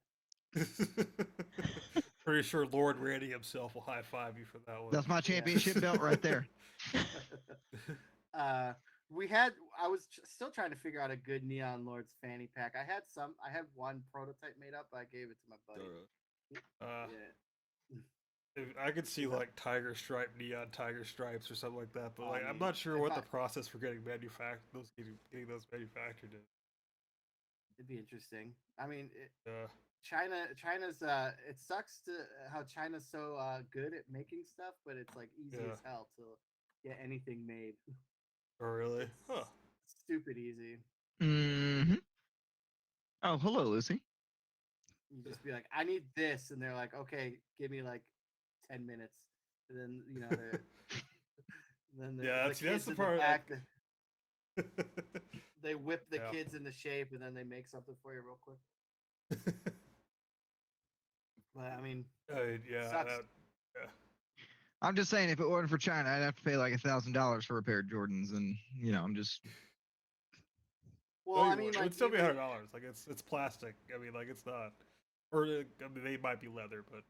Pretty sure Lord Randy himself will high five you for that one. That's my championship belt right there. I was still trying to figure out a good Neon Lords fanny pack. I had one prototype made up, but I gave it to my buddy. Uh, Yeah. I could see like tiger stripe, neon tiger stripes, or something like that. But Oh, like, I'm man. not sure If what I- the process for getting getting those manufactured is. It'd be interesting. I mean, Yeah. China's it sucks to how China's so good at making stuff, but it's like easy Yeah. as hell to get anything made. Oh really? Huh. Stupid easy. hmm Oh, hello, Lucy. You just be like, I need this, and they're like, okay, give me like 10 minutes, and then then Yeah, the that's kids the in part, back, they whip the Yeah. kids into shape, and then they make something for you real quick. But I mean, yeah. Sucks. I'm just saying, if it wasn't for China, I'd have to pay like $1,000 for a pair of Jordans, and I'm just well, I it mean, would like still be even- $100. Like it's plastic. I mean, like it's not. Or I mean, they might be leather, but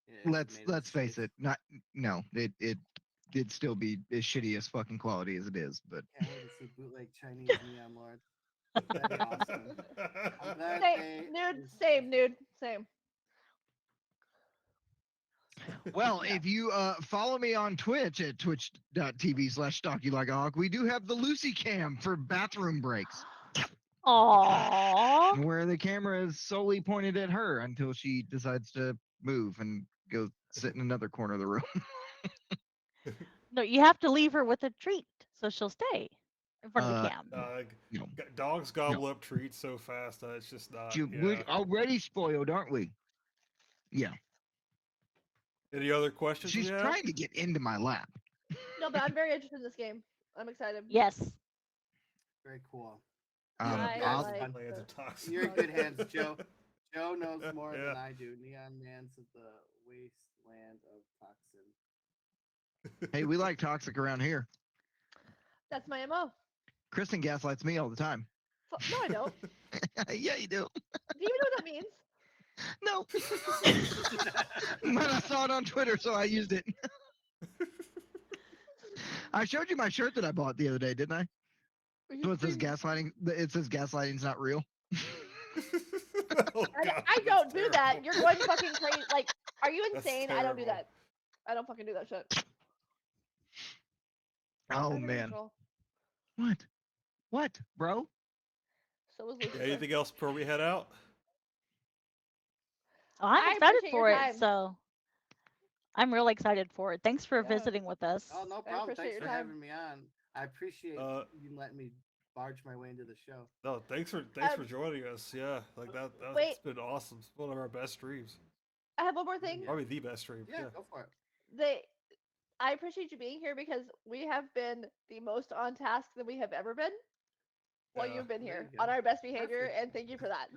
yeah, it's made in the let's face States. it. It'd still be as shitty as fucking quality as it is, but Can't wait to see bootleg Chinese Neon Lords. That'd be awesome. I'm glad Same, they- nude, same. well, Yeah. if you follow me on Twitch at twitch.tv/StockyLikeAhawk, we do have the Lucy Cam for bathroom breaks, Aww. where the camera is solely pointed at her until she decides to move and go sit in another corner of the room. No, you have to leave her with a treat so she'll stay in front of the cam. No. Dogs gobble up treats so fast that it's just not. We're Yeah. already spoiled, aren't we? Yeah. Any other questions? She's we have? trying to get into my lap. No, but I'm very interested in this game. I'm excited. Yes. Very cool. I I'll- like Lands the- of toxin. You're in good hands, Joe. Joe knows more Yeah. than I do. Neon Man's of the wasteland of toxin. Hey, we like toxic around here. That's my MO. Kristen gaslights me all the time. No, I don't. Yeah, you do. Do you even know what that means? No. But I saw it on Twitter, so I used it. I showed you my shirt that I bought the other day, didn't I? Are you So it says serious? gaslighting. It says gaslighting's not real. Oh, I God, I don't that's do that. terrible. You're going fucking crazy. Like, are you That's insane? I don't do terrible. that. I don't fucking do that shit. Oh I'm in man. control. What? What, bro? So was Lucifer. Yeah, anything else before we head out? Oh, I'm I excited appreciate your for it. time. So I'm really excited for it. Thanks for Yeah. visiting with us. Oh, no I problem. appreciate Thanks your for time. having me on. I appreciate you letting me barge my way into the show. No, thanks for Um, joining us. Yeah, like that's wait. been awesome. It's one of our best streams. I have one more thing. Probably the best stream. Yeah, Yeah. go for it. I appreciate you being here because we have been the most on task that we have ever been while Yeah, you've been there here you go. on our best behavior, Perfect. and thank you for that.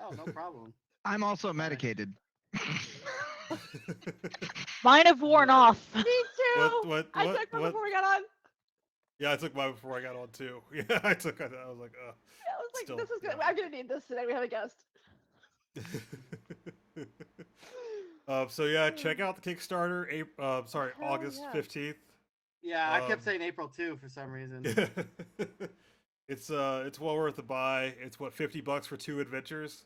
Oh, no problem. I'm also medicated. Mine have worn off. Me too. what? I took one before we got on. Yeah, I took mine before I got on too. Yeah, I took. I was like, I was like, Still, this is good. yeah. I'm gonna need this today. We have a guest. So yeah, check out the Kickstarter. Sorry, Hell August yeah. 15th. Yeah, I kept Um, saying April too for some reason. it's well worth the buy. It's what, $50 for 2 adventures.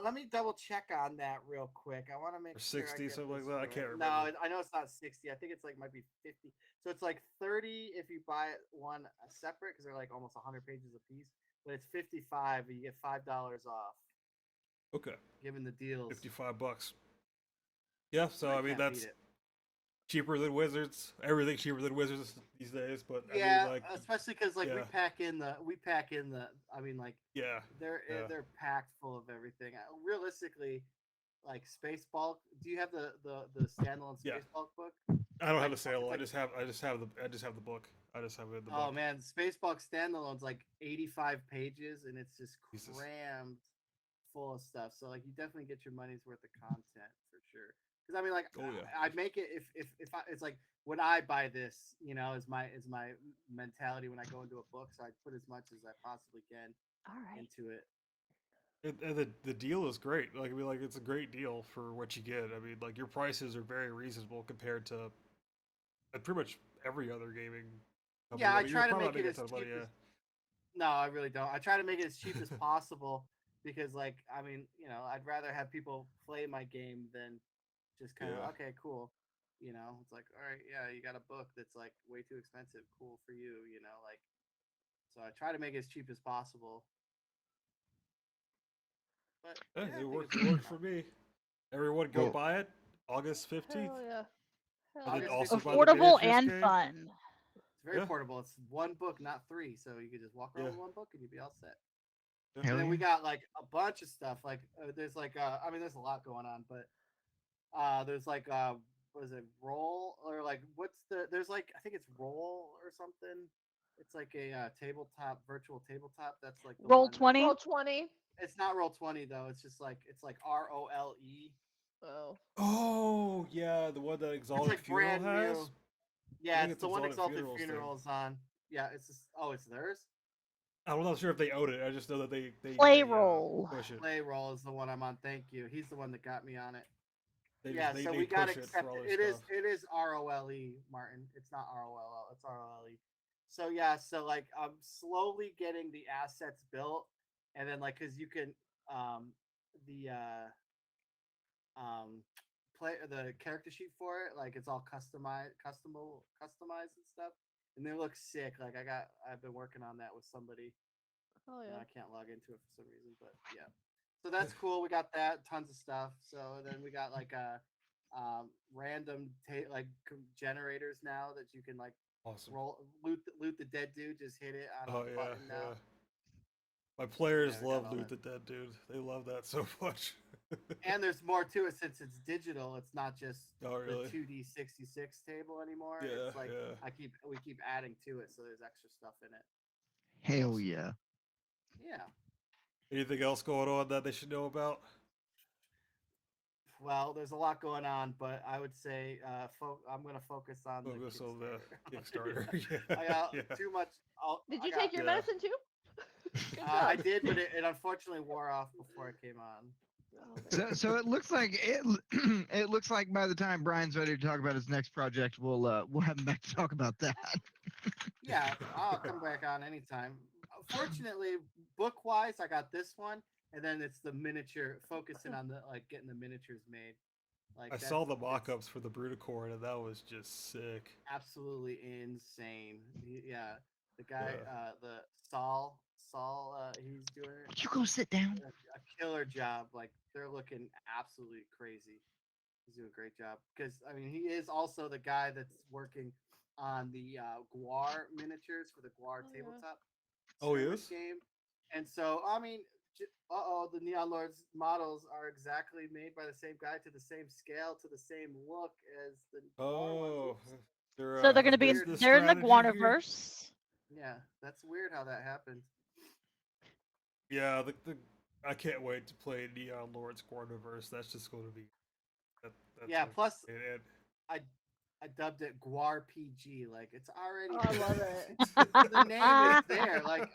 Let me double check on that real quick. I want to make Or sure 60, I get something like this that. I right. can't No, remember. I know it's not 60. I think it's like might be 50. So it's like 30 if you buy it one separate because they're like almost 100 pages a piece. But it's 55 and you get $5 off, Okay, given the deals. $55. Yeah, so I I mean can't beat that's it. cheaper than Wizards. Everything's cheaper than Wizards these days. But I Yeah, mean, like, especially because like we yeah. pack in the I mean like yeah, they're yeah. they're packed full of everything. Realistically, like Space Bulk. Do you have the standalone Yeah. Space Bulk book? I don't have Like, a sale. it's I like- just have the book. I just have it in the Oh book. man, Space Bulk standalone's like 85 pages and it's just Jesus. crammed full of stuff. So like you definitely get your money's worth of content for sure. Because I mean, like Oh, yeah. I'd make it if I, it's like when I buy this, is my mentality when I go into a book. So I put as much as I possibly can All right. into it. And the deal is great. Like, I mean, like, it's a great deal for what you get. I mean, like, your prices are very reasonable compared to pretty much every other gaming company. Yeah, I mean, try to you're probably make not it making a as ton of cheap money, as. No, I really don't. I try to make it as cheap as possible because, like, I mean, I'd rather have people play my game than just kind of Yeah. okay, cool. It's like, all right, yeah, you got a book that's like way too expensive. Cool for you, like. So I try to make it as cheap as possible. But Yeah, yeah, I it think worked. it's It worked working for out. me. Everyone go Well- buy it. August 15th. Hell yeah. Hell And then August yeah. also buy the Affordable miniatures and game. fun. It's very Yeah. portable. It's one book, not three, so you could just walk around Yeah. with one book and you'd be all set. Yeah. Hell And then we yeah. got like a bunch of stuff. Like there's like I mean, there's a lot going on, but there's like what is it, roll or like there's like I think it's roll or something. It's like a tabletop, virtual tabletop. That's like the Roll one- 20. Roll 20. It's not roll 20 though. It's just like it's like ROLE. Oh. Oh yeah, the one that It's Exalted like Funeral brand has. new. Yeah, think it's it's the one Exalted Exalted Funerals thing. Funerals on. Yeah, it's just it's theirs. I'm not sure if they own it. I just know that they Play roll. push it. Play roll is the one I'm on. Thank you. He's the one that got me on it. They Yeah, just, so they we got push it accepted. for all their It is stuff. ROLE, Martin. It's not ROLL. It's ROLE. So yeah, so like I'm slowly getting the assets built, and then like because you can the play the character sheet for it, like it's all customized and stuff, and they look sick. Like I've been working on that with somebody. Oh No, yeah. I can't log into it for some reason, but yeah. So that's cool. We got that, tons of stuff. So then we got like a random generators now that you can like Awesome. loot the dead dude. Just hit it on Oh a yeah, button now. yeah. My players Yeah, we got love all Loot that. the Dead, dude. They love that so much. And there's more to it since it's digital. It's not just Oh really? the 2D 66 table anymore. Yeah, It's like yeah. we keep adding to it, so there's extra stuff in it. Hell Awesome. yeah. Yeah. Anything else going on that they should know about? Well, there's a lot going on, but I would say I'm going to focus on Focus on the the Kickstarter. I got yeah. too much. Did I you got- take your Yeah. medicine too? Good I job. did, but it unfortunately wore off before it came on. Oh, there. So it looks like it looks like by the time Brian's ready to talk about his next project, we'll have him back to talk about that. Yeah, I'll come back on anytime. Fortunately, book wise, I got this one, and then it's the miniature, focusing on the like getting the miniatures made. Like I saw the that's mock-ups for the Bruticorn, and that was just sick. absolutely insane. Yeah, the guy, Yeah. the Saul, he's doing it. Would you go sit down? A killer job. Like they're looking absolutely crazy. He's doing a great job because I mean he is also the guy that's working on the Guar miniatures for the Guar Oh, yeah. tabletop Oh, he skirmish is? game. And so I mean, the Neon Lords models are exactly made by the same guy to the same scale to the same look as the Guar ones. Oh, they're So they're going to be weird. they're in the strategy here? Guarniverse. Yeah, that's weird how that happened. Yeah, I can't wait to play Neon Lords Guardiverse. That's just going to be. That's Yeah, gonna- plus and- I dubbed it Guar PG. Like it's already. Oh, I love it. The name is there. Like,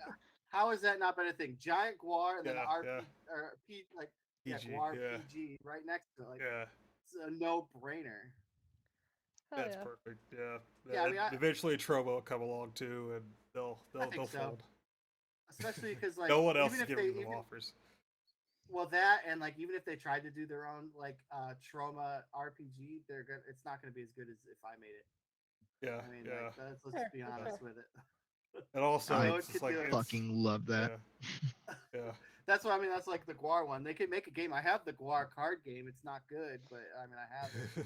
how has that not been a thing? Giant Guar and then Yeah, RP yeah. or P like PG. Guar Yeah. PG right next to it. Like Yeah. it's a no-brainer. Hell That's yeah. perfect. Yeah. Yeah, I mean, Eventually Trovo will come along too, and they'll think so. fold. Especially because like No one else even is if giving they them even offers. well that and like even if they tried to do their own like Trauma RPG, it's not gonna be as good as if I made it. Yeah. I mean, Yeah. like let's Fair, just be that's honest fair. with it. And also, I it's just like could do it. it's, Fucking love that. yeah. Yeah. That's what I mean. That's like the Guar one. They could make a game. I have the Guar card game. It's not good, but I mean, I have it.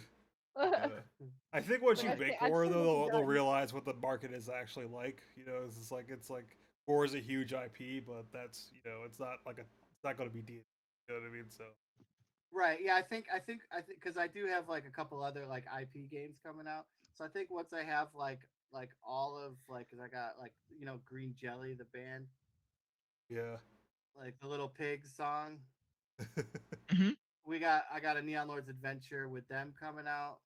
Yeah. I think once Like, you I've make seen- I've Gore, seen though, what you've they'll done. realize what the market is actually like. You know, it's just like Gore is a huge IP, but that's it's not like it's not going to be D. You know what I mean? So Right. Yeah. I think because I do have like a couple other like IP games coming out. So I think once I have like all of like, cause I got like Green Jelly the band, yeah. like the Little Pigs song. Mhm. I got a Neon Lords Adventure with them coming out,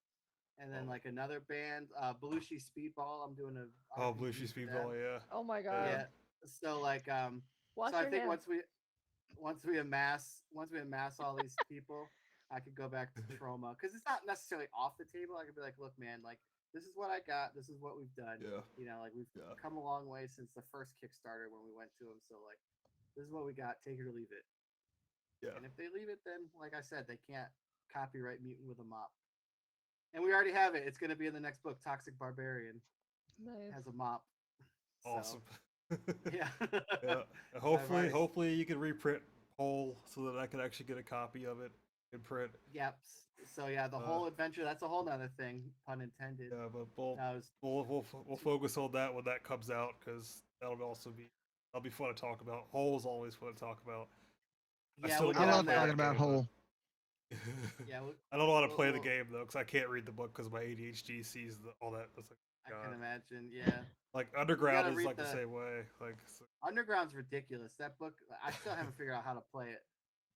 and then Oh. like another band, Belushi Speedball. I'm doing a Oh, RPG Blue Sheep for Speedball, them. yeah. Oh my god. Yeah. So like Wash so I your think hands. once we amass all these people, I could go back to Trauma because it's not necessarily off the table. I could be like, look, man, like this is what I got. This is what we've done. Yeah. Like we've Yeah. come a long way since the first Kickstarter when we went to them. So like, this is what we got. Take it or leave it. Yeah. And if they leave it, then like I said, they can't copyright Mutant with a Mop. And we already have it. It's going to be in the next book. Toxic Barbarian Nice. has a mop. So, Awesome. yeah. Yeah. Hopefully, already- hopefully you can reprint Whole so that I can actually get a copy of it in print. Yep. So yeah, the whole adventure. That's a whole nother thing, pun intended. Yeah, but That was we'll focus on that when that comes out because that'll be fun to talk about. Whole is always fun to talk about. yeah. still We'll don't I get know love on how that. talking about game, but- whole. Yeah, I don't know how to we'll- play the we'll- game though because I can't read the book because my ADHD sees all that. That's like, I God. can imagine. Yeah. Like Underground is read like the the- same way. Like Underground's ridiculous. That book, I still haven't figured out how to play it.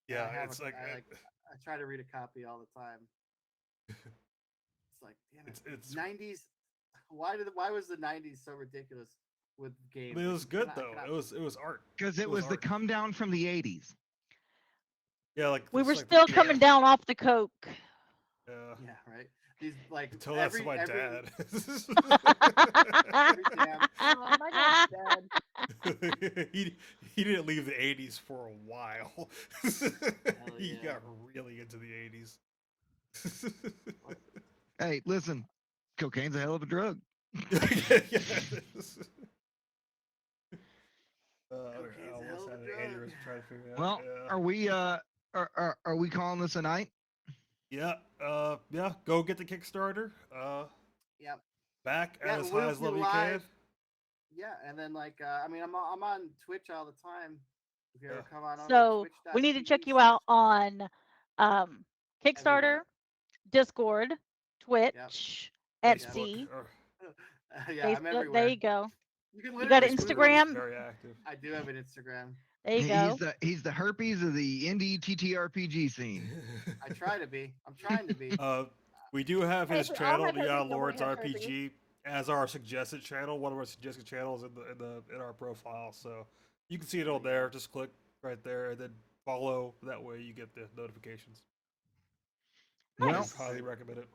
yeah, I have it's a- like I try to read a copy all the time. It's like, damn it. it's 90s. Why was the 90s so ridiculous with I games? mean, it Like, was you good cannot- though. cannot- It was art. Because It it was was the art. come down from the 80s. Yeah, like We it's were like still the- coming down off the coke. Yeah. Yeah, right. These like Tell that every to my every, dad. damn- My dad's dead. he didn't leave the 80s for a while. He yeah. got really into the 80s. Hey, listen, cocaine's a hell of a drug. Yeah. I don't know. Cocaine's I a almost hell of had a an drug. aneurysm trying to figure it out. Well, yeah. are we calling this a night? Yeah, yeah. Go get the Kickstarter. Yep. Back Yeah, at as we're- high as we're level you can. live. Yeah, and then like I mean I'm on Twitch all the time. If you ever Yeah. come on over So to we need to check twitch.tv you out on Kickstarter, Everywhere. Discord, Twitch, Yep. Etsy, or- yeah, I'm Facebook. everywhere. There you go. You can You got literally Facebook is Instagram? Very active. I do have an Instagram. There you go. He's the herpes of the indie TTRPG scene. I try to be. I'm trying to be. We do have Hey, his we all channel, have herpes, Neon nobody Lords has herpes. RPG, as our suggested channel. One of our suggested channels in our profile, so you can see it on there. Just click right there and then follow. That way you get the notifications. Well, Nice. Highly recommend it.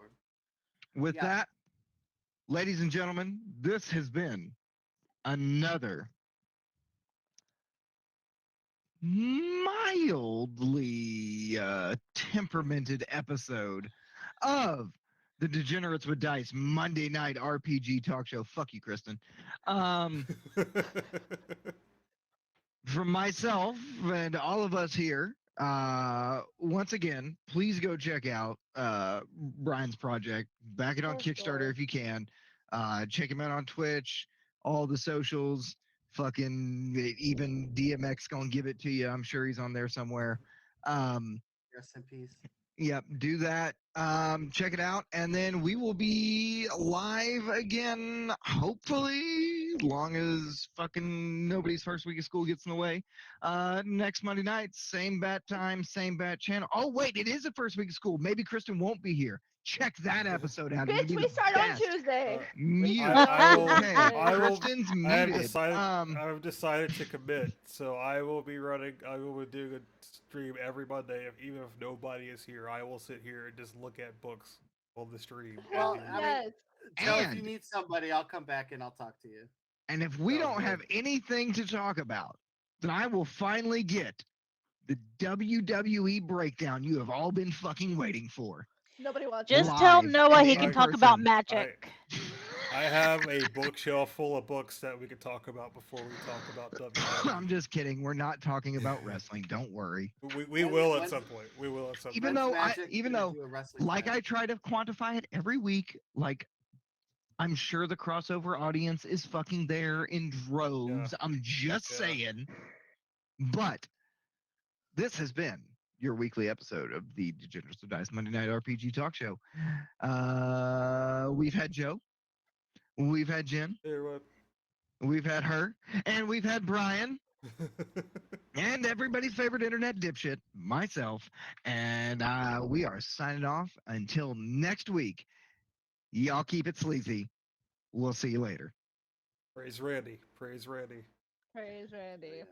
with Yeah. that, ladies and gentlemen, this has been another mildly temperamented episode of the Degenerates with Dice Monday Night RPG Talk Show. Fuck you, Kristen. From myself and all of us here, once again, please go check out Brian's project. Back it on For Kickstarter sure. if you can. Check him out on Twitch, all the socials. Fucking even DMX gonna give it to you. I'm sure he's on there somewhere. Rest in peace. Yep, do that. Check it out, and then we will be live again, hopefully, long as fucking nobody's first week of school gets in the way. Next Monday night, same bat time, same bat channel. Oh wait, it is the first week of school. Maybe Kristen won't be here. check that episode out. Bitch, we start on Tuesday. Mute. I will- Okay, I will- Kristen's I have muted. decided. I've decided to commit, so I will be running. I will be doing a stream every Monday. Even if nobody is here, I will sit here and just look at books on the stream. Well, And- I mean, Yes. Joe, if you And- need somebody, I'll come back and I'll talk to you. And if we Sounds don't good. have anything to talk about, then I will finally get the WWE breakdown you have all been fucking waiting for. Nobody wants Just it. tell live Noah and he in can talk about person. magic. I have a bookshelf full of books that we could talk about before we talk about WWE. I'm just kidding. We're not talking about wrestling. Don't worry. We When- will at when- some point. We will at some Even point. though When's Magic even gonna though, do a wrestling like match? I try to quantify it every week, like I'm sure the crossover audience is fucking there in droves. I'm just Yeah. saying. But this has been your weekly episode of the Degenerates of Dice Monday Night RPG Talk Show. We've had Joe, we've had Jen, Here, what? we've had her, and we've had Brian, and everybody's favorite internet dipshit, myself. And we are signing off until next week. Y'all keep it sleazy. We'll see you later. Praise Randy. Praise Randy. Praise Randy. Yeah.